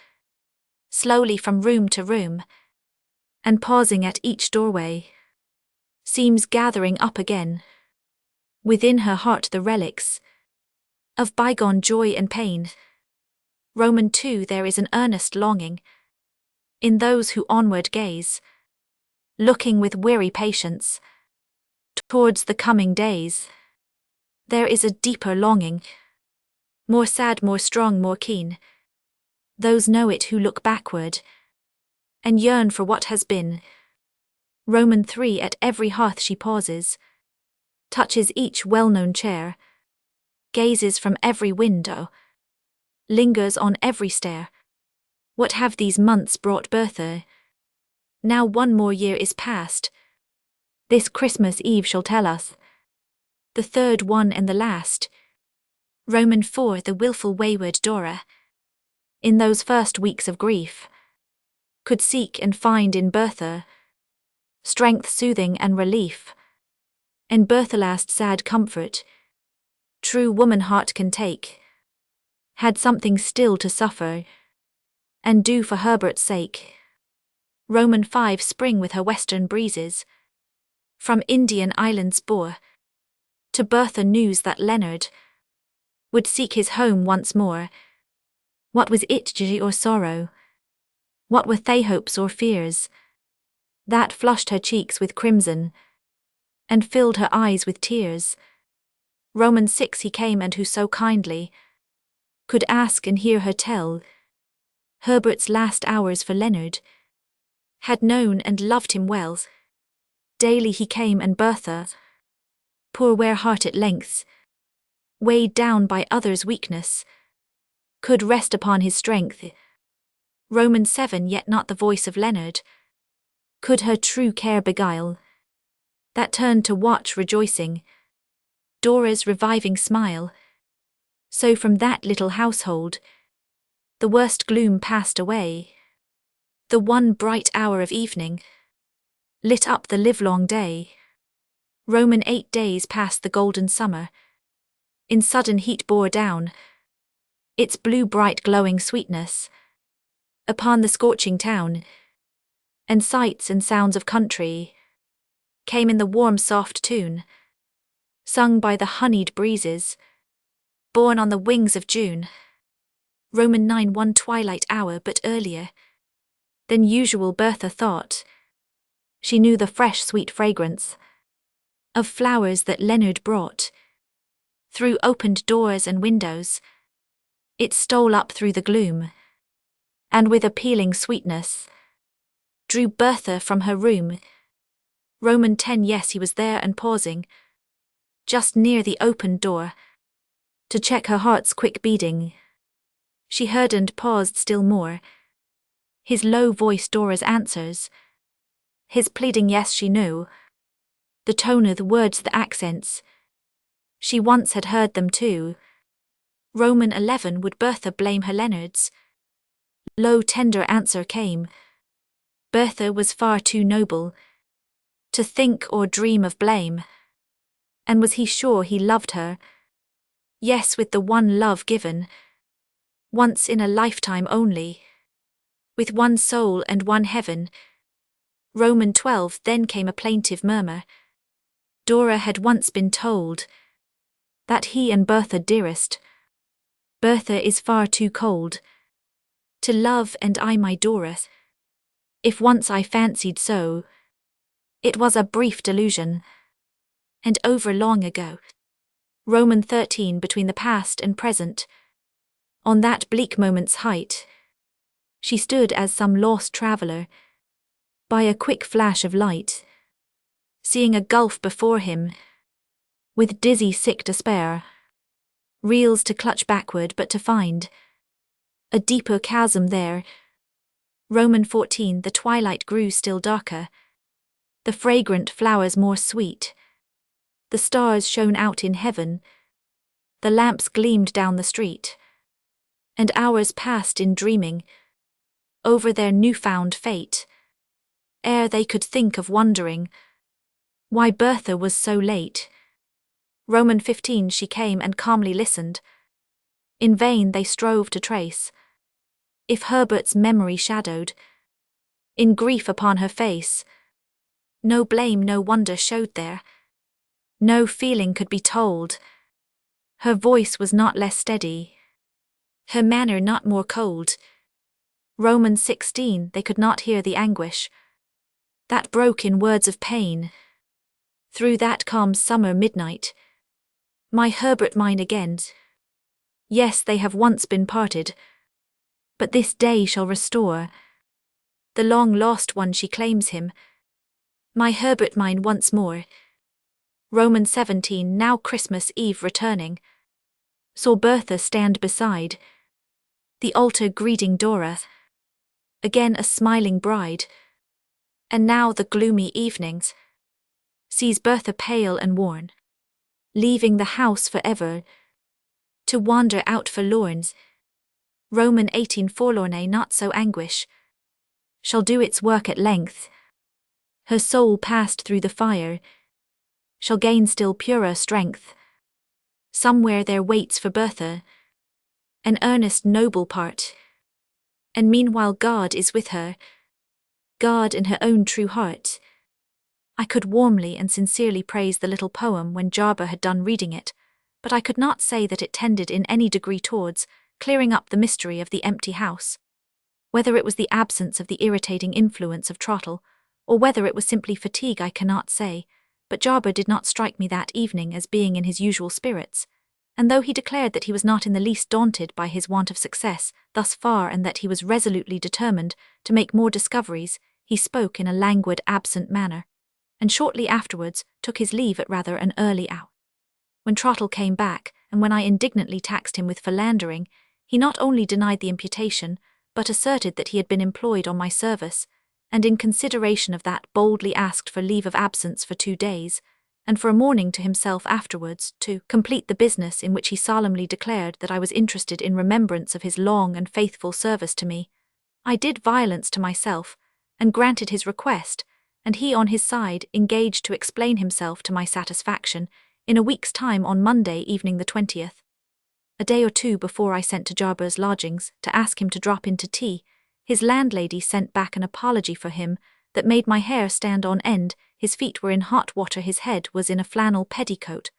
slowly from room to room, and pausing at each doorway, seems gathering up again within her heart the relics of bygone joy and pain. Roman 2. There is an earnest longing in those who onward gaze, looking with weary patience towards the coming days. There is a deeper longing, more sad, more strong, more keen. Those know it who look backward and yearn for what has been. Roman 3. At every hearth she pauses, touches each well-known chair, gazes from every window, lingers on every stair. What have these months brought Bertha? Now one more year is past. This Christmas Eve shall tell us, the third one and the last. Roman 4. The wilful wayward Dora, in those first weeks of grief, could seek and find in Bertha strength, soothing and relief. And Bertha last sad comfort true woman heart can take, had something still to suffer and do for Herbert's sake. Roman 5. Spring with her western breezes from Indian islands bore to Bertha news that Leonard would seek his home once more. What was it, joy or sorrow? What were they hopes or fears that flushed her cheeks with crimson and filled her eyes with tears? Roman 6. He came, and who so kindly could ask and hear her tell Herbert's last hours, for Leonard had known and loved him well. Daily he came, and Bertha, poor wear heart at length, weighed down by others' weakness, could rest upon his strength. Roman 7. Yet not the voice of Leonard could her true care beguile, that turned to watch rejoicing Dora's reviving smile. So from that little household the worst gloom passed away. The one bright hour of evening lit up the livelong day. Roman 8. Days past the golden summer in sudden heat bore down its blue bright glowing sweetness upon the scorching town, and sights and sounds of country came in the warm soft tune, sung by the honeyed breezes, borne on the wings of June. Roman 9. One twilight hour, but earlier than usual, Bertha thought she knew the fresh sweet fragrance of flowers that Leonard brought. Through opened doors and windows it stole up through the gloom, and with appealing sweetness drew Bertha from her room. Roman 10. Yes, he was there, and pausing just near the opened door to check her heart's quick beating, she heard and paused still more. His low voice, Dora's answers, his pleading yes she knew, the tone of the words, the accents, she once had heard them too. Roman 11. Would Bertha blame her? Leonard's low tender answer came. Bertha was far too noble to think or dream of blame. And was he sure he loved her? Yes, with the one love given once in a lifetime only, with one soul and one heaven. Roman 12. Then came a plaintive murmur. Dora had once been told that he and Bertha dearest. Bertha is far too cold to love, and I my Dora. If once I fancied so, it was a brief delusion, and over long ago. Roman 13. Between the past and present, on that bleak moment's height, she stood as some lost traveller, by a quick flash of light, seeing a gulf before him, with dizzy sick despair, reels to clutch backward but to find a deeper chasm there. Roman 14. The twilight grew still darker, the fragrant flowers more sweet, the stars shone out in heaven, the lamps gleamed down the street, and hours passed in dreaming over their newfound fate, ere they could think of wondering why Bertha was so late. Roman 15. She came and calmly listened. In vain they strove to trace if Herbert's memory shadowed in grief upon her face. No blame, no wonder showed there, no feeling could be told. Her voice was not less steady, her manner not more cold. Romans 16. They could not hear the anguish that broke in words of pain through that calm summer midnight. My Herbert mine again. Yes, they have once been parted, but this day shall restore the long-lost one. She claims him, my Herbert mine once more. Roman 17. Now Christmas Eve returning, saw Bertha stand beside the altar greeting Dora, again a smiling bride. And now the gloomy evenings sees Bertha pale and worn, leaving the house forever to wander out forlorn. Roman 18. Forlorn, not so anguish shall do its work at length. Her soul passed through the fire shall gain still purer strength. Somewhere there waits for Bertha an earnest noble part, and meanwhile God is with her, God in her own true heart. I could warmly and sincerely praise the little poem when Jarber had done reading it, but I could not say that it tended in any degree towards clearing up the mystery of the empty house. Whether it was the absence of the irritating influence of Trottle, or whether it was simply fatigue, I cannot say, but Jarber did not strike me that evening as being in his usual spirits, and though he declared that he was not in the least daunted by his want of success thus far and that he was resolutely determined to make more discoveries, he spoke in a languid, absent manner, and shortly afterwards took his leave at rather an early hour. When Trottle came back, and when I indignantly taxed him with philandering, he not only denied the imputation, but asserted that he had been employed on my service, and in consideration of that boldly asked for leave of absence for 2 days, and for a morning to himself afterwards, to complete the business in which he solemnly declared that I was interested in remembrance of his long and faithful service to me. I did violence to myself, and granted his request, and he on his side engaged to explain himself to my satisfaction in a week's time on Monday evening the 20th. A day or two before I sent to Jarber's lodgings to ask him to drop in to tea, his landlady sent back an apology for him that made my hair stand on end. His feet were in hot water, his head was in a flannel petticoat,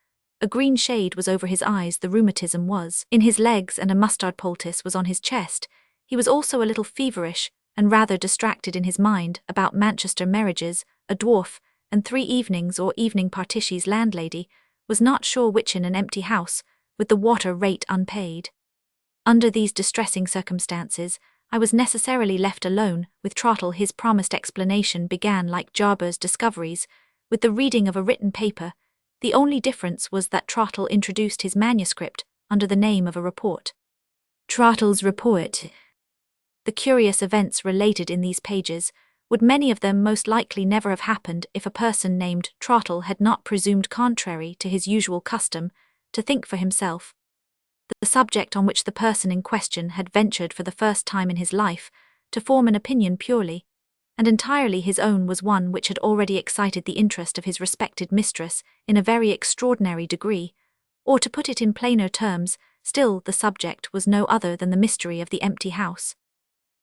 a green shade was over his eyes, the rheumatism was in his legs, and a mustard poultice was on his chest. He was also a little feverish, and rather distracted in his mind about Manchester marriages, a dwarf, and 3 evenings or evening parties. Landlady was not sure which in an empty house, with the water rate unpaid. Under these distressing circumstances, I was necessarily left alone with Trottle. His promised explanation began, like Jarber's discoveries, with the reading of a written paper. The only difference was that Trottle introduced his manuscript under the name of a report. Trottle's report. The curious events related in these pages would many of them most likely never have happened if a person named Trottle had not presumed, contrary to his usual custom, to think for himself. The subject on which the person in question had ventured for the first time in his life to form an opinion purely and entirely his own was one which had already excited the interest of his respected mistress in a very extraordinary degree, or to put it in plainer terms, still the subject was no other than the mystery of the empty house.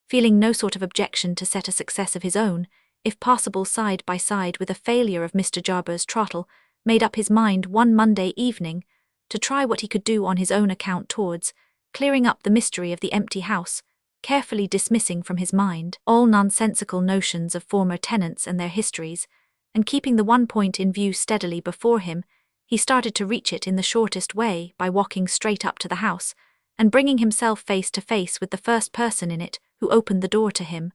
Feeling no sort of objection to set a success of his own, if possible side by side with a failure of Mr. Jarber's, Trottle made up his mind one Monday evening to try what he could do on his own account towards clearing up the mystery of the empty house, carefully dismissing from his mind all nonsensical notions of former tenants and their histories, and keeping the one point in view steadily before him. He started to reach it in the shortest way by walking straight up to the house, and bringing himself face to face with the first person in it who opened the door to him.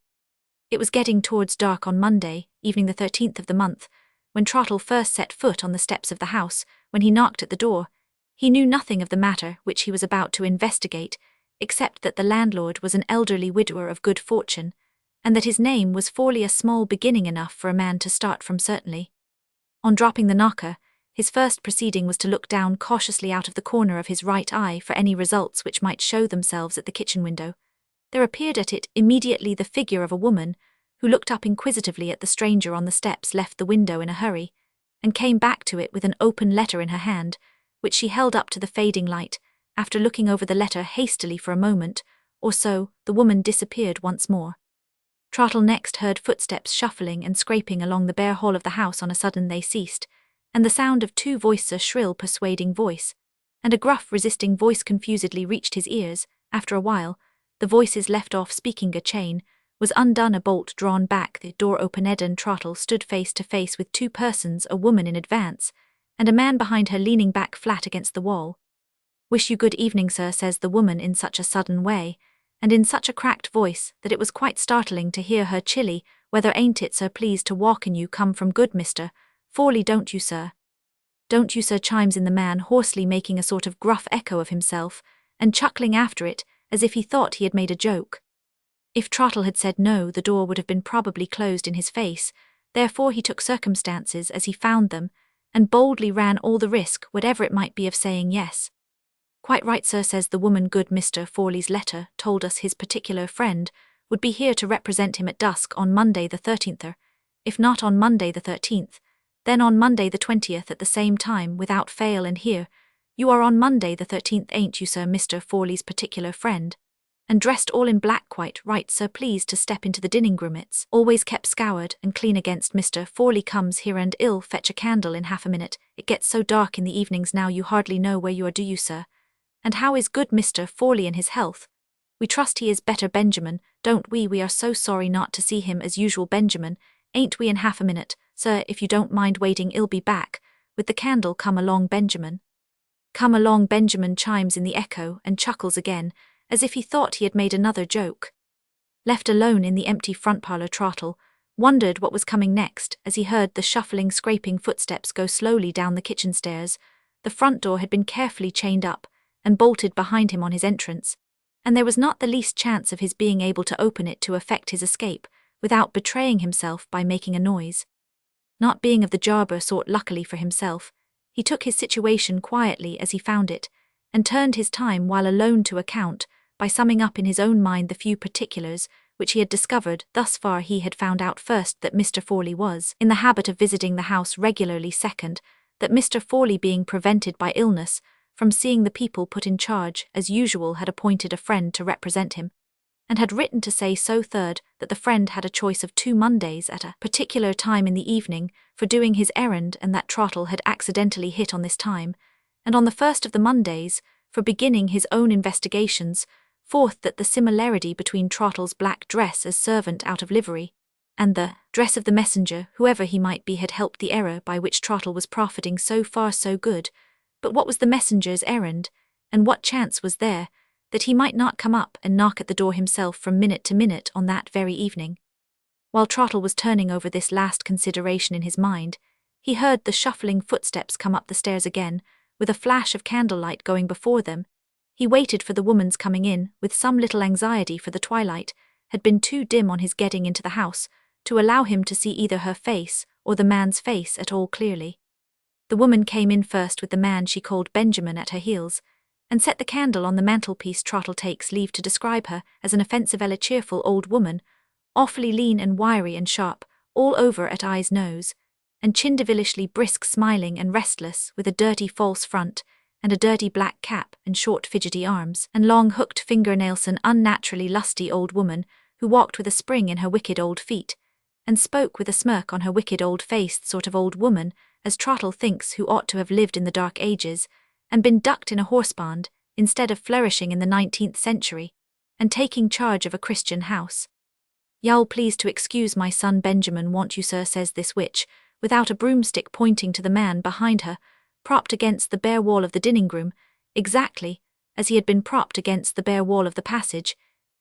It was getting towards dark on Monday, evening the 13th of the month, when Trottle first set foot on the steps of the house. When he knocked at the door, he knew nothing of the matter which he was about to investigate, except that the landlord was an elderly widower of good fortune, and that his name was Forley, a small beginning enough for a man to start from certainly. On dropping the knocker, his first proceeding was to look down cautiously out of the corner of his right eye for any results which might show themselves at the kitchen window. There appeared at it immediately the figure of a woman, who looked up inquisitively at the stranger on the steps, left the window in a hurry, and came back to it with an open letter in her hand, which she held up to the fading light. After looking over the letter hastily for a moment or so, the woman disappeared once more. Trottle next heard footsteps shuffling and scraping along the bare hall of the house. On a sudden they ceased, and the sound of two voices, a shrill persuading voice, and a gruff resisting voice, confusedly reached his ears. After a while, the voices left off speaking, a chain was undone, a bolt drawn back, the door opened, and Trottle stood face to face with two persons, a woman in advance, and a man behind her leaning back flat against the wall. "Wish you good evening, sir," says the woman in such a sudden way, and in such a cracked voice, that it was quite startling to hear her. "Chilly weather, ain't it, sir? Pleased to walk in you. Come from good Mr. Forley, don't you, sir?" "Don't you, sir?" chimes in the man hoarsely, making a sort of gruff echo of himself, and chuckling after it, as if he thought he had made a joke. If Trottle had said no, the door would have been probably closed in his face. Therefore he took circumstances as he found them, and boldly ran all the risk, whatever it might be, of saying yes. "Quite right, sir," says the woman. "Good Mr. Forley's letter told us his particular friend would be here to represent him at dusk on Monday the 13th, if not on Monday the 13th, then on Monday the 20th at the same time, without fail. And here you are on Monday the 13th, ain't you, sir? Mr. Forley's particular friend, and dressed all in black." "Quite right, sir. Please to step into the dining room. It's always kept scoured and clean against Mr. Forley comes here, and I'll fetch a candle in half a minute. It gets so dark in the evenings now, you hardly know where you are, do you, sir? And how is good Mr. Forley and his health? We trust he is better, Benjamin, don't we? We are so sorry not to see him as usual, Benjamin, ain't we? In half a minute, sir, if you don't mind waiting, I'll be back with the candle. Come along, Benjamin." "Come along, Benjamin," chimes in the echo, and chuckles again, as if he thought he had made another joke. Left alone in the empty front parlour, Trottle wondered what was coming next as he heard the shuffling, scraping footsteps go slowly down the kitchen stairs. The front door had been carefully chained up and bolted behind him on his entrance, and there was not the least chance of his being able to open it to effect his escape without betraying himself by making a noise. Not being of the jarber sort, luckily for himself, he took his situation quietly as he found it, and turned his time while alone to account by summing up in his own mind the few particulars which he had discovered. Thus far he had found out, first, that Mr. Forley was in the habit of visiting the house regularly; second, that Mr. Forley, being prevented by illness from seeing the people put in charge as usual, had appointed a friend to represent him, and had written to say so; third, that the friend had a choice of 2 Mondays at a particular time in the evening for doing his errand, and that Trottle had accidentally hit on this time, and on the first of the Mondays, for beginning his own investigations; fourth, that the similarity between Trottle's black dress as servant out of livery, and the dress of the messenger, whoever he might be, had helped the error by which Trottle was profiting. So far so good, but what was the messenger's errand, and what chance was there that he might not come up and knock at the door himself from minute to minute on that very evening? While Trottle was turning over this last consideration in his mind, he heard the shuffling footsteps come up the stairs again, with a flash of candlelight going before them. He waited for the woman's coming in with some little anxiety, for the twilight had been too dim on his getting into the house to allow him to see either her face or the man's face at all clearly. The woman came in first, with the man she called Benjamin at her heels, and set the candle on the mantelpiece. Trottle takes leave to describe her as an offensive, cheerful old woman, awfully lean and wiry and sharp all over at eyes, nose, and chin, devilishly brisk, smiling and restless, with a dirty false front, and a dirty black cap, and short fidgety arms, and long hooked fingernails. An unnaturally lusty old woman, who walked with a spring in her wicked old feet, and spoke with a smirk on her wicked old face, the sort of old woman, as Trottle thinks, who ought to have lived in the Dark Ages, and been ducked in a horseband, instead of flourishing in the 19th century, and taking charge of a Christian house. "Y'all please to excuse my son Benjamin, won't you, sir?" says this witch, without a broomstick, pointing to the man behind her, propped against the bare wall of the dining room, exactly as he had been propped against the bare wall of the passage.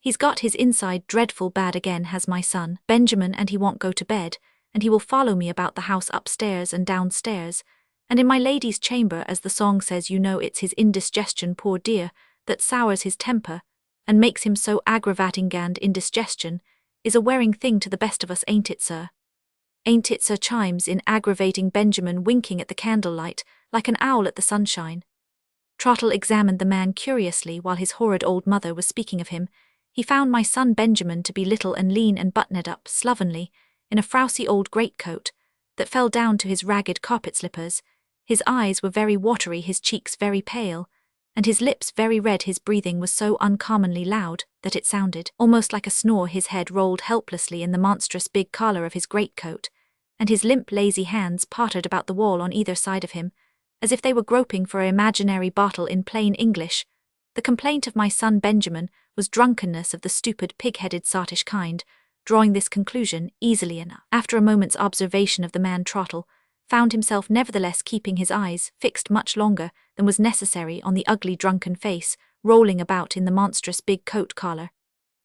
He's got his inside dreadful bad again, has my son Benjamin, and he won't go to bed, and he will follow me about the house upstairs and downstairs, and in my lady's chamber, as the song says, you know it's his indigestion, poor dear, that sours his temper, and makes him so aggravating, and indigestion is a wearing thing to the best of us, ain't it, sir? Ain't it, sir? Chimes in aggravating Benjamin, winking at the candlelight, like an owl at the sunshine. Trottle examined the man curiously while his horrid old mother was speaking of him. He found my son Benjamin to be little and lean and buttoned up slovenly, in a frowsy old greatcoat that fell down to his ragged carpet slippers. His eyes were very watery, his cheeks very pale, and his lips very red. His breathing was so uncommonly loud that it sounded almost like a snore. His head rolled helplessly in the monstrous big collar of his greatcoat, and his limp, lazy hands pattered about the wall on either side of him, as if they were groping for an imaginary bottle. In plain English, the complaint of my son Benjamin was drunkenness of the stupid, pig-headed, sottish kind. Drawing this conclusion easily enough, after a moment's observation of the man, Trottle found himself nevertheless keeping his eyes fixed much longer than was necessary on the ugly drunken face rolling about in the monstrous big coat collar,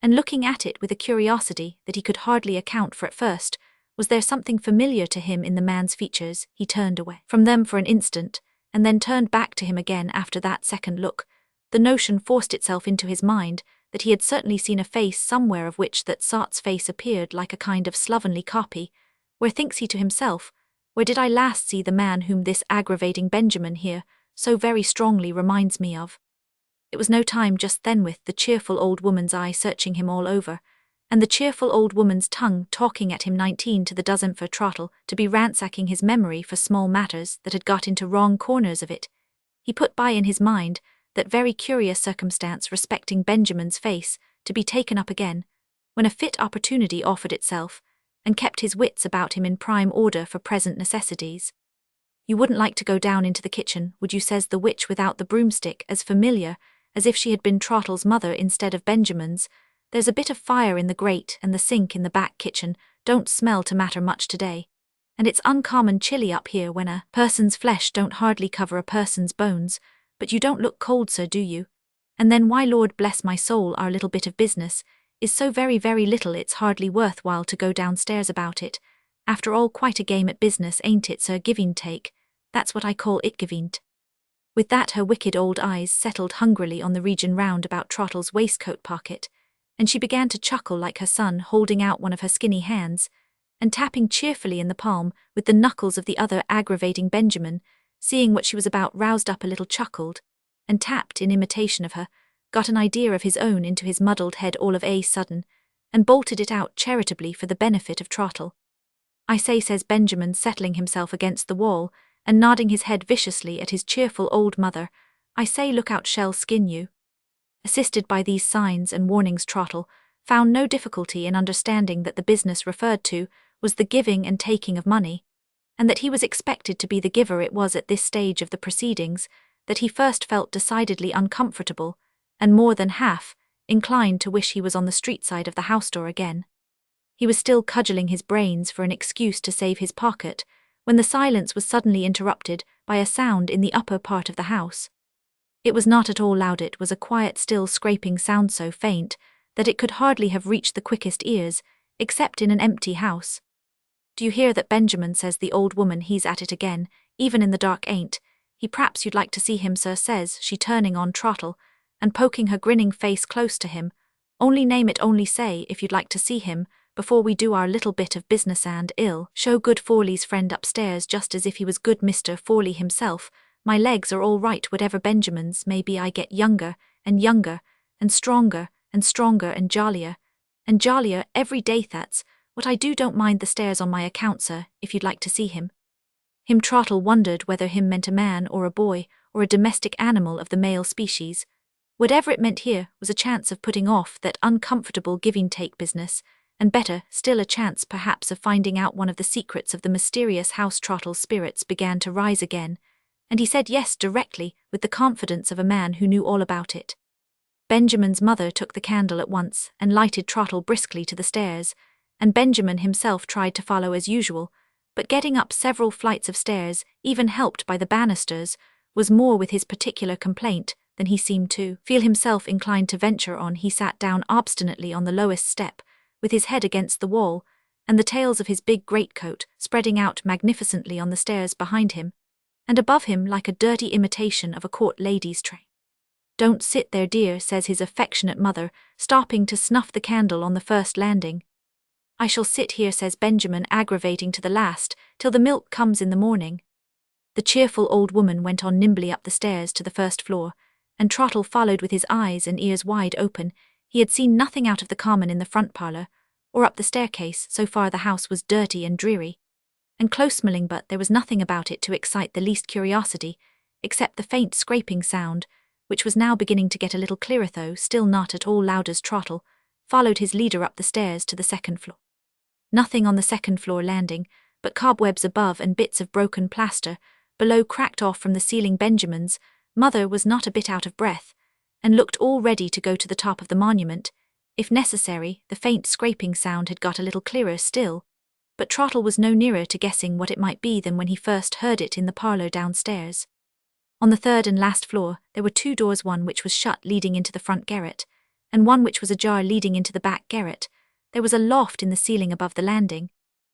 and looking at it with a curiosity that he could hardly account for at first. Was there something familiar to him in the man's features? He turned away from them for an instant, and then turned back to him again after that second look. The notion forced itself into his mind that he had certainly seen a face somewhere, of which that sot's face appeared like a kind of slovenly copy. Where, thinks he to himself, where did I last see the man whom this aggravating Benjamin here so very strongly reminds me of? It was no time just then, with the cheerful old woman's eye searching him all over, and the cheerful old woman's tongue talking at him 19 to the dozen, for Trottle to be ransacking his memory for small matters that had got into wrong corners of it. He put by in his mind that very curious circumstance respecting Benjamin's face to be taken up again, when a fit opportunity offered itself, and kept his wits about him in prime order for present necessities. You wouldn't like to go down into the kitchen, would you, says the witch without the broomstick, as familiar as if she had been Trottle's mother instead of Benjamin's. There's a bit of fire in the grate, and the sink in the back kitchen don't smell to matter much today, and it's uncommon chilly up here when a person's flesh don't hardly cover a person's bones. But you don't look cold, sir, do you? And then, why, Lord bless my soul, our little bit of business is so very, very little it's hardly worth while to go downstairs about it. After all, quite a game at business, ain't it, sir? Giving take, that's what I call it, giving. With that, her wicked old eyes settled hungrily on the region round about Trottle's waistcoat pocket, and she began to chuckle like her son, holding out one of her skinny hands, and tapping cheerfully in the palm with the knuckles of the other. Aggravating Benjamin, seeing what she was about, roused up a little, chuckled, and tapped in imitation of her, got an idea of his own into his muddled head all of a sudden, and bolted it out charitably for the benefit of Trottle. I say, says Benjamin, settling himself against the wall, and nodding his head viciously at his cheerful old mother, I say, look out, shell skin you. Assisted by these signs and warnings, Trottle found no difficulty in understanding that the business referred to was the giving and taking of money, and that he was expected to be the giver. It was at this stage of the proceedings that he first felt decidedly uncomfortable, and more than half inclined to wish he was on the street side of the house door again. He was still cudgelling his brains for an excuse to save his pocket, when the silence was suddenly interrupted by a sound in the upper part of the house. It was not at all loud, it was a quiet, still scraping sound, so faint that it could hardly have reached the quickest ears, except in an empty house. Do you hear that, Benjamin, says the old woman, he's at it again, even in the dark, ain't he? P'raps you'd like to see him, sir, says she, turning on Trottle, and poking her grinning face close to him. Only name it, only say if you'd like to see him, before we do our little bit of business, and ill show good Forley's friend upstairs just as if he was good Mr. Forley himself. My legs are all right, whatever Benjamin's may be. I get younger, and younger, and stronger, and stronger, and jollier every day. That's what I do. Don't mind the stairs on my account, sir, if you'd like to see him. Him, Trottle wondered whether him meant a man or a boy, or a domestic animal of the male species. Whatever it meant, here was a chance of putting off that uncomfortable giving-take business, and better still, a chance perhaps of finding out one of the secrets of the mysterious house. Trottle's spirits began to rise again, and he said yes directly, with the confidence of a man who knew all about it. Benjamin's mother took the candle at once and lighted Trottle briskly to the stairs, and Benjamin himself tried to follow as usual, but getting up several flights of stairs, even helped by the banisters, was more with his particular complaint than he seemed to feel himself inclined to venture on. He sat down obstinately on the lowest step, with his head against the wall, and the tails of his big greatcoat spreading out magnificently on the stairs behind him, and above him like a dirty imitation of a court lady's tray. "Don't sit there, dear," says his affectionate mother, stopping to snuff the candle on the first landing. "I shall sit here," says Benjamin, aggravating to the last, "till the milk comes in the morning." The cheerful old woman went on nimbly up the stairs to the first floor, and Trottle followed with his eyes and ears wide open. He had seen nothing out of the common in the front parlour, or up the staircase. So far the house was dirty and dreary, and close-smelling, but there was nothing about it to excite the least curiosity, except the faint scraping sound, which was now beginning to get a little clearer, though still not at all loud, as Trottle followed his leader up the stairs to the second floor. Nothing on the second floor landing, but cobwebs above and bits of broken plaster below cracked off from the ceiling. Benjamin's mother was not a bit out of breath, and looked all ready to go to the top of the monument. If necessary, the faint scraping sound had got a little clearer still, but Trottle was no nearer to guessing what it might be than when he first heard it in the parlour downstairs. On the third and last floor there were two doors, one which was shut leading into the front garret, and one which was ajar leading into the back garret. There was a loft in the ceiling above the landing,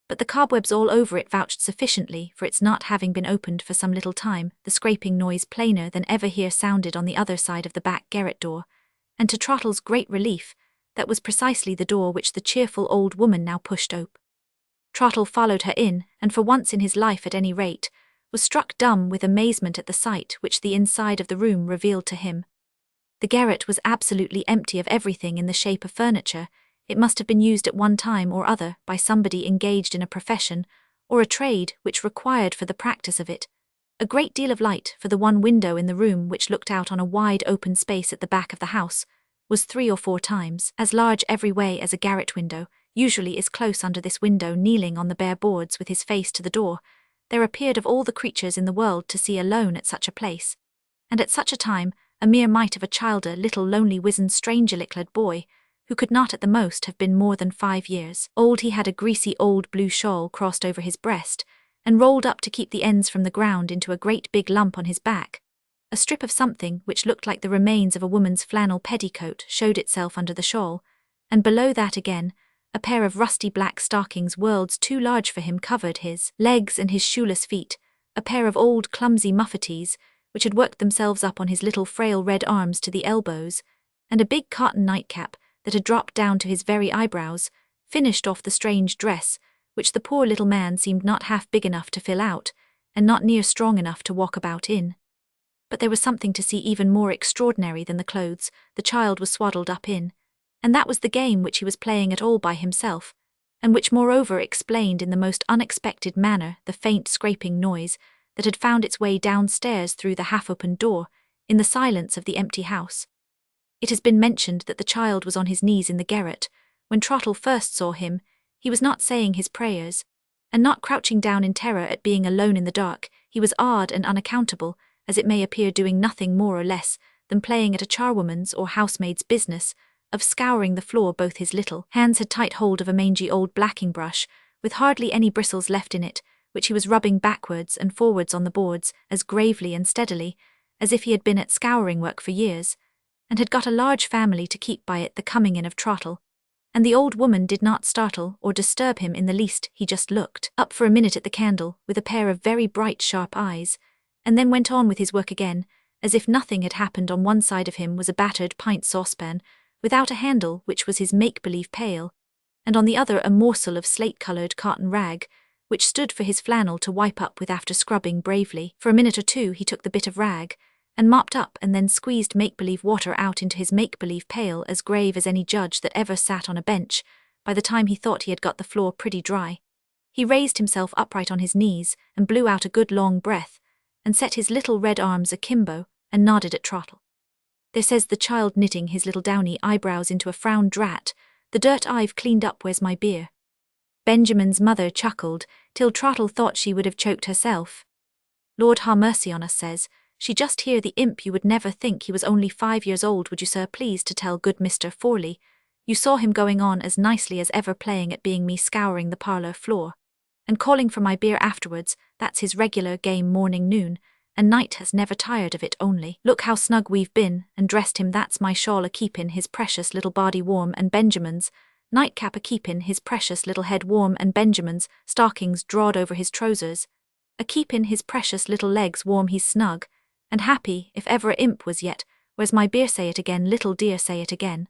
but the cobwebs all over it vouched sufficiently for its not having been opened for some little time. The scraping noise, plainer than ever here, sounded on the other side of the back garret door, and to Trottle's great relief, that was precisely the door which the cheerful old woman now pushed open. Trottle followed her in, and for once in his life at any rate, was struck dumb with amazement at the sight which the inside of the room revealed to him. The garret was absolutely empty of everything in the shape of furniture. It must have been used at one time or other by somebody engaged in a profession or a trade which required for the practice of it a great deal of light, for the one window in the room, which looked out on a wide open space at the back of the house, was 3 or 4 times as large every way as a garret window usually is. Close under this window, kneeling on the bare boards with his face to the door, there appeared of all the creatures in the world to see alone at such a place, and at such a time, a mere mite of a child, a little lonely wizened stranger-clad boy, who could not at the most have been more than 5 years old. He had a greasy old blue shawl crossed over his breast, and rolled up to keep the ends from the ground into a great big lump on his back. A strip of something which looked like the remains of a woman's flannel petticoat showed itself under the shawl, and below that again, a pair of rusty black stockings, worlds too large for him, covered his legs and his shoeless feet. A pair of old clumsy muffetees, which had worked themselves up on his little frail red arms to the elbows, and a big cotton nightcap that had dropped down to his very eyebrows, finished off the strange dress, which the poor little man seemed not half big enough to fill out, and not near strong enough to walk about in. But there was something to see even more extraordinary than the clothes the child was swaddled up in, and that was the game which he was playing at all by himself, and which moreover explained in the most unexpected manner the faint scraping noise that had found its way downstairs through the half-opened door in the silence of the empty house. It has been mentioned that the child was on his knees in the garret. When Trottle first saw him, he was not saying his prayers, and not crouching down in terror at being alone in the dark. He was odd and unaccountable, as it may appear, doing nothing more or less than playing at a charwoman's or housemaid's business of scouring the floor. Both his little hands had tight hold of a mangy old blacking brush, with hardly any bristles left in it, which he was rubbing backwards and forwards on the boards as gravely and steadily as if he had been at scouring work for years, and had got a large family to keep by it. The coming in of Trottle and the old woman did not startle or disturb him in the least. He just looked up for a minute at the candle with a pair of very bright sharp eyes, and then went on with his work again, as if nothing had happened. On one side of him was a battered pint saucepan without a handle, which was his make-believe pail, and on the other a morsel of slate-coloured cotton rag, which stood for his flannel to wipe up with after scrubbing bravely. For a minute or two he took the bit of rag and mopped up and then squeezed make-believe water out into his make-believe pail, as grave as any judge that ever sat on a bench. By the time he thought he had got the floor pretty dry, he raised himself upright on his knees and blew out a good long breath, and set his little red arms akimbo and nodded at Trottle. There, says the child, knitting his little downy eyebrows into a frown, "Drat the dirt I've cleaned up, where's my beer?" Benjamin's mother chuckled till Trottle thought she would have choked herself. "Lord ha' mercy on us," says she, "just hear the imp. You would never think he was only 5 years old, would you, sir? Please to tell good Mr. Forley you saw him going on as nicely as ever, playing at being me scouring the parlour floor, and calling for my beer afterwards. That's his regular game, morning, noon, and Night has never tired of it only. Look how snug we've been, and dressed him, that's my shawl a keepin' his precious little body warm, and Benjamin's nightcap a keepin' his precious little head warm, and Benjamin's stockings drawed over his trousers, a keepin' his precious little legs warm. He's snug and happy, if ever a imp was yet. Where's my beer? Say it again, little dear, say it again.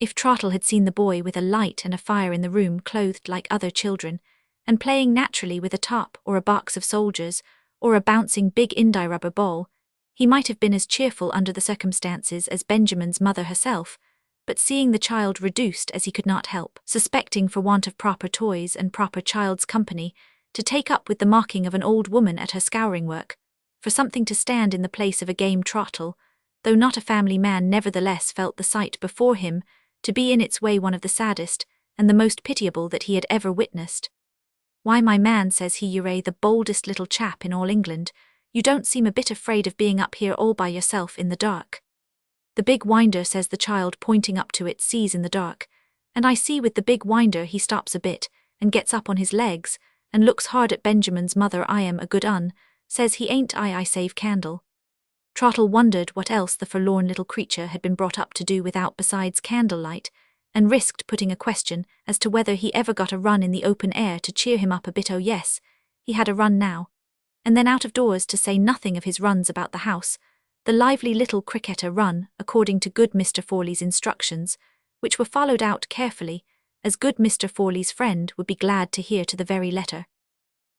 If Trottle had seen the boy with a light and a fire in the room, clothed like other children, and playing naturally with a top or a box of soldiers, or a bouncing big indie-rubber ball, he might have been as cheerful under the circumstances as Benjamin's mother herself, but seeing the child reduced as he could not help, suspecting for want of proper toys and proper child's company, to take up with the mocking of an old woman at her scouring work, for something to stand in the place of a game Trottle, though not a family man, nevertheless felt the sight before him to be in its way one of the saddest and the most pitiable that he had ever witnessed. Why, my man, says he, you're the boldest little chap in all England. You don't seem a bit afraid of being up here all by yourself in the dark. The big winder, says the child, pointing up to it, sees in the dark, and I see with the big winder he stops a bit, and gets up on his legs, and looks hard at Benjamin's mother. I am a good un, says he, ain't I save candle. Trottle wondered what else the forlorn little creature had been brought up to do without besides candlelight, and risked putting a question as to whether he ever got a run in the open air to cheer him up a bit. Oh yes, he had a run now, and then out of doors, to say nothing of his runs about the house, the lively little cricketer run according to good Mr. Forley's instructions, which were followed out carefully, as good Mr. Forley's friend would be glad to hear to the very letter.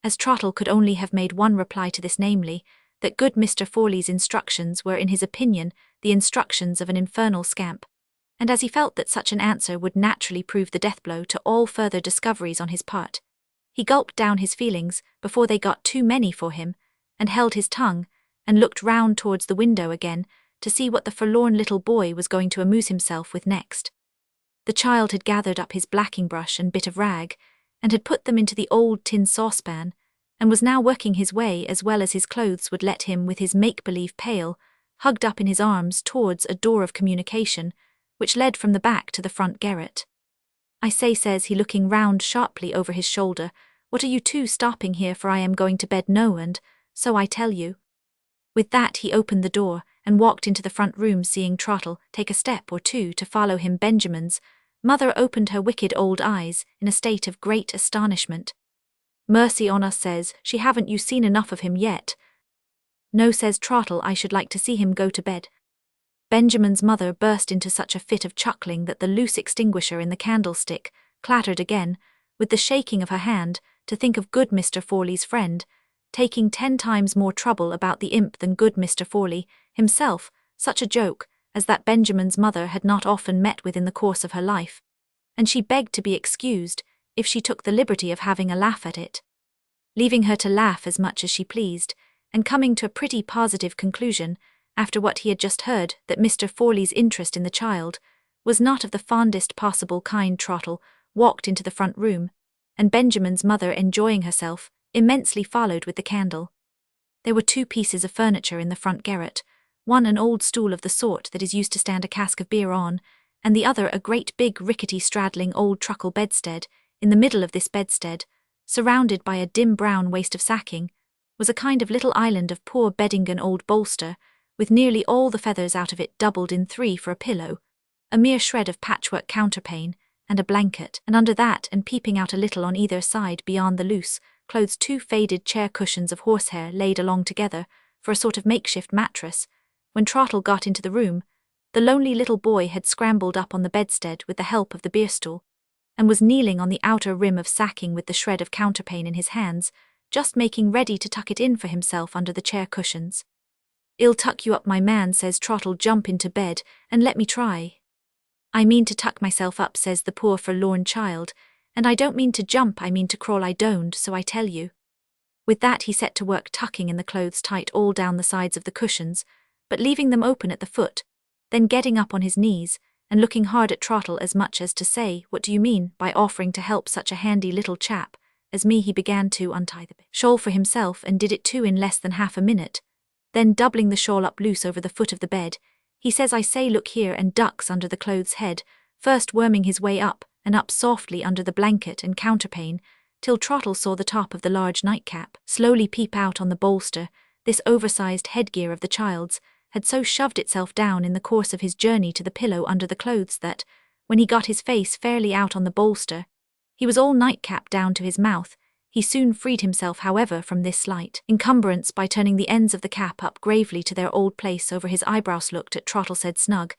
As Trottle could only have made one reply to this, namely, that good Mr. Forley's instructions were in his opinion the instructions of an infernal scamp, and as he felt that such an answer would naturally prove the death-blow to all further discoveries on his part, he gulped down his feelings before they got too many for him, and held his tongue, and looked round towards the window again to see what the forlorn little boy was going to amuse himself with next. The child had gathered up his blacking brush and bit of rag, and had put them into the old tin saucepan, and was now working his way as well as his clothes would let him with his make-believe pail, hugged up in his arms towards a door of communication, which led from the back to the front garret. I say, says he, looking round sharply over his shoulder, what are you two stopping here for? I am going to bed. No, and so I tell you. With that he opened the door, and walked into the front room, seeing Trottle take a step or two to follow him. Benjamin's mother opened her wicked old eyes in a state of great astonishment. Mercy on us, says she, haven't you seen enough of him yet? No, says Trottle, I should like to see him go to bed. Benjamin's mother burst into such a fit of chuckling that the loose extinguisher in the candlestick clattered again, with the shaking of her hand, to think of good Mr. Forley's friend, taking 10 times more trouble about the imp than good Mr. Forley himself, such a joke as that Benjamin's mother had not often met with in the course of her life, and she begged to be excused if she took the liberty of having a laugh at it. Leaving her to laugh as much as she pleased, and coming to a pretty positive conclusion, after what he had just heard, that Mr. Forley's interest in the child was not of the fondest possible kind, Trottle walked into the front room, and Benjamin's mother, enjoying herself immensely, followed with the candle. There were 2 pieces of furniture in the front garret, one an old stool of the sort that is used to stand a cask of beer on, and the other a great big rickety straddling old truckle bedstead. In the middle of this bedstead, surrounded by a dim brown waste of sacking, was a kind of little island of poor Beddingham old bolster, with nearly all the feathers out of it doubled in 3 for a pillow, a mere shred of patchwork counterpane, and a blanket, and under that, and peeping out a little on either side beyond the loose clothes, 2 faded chair cushions of horsehair laid along together for a sort of makeshift mattress. When Trottle got into the room, the lonely little boy had scrambled up on the bedstead with the help of the beer stool, and was kneeling on the outer rim of sacking with the shred of counterpane in his hands, just making ready to tuck it in for himself under the chair cushions. "I'll tuck you up, my man," says Trottle, "jump into bed, and let me try." "I mean to tuck myself up," says the poor forlorn child, "and I don't mean to jump, I mean to crawl, I don't, so I tell you." With that he set to work tucking in the clothes tight all down the sides of the cushions, but leaving them open at the foot, then getting up on his knees, and looking hard at Trottle as much as to say, "What do you mean by offering to help such a handy little chap as me?" He began to untie the shawl for himself, and did it too in less than half a minute. Then, doubling the shawl up loose over the foot of the bed, he says, "I say, look here," and ducks under the clothes head, first worming his way up and up softly under the blanket and counterpane, till Trottle saw the top of the large nightcap slowly peep out on the bolster, This oversized headgear of the child's had so shoved itself down in the course of his journey to the pillow under the clothes that, when he got his face fairly out on the bolster, he was all nightcap down to his mouth. He soon freed himself, however, from this slight encumbrance by turning the ends of the cap up gravely to their old place over his eyebrows. Looked at Trottle, said snug,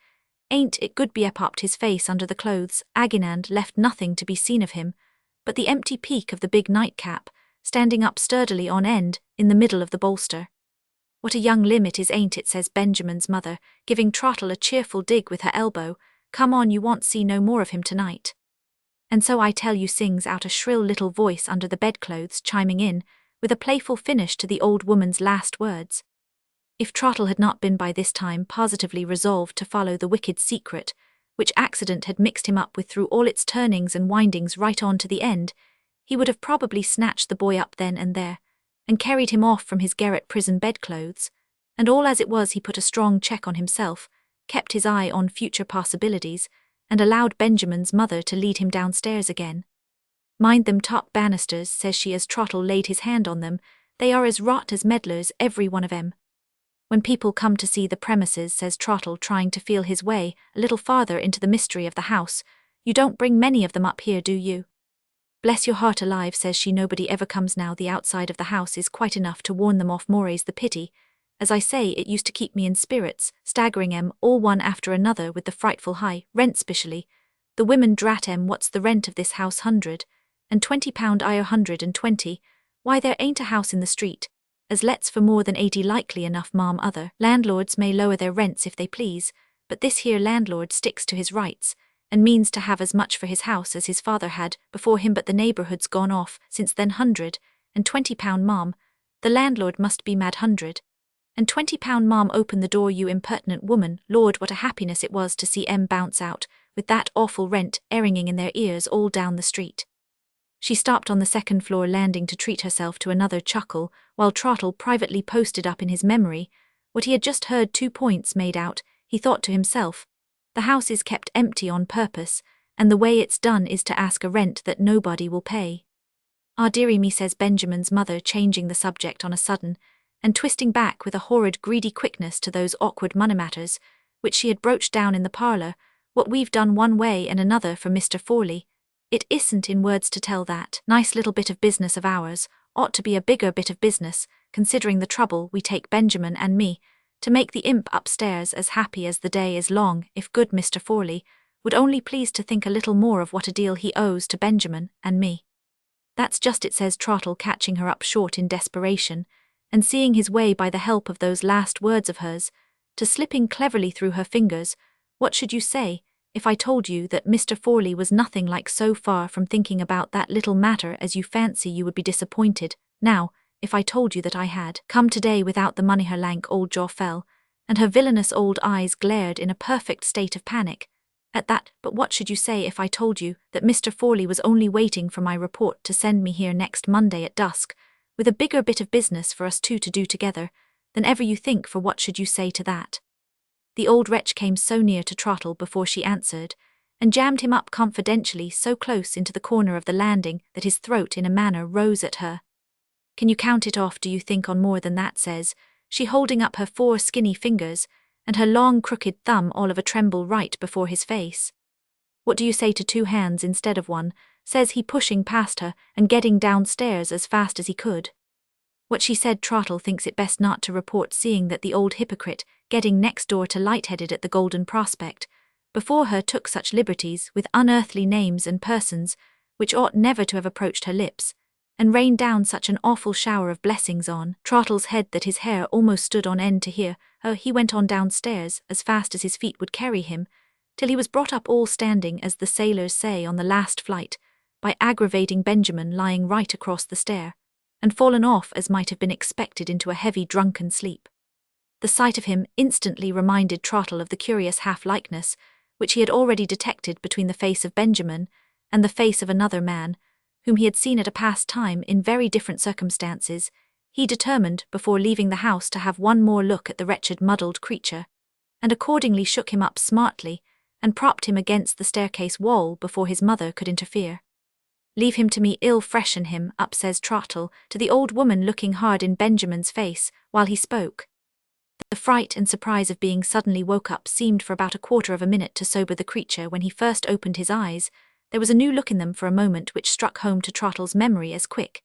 "Ain't it good?" Be popped his face under the clothes. Aginand left nothing to be seen of him but the empty peak of the big nightcap, standing up sturdily on end in the middle of the bolster. "What a young limb it is, ain't it?" says Benjamin's mother, giving Trottle a cheerful dig with her elbow. "Come on, you won't see no more of him tonight." "And so I tell you," sings out a shrill little voice under the bedclothes, chiming in, with a playful finish to the old woman's last words. If Trottle had not been by this time positively resolved to follow the wicked secret, which accident had mixed him up with through all its turnings and windings right on to the end, he would have probably snatched the boy up then and there, and carried him off from his garret prison bedclothes, and all as it was he put a strong check on himself, kept his eye on future possibilities, and allowed Benjamin's mother to lead him downstairs again. "Mind them top banisters," says she as Trottle laid his hand on them, "they are as rot as medlars, every one of 'em." "When people come to see the premises," says Trottle, trying to feel his way a little farther into the mystery of the house, "you don't bring many of them up here, do you?" "Bless your heart alive," says she, "nobody ever comes now. The outside of the house is quite enough to warn them off, more's the pity. As I say, it used to keep me in spirits, staggering 'em all one after another with the frightful high rent specially. The women drat 'em. What's the rent of this house? £120 £120. Why, there ain't a house in the street as lets for more than 80 likely enough, ma'am. Other landlords may lower their rents if they please, but this here landlord sticks to his rights, and means to have as much for his house as his father had before him, but the neighbourhood's gone off since then. £120, ma'am. The landlord must be mad. £120, ma'am. Open the door, you impertinent woman." Lord, what a happiness it was to see em bounce out, with that awful rent ringing in their ears all down the street. She stopped on the second-floor landing to treat herself to another chuckle, while Trottle privately posted up in his memory what he had just heard. 2 points made out, he thought to himself. The house is kept empty on purpose, and the way it's done is to ask a rent that nobody will pay. "Ah, dearie me," says Benjamin's mother, changing the subject on a sudden, and twisting back with a horrid greedy quickness to those awkward money matters, which she had broached down in the parlour. "What we've done one way and another for Mr. Forley, it isn't in words to tell. That nice little bit of business of ours ought to be a bigger bit of business, considering the trouble we take, Benjamin and me, to make the imp upstairs as happy as the day is long. If good Mr. Forley would only please to think a little more of what a deal he owes to Benjamin and me." "That's just it," says Trottle, catching her up short in desperation, and seeing his way by the help of those last words of hers to slipping cleverly through her fingers. "What should you say if I told you that Mr. Forley was nothing like so far from thinking about that little matter as you fancy? You would be disappointed. Now, if I told you that I had come today without the money." Her lank old jaw fell, and her villainous old eyes glared in a perfect state of panic at that. "But what should you say if I told you that Mr. Forley was only waiting for my report to send me here next Monday at dusk, with a bigger bit of business for us two to do together than ever you think for? What should you say to that?" The old wretch came so near to Trottle before she answered, and jammed him up confidentially so close into the corner of the landing that his throat in a manner rose at her. "Can you count it off, do you think, on more than that?" says she, holding up her 4 skinny fingers, and her long crooked thumb all of a tremble right before his face. "What do you say to 2 hands instead of 1, says he, pushing past her and getting downstairs as fast as he could. What she said Trottle thinks it best not to report, seeing that the old hypocrite, getting next door to light-headed at the Golden Prospect, before her took such liberties with unearthly names and persons which ought never to have approached her lips, and rained down such an awful shower of blessings on Trottle's head that his hair almost stood on end to hear her. He went on downstairs as fast as his feet would carry him, till he was brought up all standing, as the sailors say on the last flight, by aggravating Benjamin lying right across the stair, and fallen off as might have been expected into a heavy drunken sleep. The sight of him instantly reminded Trottle of the curious half-likeness which he had already detected between the face of Benjamin and the face of another man, whom he had seen at a past time in very different circumstances. He determined before leaving the house to have one more look at the wretched muddled creature, and accordingly shook him up smartly and propped him against the staircase wall before his mother could interfere. Leave him to me, ill freshen him up, says Trottle, to the old woman looking hard in Benjamin's face, while he spoke. The fright and surprise of being suddenly woke up seemed for about a quarter of a minute to sober the creature when he first opened his eyes. There was a new look in them for a moment which struck home to Trottle's memory as quick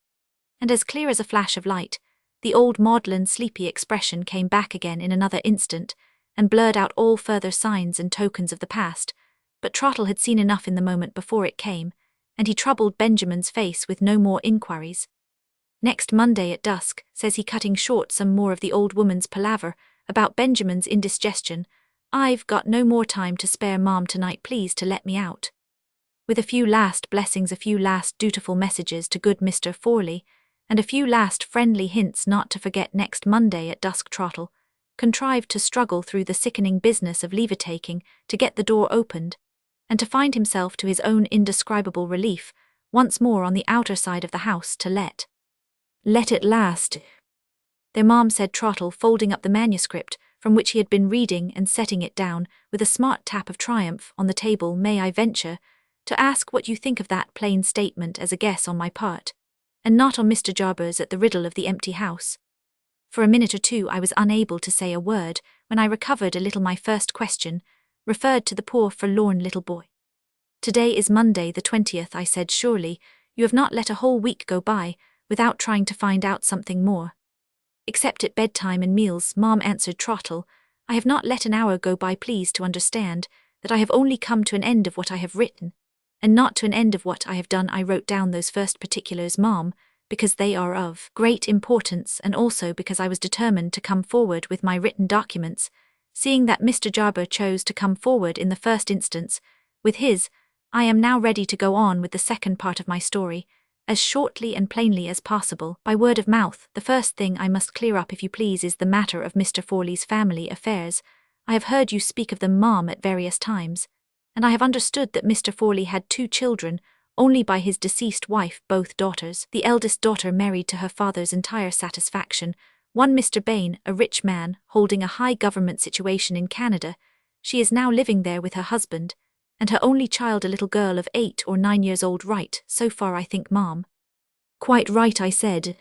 and as clear as a flash of light. The old maudlin sleepy expression came back again in another instant, and blurred out all further signs and tokens of the past, but Trottle had seen enough in the moment before it came, and he troubled Benjamin's face with no more inquiries. Next Monday at dusk, says he, cutting short some more of the old woman's palaver about Benjamin's indigestion. I've got no more time to spare, Mom, tonight, please to let me out. With a few last blessings, a few last dutiful messages to good Mr. Forley, and a few last friendly hints not to forget next Monday at dusk, Trottle contrived to struggle through the sickening business of leave-taking to get the door opened, and to find himself, to his own indescribable relief, once more on the outer side of the house to let it last. There, Mom, said Trottle, folding up the manuscript from which he had been reading and setting it down with a smart tap of triumph on the table. May I venture to ask what you think of that plain statement as a guess on my part, and not on Mr. Jarber's, at the riddle of the empty house? For a minute or two I was unable to say a word. When I recovered a little, my first question referred to the poor forlorn little boy. Today is Monday the 20th, I said. Surely you have not let a whole week go by without trying to find out something more. Except at bedtime and meals, Mom, answered Trottle. I have not let an hour go by. Please to understand that I have only come to an end of what I have written, and not to an end of what I have done. I wrote down those first particulars, Mom, because they are of great importance, and also because I was determined to come forward with my written documents, seeing that Mr. Jarber chose to come forward in the first instance with his. I am now ready to go on with the second part of my story, as shortly and plainly as possible, by word of mouth. The first thing I must clear up, if you please, is the matter of Mr. Forley's family affairs. I have heard you speak of them, Mom, at various times, and I have understood that Mr. Forley had 2 children, only by his deceased wife, both daughters, the eldest daughter married to her father's entire satisfaction, one Mr. Bain, a rich man, holding a high government situation in Canada. She is now living there with her husband, and her only child, a little girl of 8 or 9 years old. Right, so far I think, Mom. Quite right, I said.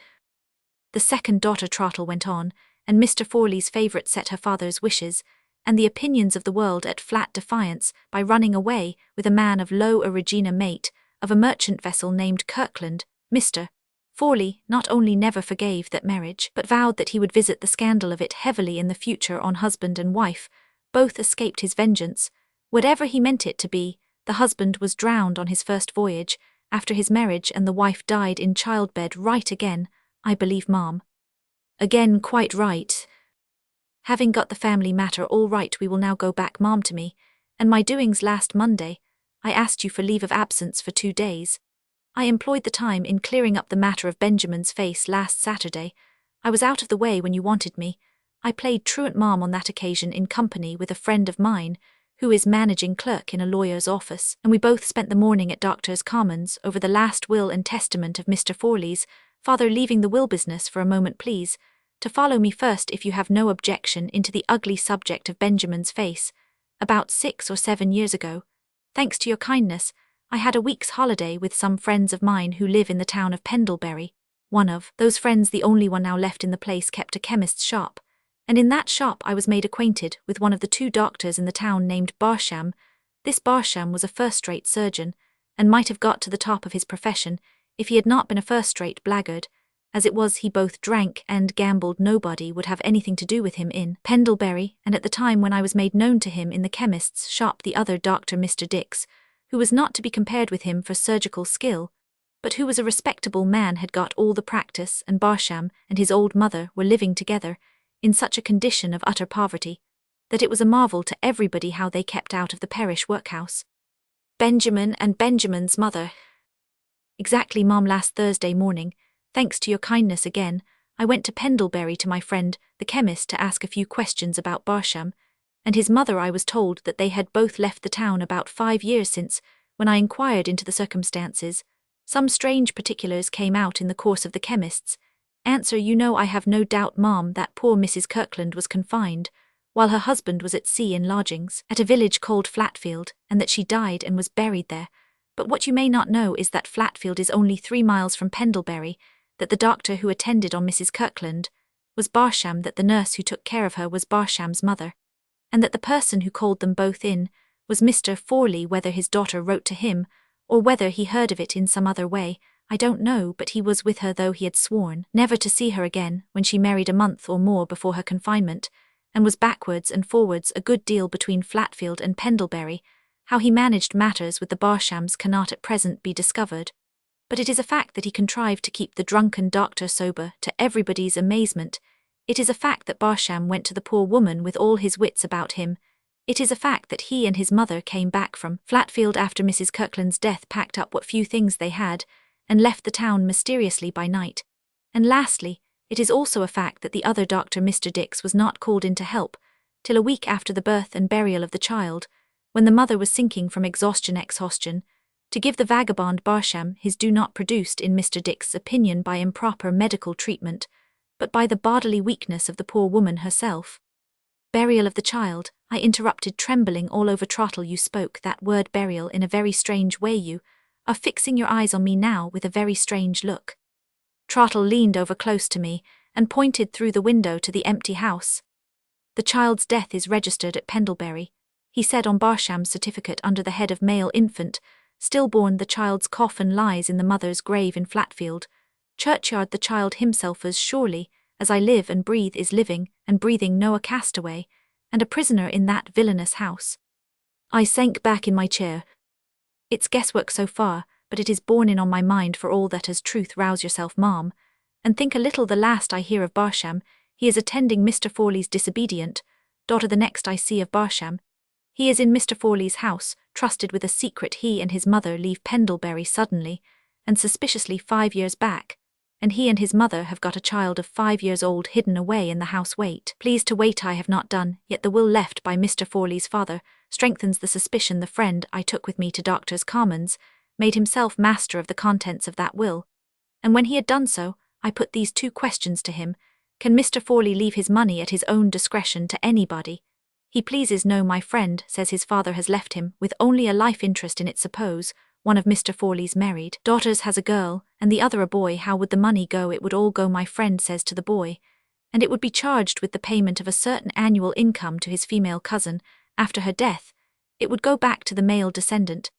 The second daughter, Trottle went on, and Mr. Forley's favourite, set her father's wishes and the opinions of the world at flat defiance by running away with a man of low Regina, mate of a merchant vessel named Kirkland. Mr. Forley not only never forgave that marriage, but vowed that he would visit the scandal of it heavily in the future on husband and wife. Both escaped his vengeance, whatever he meant it to be. The husband was drowned on his first voyage after his marriage, and the wife died in childbed. Right again, I believe, Mom. Again, quite right. Having got the family matter all right, we will now go back, Mom, to me and my doings last Monday. I asked you for leave of absence for 2 days. I employed the time in clearing up the matter of Benjamin's face last Saturday. I was out of the way when you wanted me. I played truant, Mom, on that occasion in company with a friend of mine who is managing clerk in a lawyer's office, and we both spent the morning at Doctors' Commons over the last will and testament of Mr. Forley's father. Leaving the will business for a moment, please to follow me first, if you have no objection, into the ugly subject of Benjamin's face. About 6 or 7 years ago, thanks to your kindness, I had a week's holiday with some friends of mine who live in the town of Pendlebury. One of those friends, the only one now left in the place, kept a chemist's shop, and in that shop I was made acquainted with one of the 2 doctors in the town named Barsham. This Barsham was a first-rate surgeon, and might have got to the top of his profession if he had not been a first-rate blackguard. As it was, he both drank and gambled. Nobody would have anything to do with him in Pendlebury, and at the time when I was made known to him in the chemist's shop, the other doctor, Mr. Dix, who was not to be compared with him for surgical skill, but who was a respectable man, had got all the practice, and Barsham and his old mother were living together in such a condition of utter poverty that it was a marvel to everybody how they kept out of the parish workhouse. Benjamin and Benjamin's mother. Exactly, Mom. Last Thursday morning, thanks to your kindness again, I went to Pendlebury to my friend, the chemist, to ask a few questions about Barsham and his mother. I was told that they had both left the town about 5 years since. When I inquired into the circumstances, some strange particulars came out in the course of the chemist's answer. You know, I have no doubt, Mom, that poor Mrs. Kirkland was confined while her husband was at sea in lodgings at a village called Flatfield, and that she died and was buried there. But what you may not know is that Flatfield is only 3 miles from Pendlebury, that the doctor who attended on Mrs. Kirkland was Barsham, that the nurse who took care of her was Barsham's mother, and that the person who called them both in was Mr. Forley. Whether his daughter wrote to him, or whether he heard of it in some other way, I don't know, but he was with her, though he had sworn never to see her again, when she married a month or more before her confinement, and was backwards and forwards a good deal between Flatfield and Pendlebury. How he managed matters with the Barshams cannot at present be discovered, but it is a fact that he contrived to keep the drunken doctor sober, to everybody's amazement. It is a fact that Barsham went to the poor woman with all his wits about him. It is a fact that he and his mother came back from Flatfield after Mrs. Kirkland's death, packed up what few things they had, and left the town mysteriously by night. And lastly, it is also a fact that the other doctor, Mr. Dix, was not called in to help till a week after the birth and burial of the child, when the mother was sinking from exhaustion, to give the vagabond Barsham his due, not produced in Mr. Dix's opinion by improper medical treatment, but by the bodily weakness of the poor woman herself. Burial of the child, I interrupted, trembling all over. Trottle, you spoke that word burial in a very strange way. You are fixing your eyes on me now with a very strange look. Trottle leaned over close to me and pointed through the window to the empty house. The child's death is registered at Pendlebury, he said, on Barsham's certificate under the head of male infant, stillborn. The child's coffin lies in the mother's grave in Flatfield churchyard. The child himself, as surely as I live and breathe, is living and breathing, no a castaway, and a prisoner in that villainous house. I sank back in my chair. It's guesswork so far, but it is borne in on my mind for all that as truth. Rouse yourself, ma'am, and think a little. The last I hear of Barsham, he is attending Mr. Forley's disobedient daughter. The next I see of Barsham, he is in Mr. Forley's house, trusted with a secret. He and his mother leave Pendlebury suddenly and suspiciously 5 years back, and he and his mother have got a child of 5 years old hidden away in the house. Wait, please to wait. I have not done yet. The will left by Mr. Forley's father strengthens the suspicion. The friend I took with me to Doctors' Commons made himself master of the contents of that will, and when he had done so, I put these 2 questions to him. Can Mr. Forley leave his money at his own discretion to anybody he pleases? No, my friend says his father has left him with only a life interest in it. Suppose one of Mr. Forley's married daughters has a girl, and the other a boy. How would the money go? It would all go, my friend says, to the boy, and it would be charged with the payment of a certain annual income to his female cousin. After her death, it would go back to the male descendant,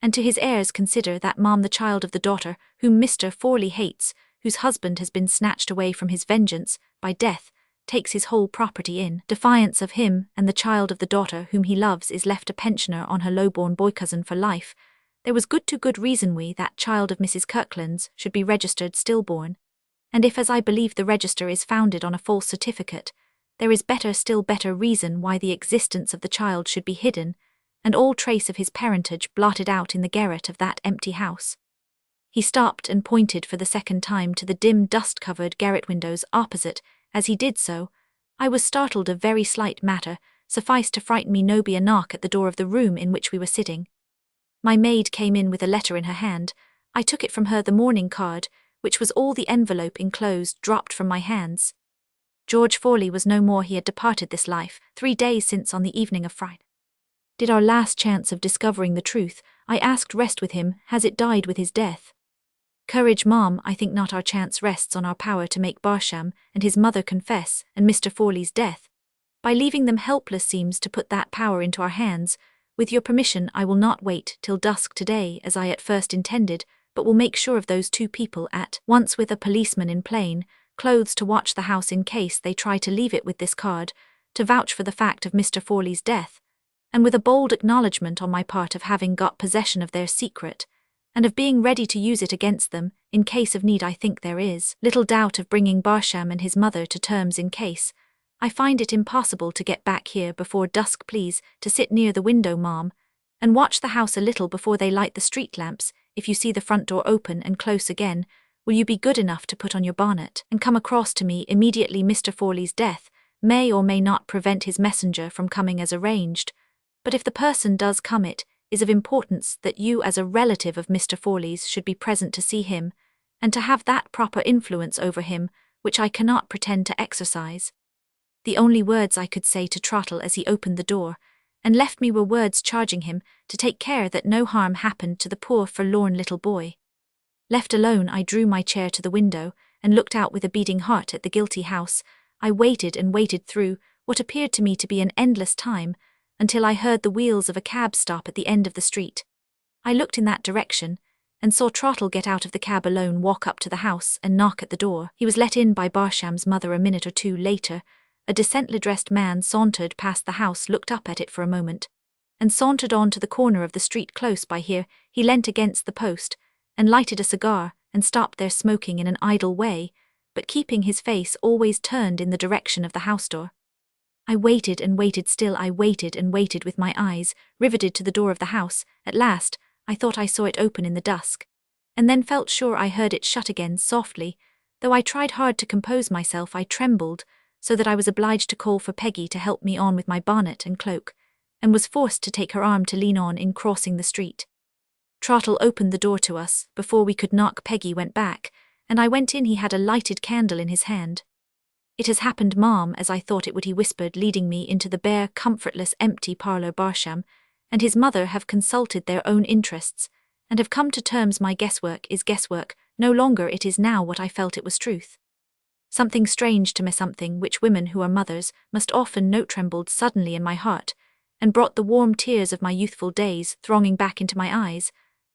and to his heirs. Consider that, ma'am, the child of the daughter whom Mr. Forley hates, whose husband has been snatched away from his vengeance by death, takes his whole property in defiance of him, and the child of the daughter whom he loves is left a pensioner on her low-born boy cousin for life. There was good reason why that child of Mrs. Kirkland's should be registered stillborn, and if, as I believe, the register is founded on a false certificate, there is still better reason why the existence of the child should be hidden, and all trace of his parentage blotted out in the garret of that empty house. He stopped and pointed for the second time to the dim, dust-covered garret windows opposite. As he did so, I was startled. A very slight matter sufficed to frighten me. No, be a knock at the door of the room in which we were sitting. My maid came in with a letter in her hand. I took it from her. The mourning card, which was all the envelope enclosed, dropped from my hands. George Forley was no more. He had departed this life 3 days since, on the evening of Friday. Did our last chance of discovering the truth, I asked, rest with him? Has it died with his death? Courage, ma'am. I think not. Our chance rests on our power to make Barsham and his mother confess, and Mr. Forley's death, by leaving them helpless, seems to put that power into our hands. With your permission, I will not wait till dusk today, as I at first intended, but will make sure of those 2 people at once, with a policeman in plain clothes to watch the house in case they try to leave it, with this card to vouch for the fact of Mr. Forley's death, and with a bold acknowledgment on my part of having got possession of their secret, and of being ready to use it against them in case of need. I think there is little doubt of bringing Barsham and his mother to terms in case I find it impossible to get back here before dusk. Please to sit near the window, ma'am, and watch the house a little before they light the street lamps. If you see the front door open and close again, will you be good enough to put on your bonnet and come across to me immediately? Mr. Forley's death may or may not prevent his messenger from coming as arranged, but if the person does come, it is of importance that you, as a relative of Mr. Forley's, should be present to see him, and to have that proper influence over him which I cannot pretend to exercise. The only words I could say to Trottle as he opened the door, and left me were words charging him to take care that no harm happened to the poor forlorn little boy. Left alone, I drew my chair to the window and looked out with a beating heart at the guilty house. I waited and waited through what appeared to me to be an endless time, until I heard the wheels of a cab stop at the end of the street. I looked in that direction, and saw Trottle get out of the cab alone, walk up to the house, and knock at the door. He was let in by Barsham's mother a minute or two later. A decently dressed man sauntered past the house, looked up at it for a moment, and sauntered on to the corner of the street close by. Here he leant against the post, and lighted a cigar, and stopped there smoking in an idle way, but keeping his face always turned in the direction of the house door. I waited and waited still. I waited and waited with my eyes riveted to the door of the house. At last, I thought I saw it open in the dusk, and then felt sure I heard it shut again softly. Though I tried hard to compose myself, I trembled, so that I was obliged to call for Peggy to help me on with my bonnet and cloak, and was forced to take her arm to lean on in crossing the street. Trottle opened the door to us. Before we could knock, Peggy went back, and I went in. He had a lighted candle in his hand. "It has happened, ma'am, as I thought it would," he whispered, leading me into the bare, comfortless, empty parlour. Barsham and his mother have consulted their own interests, and have come to terms. My guesswork is guesswork no longer. It is now what I felt it was truth. Something strange to me, something which women who are mothers must often note, trembled suddenly in my heart, and brought the warm tears of my youthful days thronging back into my eyes.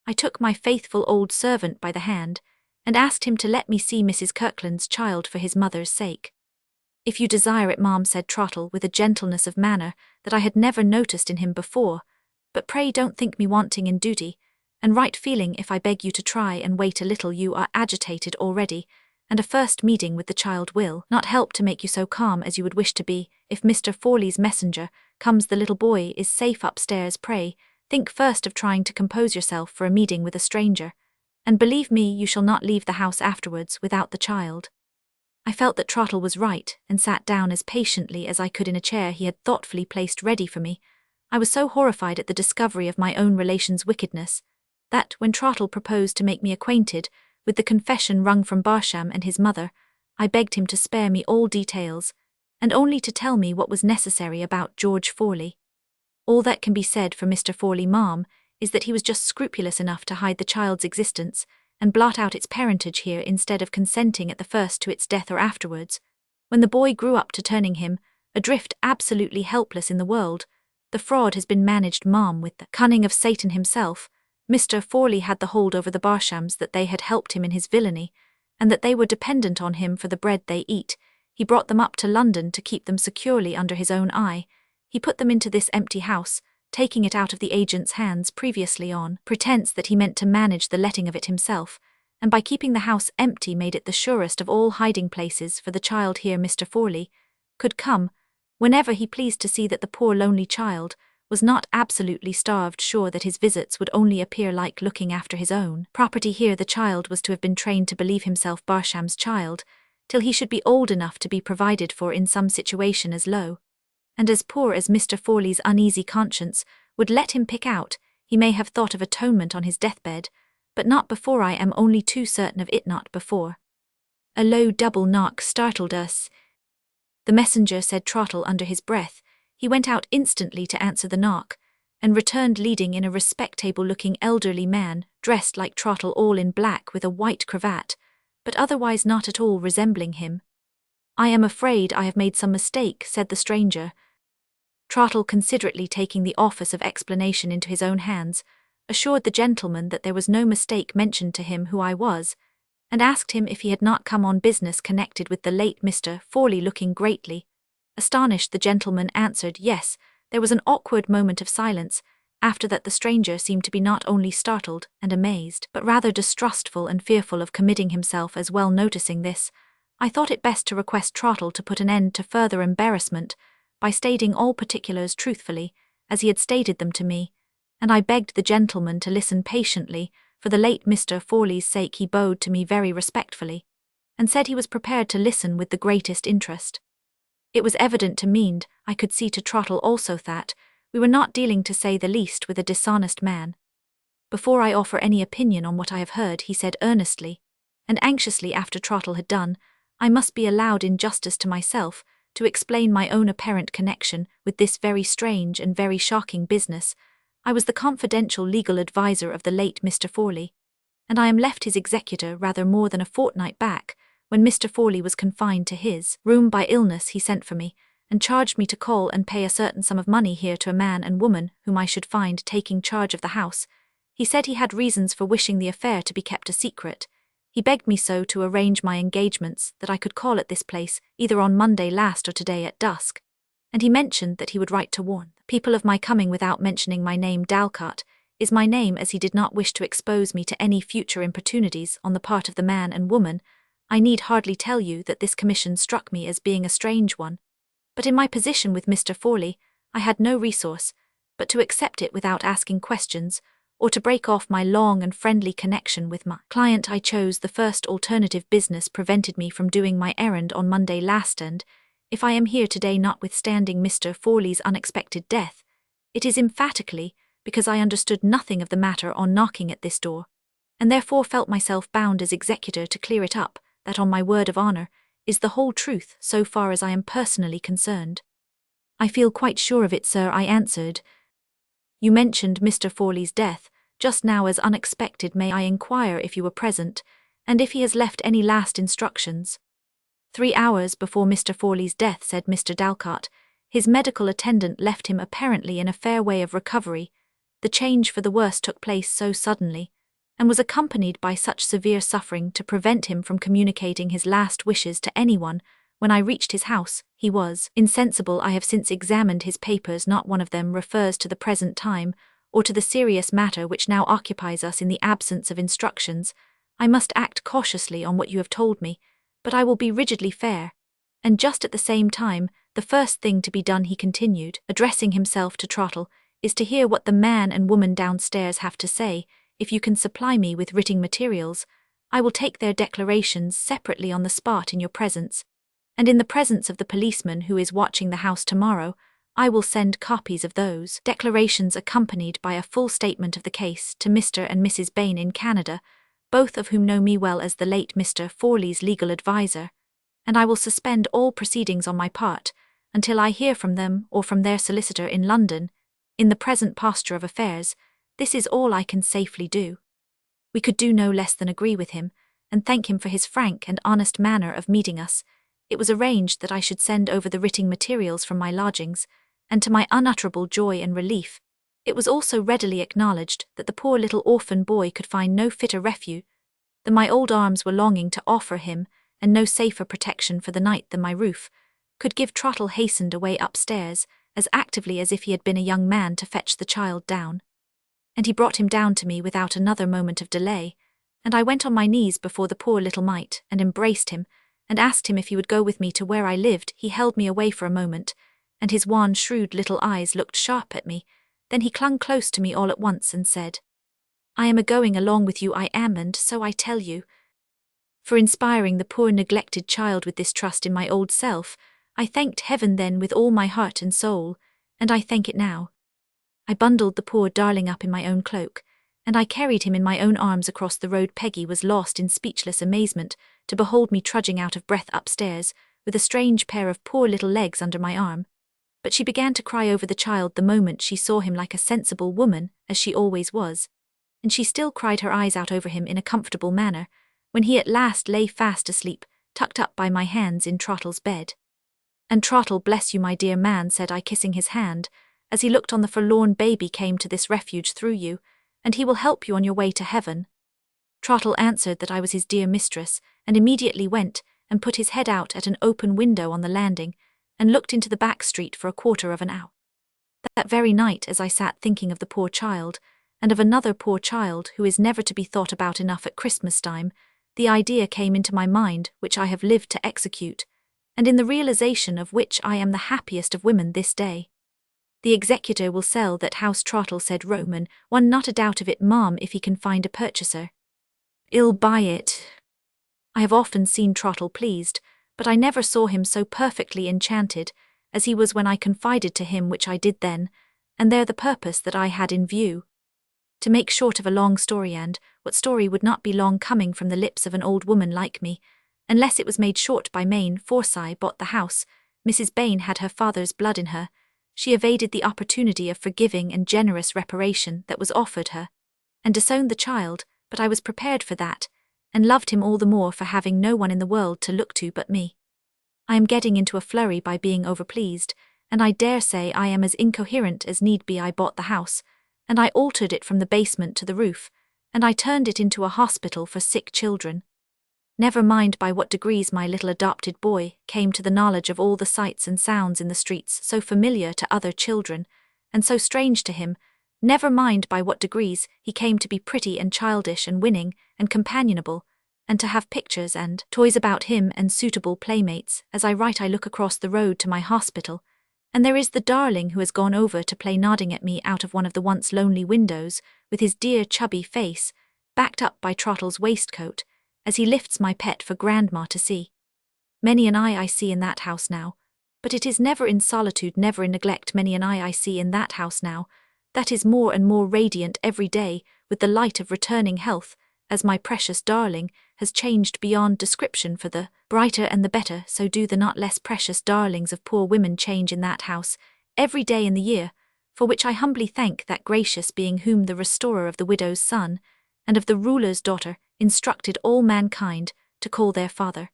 I took my faithful old servant by the hand, and asked him to let me see Mrs. Kirkland's child for his mother's sake. "If you desire it, ma'am," said Trottle, with a gentleness of manner that I had never noticed in him before, "but pray don't think me wanting in duty and right feeling if I beg you to try and wait a little. You are agitated already, and a first meeting with the child will not help to make you so calm as you would wish to be. If Mr. Forley's messenger comes, the little boy is safe upstairs. Pray think first of trying to compose yourself for a meeting with a stranger, and believe me, you shall not leave the house afterwards without the child." I felt that Trottle was right, and sat down as patiently as I could in a chair he had thoughtfully placed ready for me. I was so horrified at the discovery of my own relation's wickedness, that, when Trottle proposed to make me acquainted with the confession wrung from Barsham and his mother, I begged him to spare me all details, and only to tell me what was necessary about George Forley. All that can be said for Mr. Forley, ma'am, is that he was just scrupulous enough to hide the child's existence, and blot out its parentage here, instead of consenting at the first to its death or afterwards, when the boy grew up to turning him adrift, absolutely helpless in the world. The fraud has been managed, ma'am, with the cunning of Satan himself. Mr. Forley had the hold over the Barshams, that they had helped him in his villainy, and that they were dependent on him for the bread they eat. He brought them up to London to keep them securely under his own eye. He put them into this empty house, taking it out of the agent's hands previously on pretence that he meant to manage the letting of it himself, and by keeping the house empty made it the surest of all hiding places for the child. Here Mr. Forley could come whenever he pleased to see that the poor lonely child was not absolutely starved, sure that his visits would only appear like looking after his own property. Here the child was to have been trained to believe himself Barsham's child, till he should be old enough to be provided for in some situation as low and as poor as Mr. Forley's uneasy conscience would let him pick out. He may have thought of atonement on his deathbed, but not before. I am only too certain of it, not before. A low double knock startled us. "The messenger," said Trottle under his breath. He went out instantly to answer the knock, and returned leading in a respectable-looking elderly man, dressed like Trottle, all in black with a white cravat, but otherwise not at all resembling him. "I am afraid I have made some mistake," said the stranger. Trottle, considerately taking the office of explanation into his own hands, assured the gentleman that there was no mistake, mentioned to him who I was, and asked him if he had not come on business connected with the late Mr. Forley. Looking greatly astonished, the gentleman answered yes. There was an awkward moment of silence. After that the stranger seemed to be not only startled and amazed, but rather distrustful and fearful of committing himself as well. Noticing this, I thought it best to request Trottle to put an end to further embarrassment by stating all particulars truthfully, as he had stated them to me, and I begged the gentleman to listen patiently. For the late Mr. Forley's sake, he bowed to me very respectfully, and said he was prepared to listen with the greatest interest. It was evident to me, I could see to Trottle also, that we were not dealing, to say the least, with a dishonest man. "Before I offer any opinion on what I have heard," he said earnestly and anxiously after Trottle had done, "I must be allowed, in justice to myself, to explain my own apparent connection with this very strange and very shocking business. I was the confidential legal adviser of the late Mr. Forley, and I am left his executor rather more than a fortnight back. When Mr. Forley was confined to his room by illness, he sent for me, and charged me to call and pay a certain sum of money here to a man and woman whom I should find taking charge of the house. He said he had reasons for wishing the affair to be kept a secret. He begged me so to arrange my engagements that I could call at this place either on Monday last or today at dusk, and he mentioned that he would write to warn people of my coming without mentioning my name. Dalcott is my name, as he did not wish to expose me to any future importunities on the part of the man and woman. I need hardly tell you that this commission struck me as being a strange one, but in my position with Mr. Forley, I had no resource but to accept it without asking questions, or to break off my long and friendly connection with my client. I chose the first alternative. Business prevented me from doing my errand on Monday last, and if I am here today notwithstanding Mr. Forley's unexpected death, it is emphatically because I understood nothing of the matter on knocking at this door, and therefore felt myself bound as executor to clear it up. That, on my word of honour, is the whole truth so far as I am personally concerned. I feel quite sure of it, sir, I answered. You mentioned Mr. Forley's death just now as unexpected. May I inquire if you were present, and if he has left any last instructions? 3 hours before Mr. Forley's death, said Mr. Dalcott, his medical attendant left him apparently in a fair way of recovery. The change for the worse took place so suddenly, and was accompanied by such severe suffering to prevent him from communicating his last wishes to anyone. When I reached his house, he was insensible. I have since examined his papers. Not one of them refers to the present time, or to the serious matter which now occupies us. In the absence of instructions, I must act cautiously on what you have told me, but I will be rigidly fair. And just at the same time, the first thing to be done, he continued, addressing himself to Trottle, is to hear what the man and woman downstairs have to say. If you can supply me with written materials, I will take their declarations separately on the spot in your presence, and in the presence of the policeman who is watching the house tomorrow, I will send copies of those declarations accompanied by a full statement of the case to Mr. and Mrs. Bain in Canada, both of whom know me well as the late Mr. Forley's legal adviser, and I will suspend all proceedings on my part until I hear from them or from their solicitor in London. In the present posture of affairs, this is all I can safely do. We could do no less than agree with him, and thank him for his frank and honest manner of meeting us. It was arranged that I should send over the written materials from my lodgings, and to my unutterable joy and relief, it was also readily acknowledged that the poor little orphan boy could find no fitter refuge than my old arms were longing to offer him, and no safer protection for the night than my roof could give. Trottle hastened away upstairs, as actively as if he had been a young man, to fetch the child down, and he brought him down to me without another moment of delay, and I went on my knees before the poor little mite and embraced him, and asked him if he would go with me to where I lived. He held me away for a moment, and his wan, shrewd little eyes looked sharp at me. Then he clung close to me all at once and said, I am a-going along with you, I am, and so I tell you. For inspiring the poor neglected child with this trust in my old self, I thanked heaven then with all my heart and soul, and I thank it now. I bundled the poor darling up in my own cloak, and I carried him in my own arms across the road. Peggy was lost in speechless amazement to behold me trudging out of breath upstairs, with a strange pair of poor little legs under my arm. But she began to cry over the child the moment she saw him, like a sensible woman, as she always was, and she still cried her eyes out over him in a comfortable manner, when he at last lay fast asleep, tucked up by my hands in Trottle's bed. And Trottle, bless you, my dear man, said I, kissing his hand, as he looked on the forlorn baby, came to this refuge through you, and he will help you on your way to heaven. Trottle answered that I was his dear mistress, and immediately went and put his head out at an open window on the landing, and looked into the back street for a quarter of an hour. That very night, as I sat thinking of the poor child, and of another poor child who is never to be thought about enough at Christmas time, the idea came into my mind which I have lived to execute, and in the realization of which I am the happiest of women this day. The executor will sell that house, Trottle, said Roman, one not a doubt of it, ma'am, if he can find a purchaser. I'll buy it. I have often seen Trottle pleased, but I never saw him so perfectly enchanted as he was when I confided to him which I did then, and there the purpose that I had in view. To make short of a long story, and what story would not be long coming from the lips of an old woman like me, unless it was made short by Maine, Forsyth bought the house, Mrs. Bain had her father's blood in her. She evaded the opportunity of forgiving and generous reparation that was offered her, and disowned the child, but I was prepared for that, and loved him all the more for having no one in the world to look to but me. I am getting into a flurry by being overpleased, and I dare say I am as incoherent as need be. I bought the house, and I altered it from the basement to the roof, and I turned it into a hospital for sick children. Never mind by what degrees my little adopted boy came to the knowledge of all the sights and sounds in the streets so familiar to other children, and so strange to him. Never mind by what degrees he came to be pretty and childish and winning and companionable, and to have pictures and toys about him and suitable playmates. As I write I look across the road to my hospital, and there is the darling who has gone over to play, nodding at me out of one of the once lonely windows, with his dear chubby face, backed up by Trottle's waistcoat, as he lifts my pet for Grandma to see. Many an eye I see in that house now, but it is never in solitude, never in neglect. Many an eye I see in that house now, that is more and more radiant every day with the light of returning health, as my precious darling has changed beyond description for the brighter and the better. So do the not less precious darlings of poor women change in that house every day in the year, for which I humbly thank that gracious being whom the restorer of the widow's son and of the ruler's daughter instructed all mankind to call their Father.